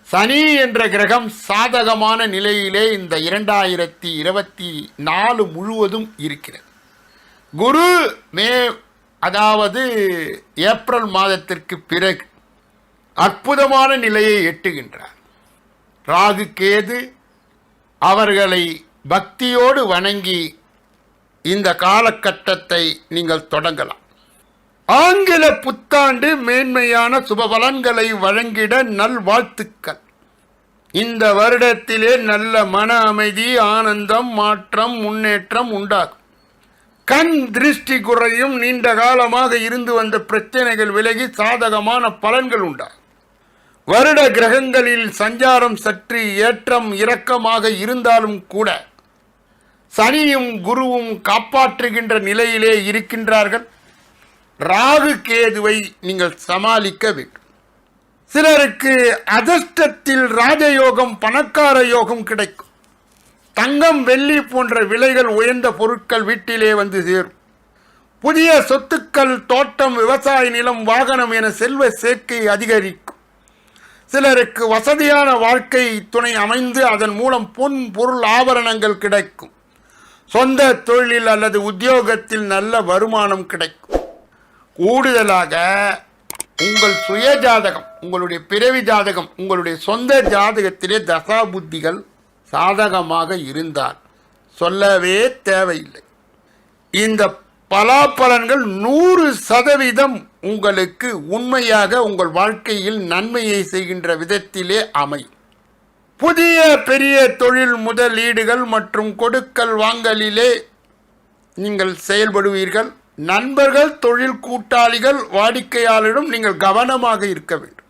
சனி என்ற கிரகம் சாதகமான நிலையிலே இந்த 2024 முழுவதும் இருக்கிறது. குரு அதாவது ஏப்ரல் மாதத்திற்கு பிறகு அற்புதமான நிலையை எட்டுகின்றார். ராகு கேது அவர்களை பக்தியோடு வணங்கி இந்த காலகட்டத்தை நீங்கள் தொடங்கலாம். ஆங்கில புத்தாண்டு மேன்மையான சுபபலன்களை வழங்கிட நல்வாழ்த்துக்கள். இந்த வருடத்திலே நல்ல மன அமைதி, ஆனந்தம், மாற்றம், முன்னேற்றம் உண்டாகும். கண் திருஷ்டி குறையும். நீண்ட காலமாக இருந்து வந்த பிரச்சனைகள் விலகி சாதகமான பலன்கள் உண்டாகும். வருட கிரகங்களில் சஞ்சாரம் சற்று ஏற்றம் இறக்கமாக இருந்தாலும் கூட சனியும் குருவும் காப்பாற்றுகின்ற நிலையிலே இருக்கின்றார்கள். ராகு கேதுவை நீங்கள் சமாளிக்க வேண்டும். சிலருக்கு அதிர்ஷ்டத்தில் ராஜயோகம், பணக்கார யோகம் கிடைக்கும். தங்கம், வெள்ளி போன்ற விலைகள் உயர்ந்த பொருட்கள் வீட்டிலே வந்து சேரும். புதிய சொத்துக்கள், தோட்டம், விவசாய நிலம், வாகனம் என செல்வ சேர்க்கை அதிகரிக்கும். சிலருக்கு வசதியான வாழ்க்கை துணை அமைந்து அதன் மூலம் பொன் பொருள் ஆபரணங்கள் கிடைக்கும். சொந்த தொழிலில் அல்லது உத்தியோகத்தில் நல்ல வருமானம் கிடைக்கும். கூடுதலாக உங்கள் சுய ஜாதகம், உங்களுடைய பிறவி ஜாதகம், உங்களுடைய சொந்த ஜாதகத்திலே தசா புத்திகள் சாதகமாக இருந்தால் சொல்லவே தேவையில்லை. இந்த பலாபலன்கள் 100% உங்களுக்கு உண்மையாக உங்கள் வாழ்க்கையில் நன்மையை செய்கின்ற விதத்திலே அமையும். புதிய பெரிய தொழில் முதலீடுகள் மற்றும் கொடுக்கல் வாங்கலிலே நீங்கள் செயல்படுவீர்கள். நண்பர்கள், தொழில் கூட்டாளிகள், வாடிக்கையாளரிடம் நீங்கள் கவனமாக இருக்க வேண்டும்.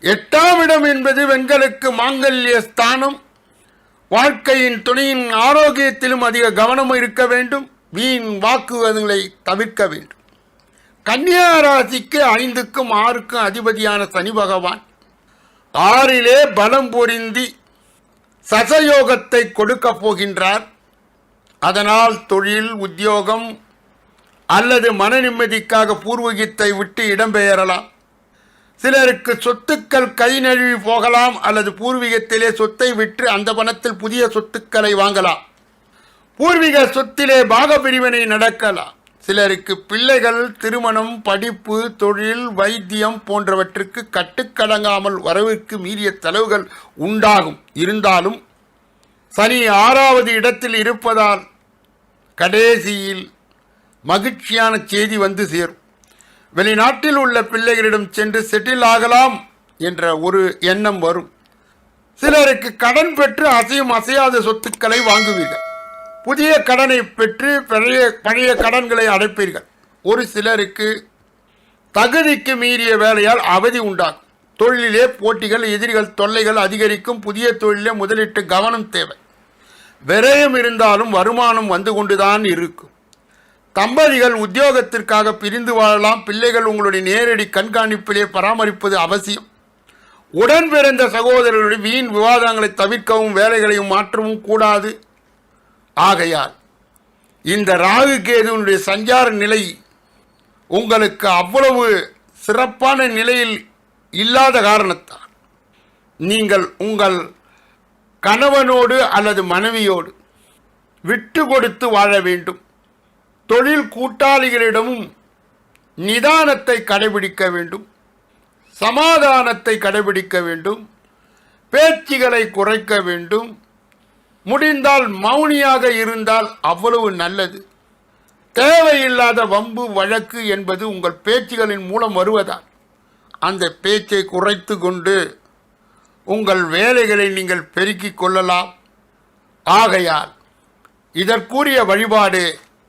8ஆம் இடம் என்பது வெண்கலுக்கு மாங்கல்ய ஸ்தானம். வாழ்க்கையின் துணையின் ஆரோக்கியத்திலும் அதிக கவனம் இருக்க வேண்டும். வீண் வாக்குவாதங்களை தவிர்க்க வேண்டும். கன்னியா ராசிக்கு 5க்கும் 6க்கும் அதிபதியான சனி பகவான் 6லே பலம் பொருந்தி சசயோகத்தை கொடுக்க போகின்றார். அதனால் தொழில், உத்தியோகம் அல்லது மன நிம்மதிக்காக பூர்வீகத்தை விட்டு இடம்பெயரலாம். சிலருக்கு சொத்துக்கள் கை நழுவி போகலாம் அல்லது பூர்வீகத்திலே சொத்தை விற்று அந்த பணத்தில் புதிய சொத்துக்களை வாங்கலாம். பூர்வீக சொத்திலே பாக பிரிவினை நடக்கலாம். சிலருக்கு பிள்ளைகள், திருமணம், படிப்பு, தொழில், வைத்தியம் போன்றவற்றுக்கு கட்டுக்கடங்காமல் வரவிற்கு மீறிய செலவுகள் உண்டாகும். இருந்தாலும் சனி 6வது இடத்தில் இருப்பதால் கடைசியில் மகிழ்ச்சியான செய்தி வந்து சேரும். வெளிநாட்டில் உள்ள பிள்ளைகளிடம் சென்று செட்டில் ஆகலாம் என்ற ஒரு எண்ணம் வரும். சிலருக்கு கடன் பெற்று அசையும் அசையாத சொத்துக்களை வாங்குவீர்கள். புதிய கடனை பெற்று பழைய கடன்களை அடைப்பீர்கள். ஒரு சிலருக்கு தகுதிக்கு மீறிய வேலையால் அவதி உண்டாகும். தொழிலிலே போட்டிகள், எதிரிகள் தொல்லைகள் அதிகரிக்கும். புதிய தொழிலே முதலீட்டு கவனம் தேவை. விரயம் இருந்தாலும் வருமானம் வந்து கொண்டுதான் இருக்கும். தம்பதிகள் உத்தியோகத்திற்காக பிரிந்து வாழலாம். பிள்ளைகள் உங்களுடைய நேரடி கண்காணிப்பிலே பராமரிப்பது அவசியம். உடன் பிறந்த சகோதரர்களுடைய வீண் விவாதங்களை தவிர்க்கவும் வேலைகளையும் மாற்றவும் கூடாது. ஆகையால் இந்த ராகு கேதுவினுடைய சஞ்சார நிலை உங்களுக்கு அவ்வளவு சிறப்பான நிலையில் இல்லாத காரணத்தால் நீங்கள் உங்கள் கணவனோடு அல்லது மனைவியோடு விட்டு கொடுத்து வாழ வேண்டும். தொழில் கூட்டாளிகளிடமும் நிதானத்தை கடைபிடிக்க வேண்டும். சமாதானத்தை கடைபிடிக்க வேண்டும். பேச்சுகளை குறைக்க வேண்டும். முடிந்தால் மௌனியாக இருந்தால் அவ்வளவு நல்லது. தேவையில்லாத வம்பு வழக்கு என்பது உங்கள் பேச்சுகளின் மூலம் வருவதால் அந்த பேச்சை குறைத்து கொண்டு உங்கள் வேலைகளை நீங்கள் பெருக்கிக் கொள்ளலாம். ஆகையால் இதற்குரிய வழிபாடு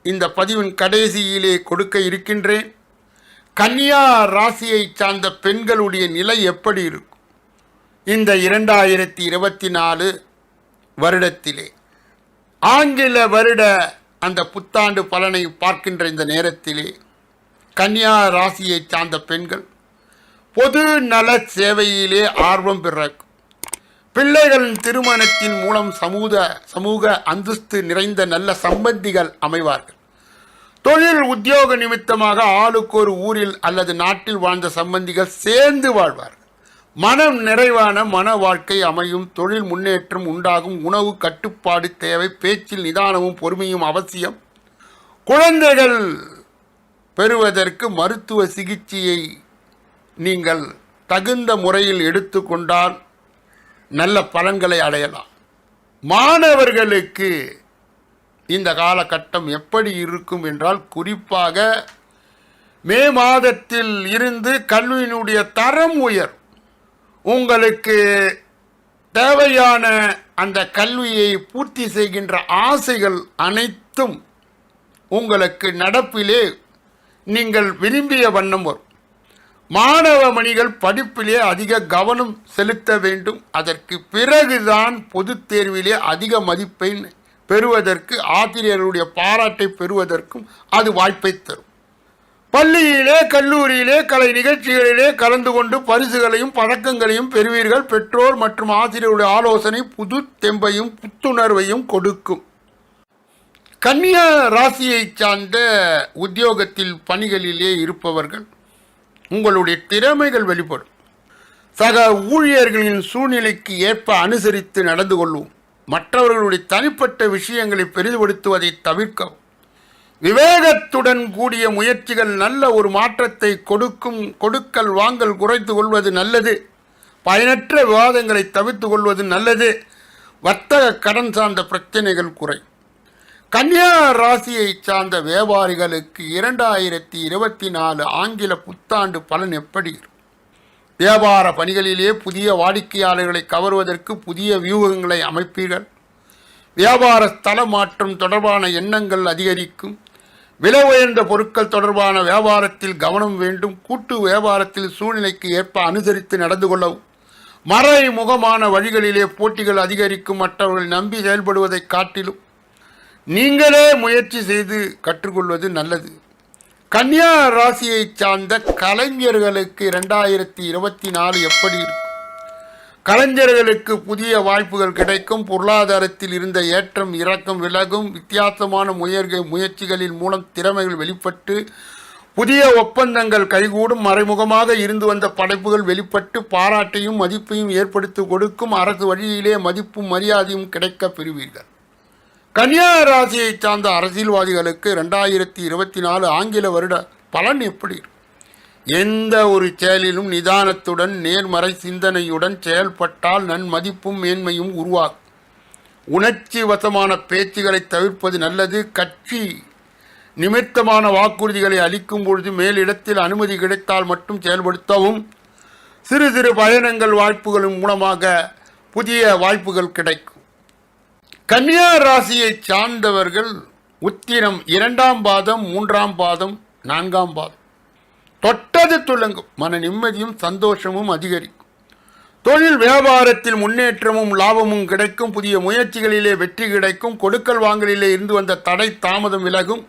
இந்த பதிவின் கடைசியிலே கொடுக்க இருக்கின்றேன். கன்னியா ராசியை சார்ந்த பெண்களுடைய நிலை எப்படி இருக்கும்? இந்த 2024 வருடத்திலே ஆங்கில வருட அந்த புத்தாண்டு பலனை பார்க்கின்ற இந்த நேரத்திலே கன்னியா ராசியை சார்ந்த பெண்கள் பொது நல சேவையிலே ஆர்வம் பிறக்கும். பிள்ளைகளின் திருமணத்தின் மூலம் சமூக அந்தஸ்து நிறைந்த நல்ல சம்பந்திகள் அமைவார்கள். தொழில் உத்தியோக நிமித்தமாக ஆளுக்கு ஒரு ஊரில் அல்லது நாட்டில் வாழ்ந்த சம்பந்திகள் சேர்ந்து வாழ்வார்கள். மனம் நிறைவான மன வாழ்க்கை அமையும். தொழில் முன்னேற்றம் உண்டாகும். உணவு கட்டுப்பாடு தேவை. பேச்சில் நிதானமும் பொறுமையும் அவசியம். குழந்தைகள் பெறுவதற்கு மருத்துவ சிகிச்சையை நீங்கள் தகுந்த முறையில் எடுத்துக்கொண்டால் நல்ல பலன்களை அடையலாம். மாணவர்களுக்கு இந்த காலகட்டம் எப்படி இருக்கும் என்றால், குறிப்பாக மே மாதத்தில் இருந்து கல்வியினுடைய தரம் உயர். உங்களுக்கு தேவையான அந்த கல்வியை பூர்த்தி செய்கின்ற ஆசைகள் அனைத்தும் உங்களுக்கு நடப்பிலே நீங்கள் விரும்பிய வண்ணம் வரும். மாணவ மணிகள் படிப்பிலே அதிக கவனம் செலுத்த வேண்டும். அதற்கு பிறகுதான் பொதுத் தேர்விலே அதிக மதிப்பெண் பெறுவதற்கு, ஆசிரியர்களுடைய பாராட்டை பெறுவதற்கும் அது வாய்ப்பை தரும். பள்ளியிலே, கல்லூரியிலே, கலை நிகழ்ச்சிகளிலே கலந்து கொண்டு பரிசுகளையும் பதக்கங்களையும் பெறுவீர்கள். பெற்றோர் மற்றும் ஆசிரியருடைய ஆலோசனை புது தெம்பையும் புத்துணர்வையும் கொடுக்கும். கன்னியா ராசியை சார்ந்த உத்தியோகத்தில் பணிகளிலே இருப்பவர்கள் உங்களுடைய திறமைகள் வெளிப்படும். சக ஊழியர்களின் சூழ்நிலைக்கு ஏற்ப அனுசரித்து நடந்து கொள்வோம். மற்றவர்களுடைய தனிப்பட்ட விஷயங்களை பெரிதுபடுத்துவதை தவிர்க்கவும். விவேகத்துடன் கூடிய முயற்சிகள் நல்ல ஒரு மாற்றத்தை கொடுக்கும். கொடுக்கல் வாங்கல் குறைத்து கொள்வது நல்லது. பயனற்ற விவாதங்களை தவிர்த்து கொள்வது நல்லது. வர்த்தக கடன் சார்ந்த பிரச்சனைகள் குறை. கன்னியா ராசியை சார்ந்த வியாபாரிகளுக்கு 2024 ஆங்கில புத்தாண்டு பலன் எப்படி இருக்கும்? வியாபார பணிகளிலே புதிய வாடிக்கையாளர்களை கவர்வதற்கு புதிய வியூகங்களை அமைப்பீர்கள். வியாபார ஸ்தல மாற்றம் தொடர்பான எண்ணங்கள் அதிகரிக்கும். விலை உயர்ந்த பொருட்கள் தொடர்பான வியாபாரத்தில் கவனம் வேண்டும். கூட்டு வியாபாரத்தில் சூழ்நிலைக்கு ஏற்ப அனுசரித்து நடந்து கொள்ளவும். மறைமுகமான வழிகளிலே போட்டிகள் அதிகரிக்கும். மற்றவர்கள் நம்பி செயல்படுவதை காட்டிலும் நீங்களே முயற்சி செய்து கற்றுக்கொள்வது நல்லது. கன்னியா ராசியை சார்ந்த கலைஞர்களுக்கு 2024 எப்படி இருக்கும்? கலைஞர்களுக்கு புதிய வாய்ப்புகள் கிடைக்கும். பொருளாதாரத்தில் இருந்த ஏற்றம் இறக்கம் விலகும். வித்தியாசமான முயற்சிகளின் மூலம் திறமைகள் வெளிப்பட்டு புதிய ஒப்பந்தங்கள் கைகூடும். மறைமுகமாக இருந்து வந்த படைப்புகள் வெளிப்பட்டு பாராட்டையும் மதிப்பையும் ஏற்படுத்தி கொடுக்கும். அரசு வழியிலே மதிப்பும் மரியாதையும் கிடைக்க பெறுவீர்கள். கன்னியா ராசியை சார்ந்த அரசியல்வாதிகளுக்கு 2024 ஆங்கில வருட பலன் எப்படி இருக்கும்? எந்த ஒரு செயலிலும் நிதானத்துடன் நேர்மறை சிந்தனையுடன் செயல்பட்டால் நன்மதிப்பும் மேன்மையும் உருவாகும். உணர்ச்சி வசமான பேச்சுகளை தவிர்ப்பது நல்லது. கட்சி நிமித்தமான வாக்குறுதிகளை அளிக்கும் பொழுது மேலிடத்தில் அனுமதி கிடைத்தால் மட்டும் செயல்படுத்தவும். சிறு சிறு பயணங்கள் வாய்ப்புகளின் மூலமாக புதிய வாய்ப்புகள் கிடைக்கும். கன்னியா ராசியை சார்ந்தவர்கள் உத்திரம் 2ஆம் பாதம், 3ஆம் பாதம், 4ஆம் பாதம் தொட்டது துலங்கும். மன நிம்மதியும் சந்தோஷமும் அதிகரிக்கும். தொழில் வியாபாரத்தில் முன்னேற்றமும் லாபமும் கிடைக்கும். புதிய முயற்சிகளிலே வெற்றி கிடைக்கும். கொடுக்கல் வாங்கலிலே இருந்து வந்த தடை தாமதம் விலகும்.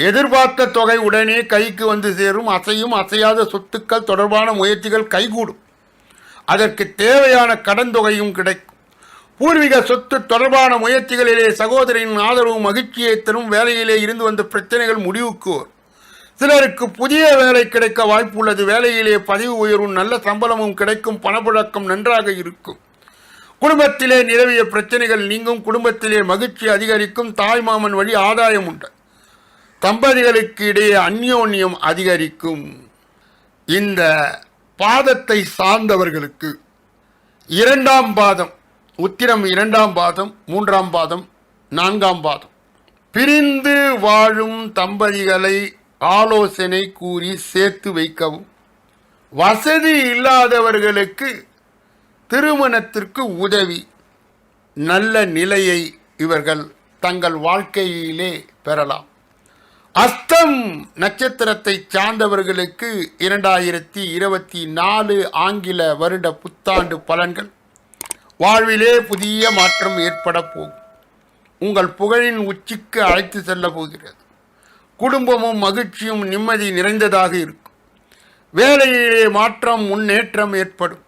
எதிர்பார்த்த தொகை உடனே கைக்கு வந்து சேரும். அசையும் அசையாத சொத்துக்கள் தொடர்பான முயற்சிகள் கைகூடும். அதற்கு தேவையான கடன் தொகையும் கிடைக்கும். பூர்வீக சொத்து தொடர்பான முயற்சிகளிலே சகோதரின் ஆதரவும் மகிழ்ச்சியை தரும். வேலையிலே இருந்து வந்த பிரச்சனைகள் முடிவுக்கு வரும். சிலருக்கு புதிய வேலை கிடைக்க வாய்ப்பு உள்ளது. வேலையிலே பதவி உயர்வும் நல்ல சம்பளமும் கிடைக்கும். பணப்புழக்கம் நன்றாக இருக்கும். குடும்பத்திலே நிலவிய பிரச்சனைகள் நீங்கும். குடும்பத்திலே மகிழ்ச்சி அதிகரிக்கும். தாய்மாமன் வழி ஆதாயம் உண்டு. தம்பதிகளுக்கு இடையே அந்யோன்யம் அதிகரிக்கும். இந்த பாதத்தை சார்ந்தவர்களுக்கு 2ஆம் பாதம் உத்திரம் 2ஆம் பாதம், 3ஆம் பாதம், 4ஆம் பாதம் பிரிந்து வாழும் தம்பதிகளை ஆலோசனை கூறி சேர்த்து வைக்கவும். வசதி இல்லாதவர்களுக்கு திருமணத்திற்கு உதவி. நல்ல நிலையை இவர்கள் தங்கள் வாழ்க்கையிலே பெறலாம். அஸ்தம் நட்சத்திரத்தை சார்ந்தவர்களுக்கு 2024 ஆங்கில வருட புத்தாண்டு பலன்கள். வாழ்விலே புதிய மாற்றம் ஏற்பட போகும். உங்கள் புகழின் உச்சிக்கு அழைத்து செல்ல போகிறது. குடும்பமும் மகிழ்ச்சியும் நிம்மதி நிறைந்ததாக இருக்கும். வேலையிலே மாற்றம் முன்னேற்றம் ஏற்படும்.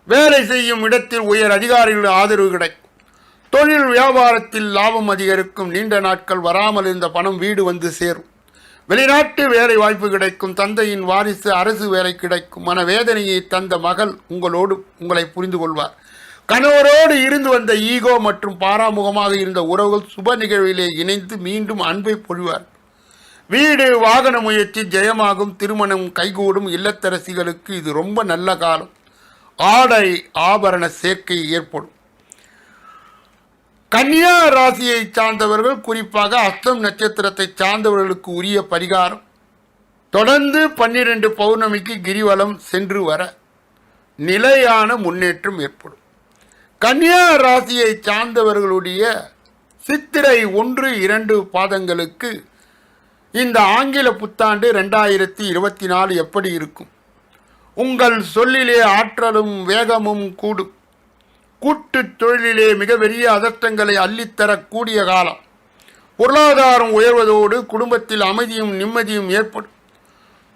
வேலை செய்யும் இடத்தில் உயர் அதிகாரிகள் ஆதரவு கிடைக்கும். தொழில் வியாபாரத்தில் லாபம் அதிகரிக்கும். நீண்ட நாட்கள் வராமல் இருந்த பணம் வீடு வந்து சேரும். வெளிநாட்டு வேலை வாய்ப்பு கிடைக்கும். தந்தையின் வாரிசு அரசு வேலை கிடைக்கும். மனவேதனையை தந்த மகள் உங்களை புரிந்து கொள்வார். கணவரோடு இருந்து வந்த ஈகோ மற்றும் பாராமுகமாக இருந்த உறவுகள் சுப நிகழ்விலே இணைந்து மீண்டும் அன்பை பொழிவார். வீடு வாகன முயற்சி ஜெயமாகும். திருமணம் கைகூடும். இல்லத்தரசிகளுக்கு இது ரொம்ப நல்ல காலம். ஆடை ஆபரண சேர்க்கை ஏற்படும். கன்னியா ராசியை சார்ந்தவர்கள் குறிப்பாக அஸ்தம் நட்சத்திரத்தை சார்ந்தவர்களுக்கு உரிய பரிகாரம். தொடர்ந்து 12 பௌர்ணமிக்கு கிரிவலம் சென்று வர நிலையான முன்னேற்றம் ஏற்படும். கன்னியா ராசியை சார்ந்தவர்களுடைய சித்திரை 1, 2 பாதங்களுக்கு இந்த ஆங்கில புத்தாண்டு 2024 எப்படி இருக்கும்? உங்கள் சொல்லிலே ஆற்றலும் வேகமும் கூடும். கூட்டு தொழிலிலே மிக பெரிய அதட்டங்களை அள்ளித்தரக்கூடிய காலம். பொருளாதாரம் உயர்வதோடு குடும்பத்தில் அமைதியும் நிம்மதியும் ஏற்படும்.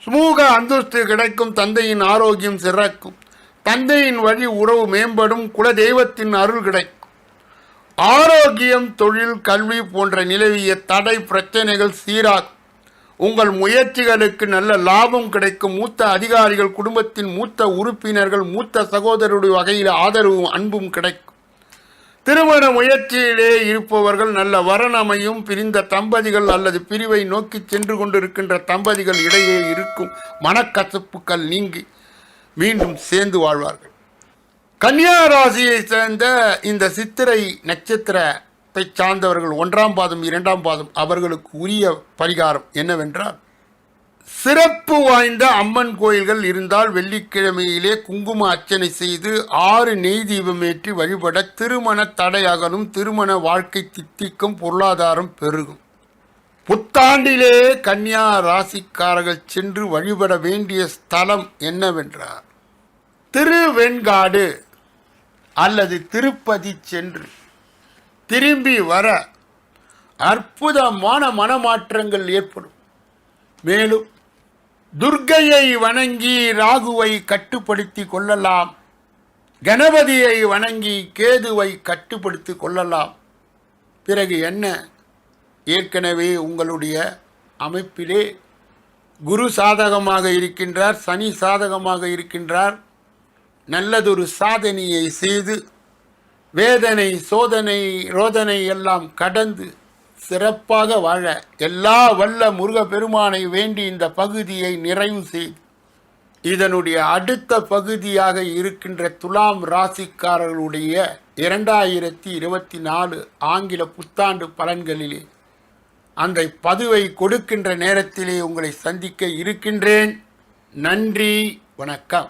சுமூக அந்தஸ்து கிடைக்கும். தந்தையின் ஆரோக்கியம் சிறக்கும். தந்தையின் வழி உறவு மேம்படும். குலதெய்வத்தின் அருள் கிடைக்கும். ஆரோக்கியம், தொழில், கல்வி போன்ற நிலவிய தடை பிரச்சனைகள் சீராகும். உங்கள் முயற்சிகளுக்கு நல்ல லாபம் கிடைக்கும். மூத்த அதிகாரிகள், குடும்பத்தின் மூத்த உறுப்பினர்கள், மூத்த சகோதரருடைய வகையில் ஆதரவும் அன்பும் கிடைக்கும். திருமண முயற்சியிலே இருப்பவர்கள் நல்ல வரன் அமையும். பிரிந்த தம்பதிகள் அல்லது பிரிவை நோக்கி சென்று கொண்டிருக்கின்ற தம்பதிகள் இடையே இருக்கும் மனக்கசப்புகள் நீங்கி மீண்டும் சேர்ந்து வாழ்வார்கள். கன்னியா ராசியை சேர்ந்த இந்த சித்திரை நட்சத்திரத்தை சார்ந்தவர்கள் 1ஆம் பாதம் 2ஆம் பாதம் அவர்களுக்கு உரிய பரிகாரம் என்னவென்றால், சிறப்பு வாய்ந்த அம்மன் கோயில்கள் இருந்தால் வெள்ளிக்கிழமையிலே குங்கும அர்ச்சனை செய்து 6 நெய் தீபமேற்றி வழிபட திருமண தடையகலும். திருமண வாழ்க்கை தித்திக்கும். பொருளாதாரம் பெருகும். புத்தாண்டிலே கன்னியா ராசிக்காரர்கள் சென்று வழிபட வேண்டிய ஸ்தலம் என்னவென்றால், திருவெண்காடு அல்லது திருப்பதி சென்று திரும்பி வர அற்புதமான மனமாற்றங்கள் ஏற்படும். மேலும் துர்க்கையை வணங்கி ராகுவை கட்டுப்படுத்தி கொள்ளலாம். கணபதியை வணங்கி கேதுவை கட்டுப்படுத்தி கொள்ளலாம். பிறகு என்ன, ஏற்கனவே உங்களுடைய அமைப்பிலே குரு சாதகமாக இருக்கின்றார், சனி சாதகமாக இருக்கின்றார். நல்லதொரு சாதனையை செய்து வேதனை, சோதனை, ரோதனை எல்லாம் கடந்து சிறப்பாக வாழ எல்லா வல்ல முருகப்பெருமானை வேண்டி இந்த பகுதியை நிறைவு செய்து, இதனுடைய அடுத்த பகுதியாக இருக்கின்ற துலாம் ராசிக்காரர்களுடைய 2024 ஆங்கில புத்தாண்டு பலன்களிலே அந்த பதிவை கொடுக்கின்ற நேரத்திலே உங்களை சந்திக்க இருக்கின்றேன். நன்றி, வணக்கம்.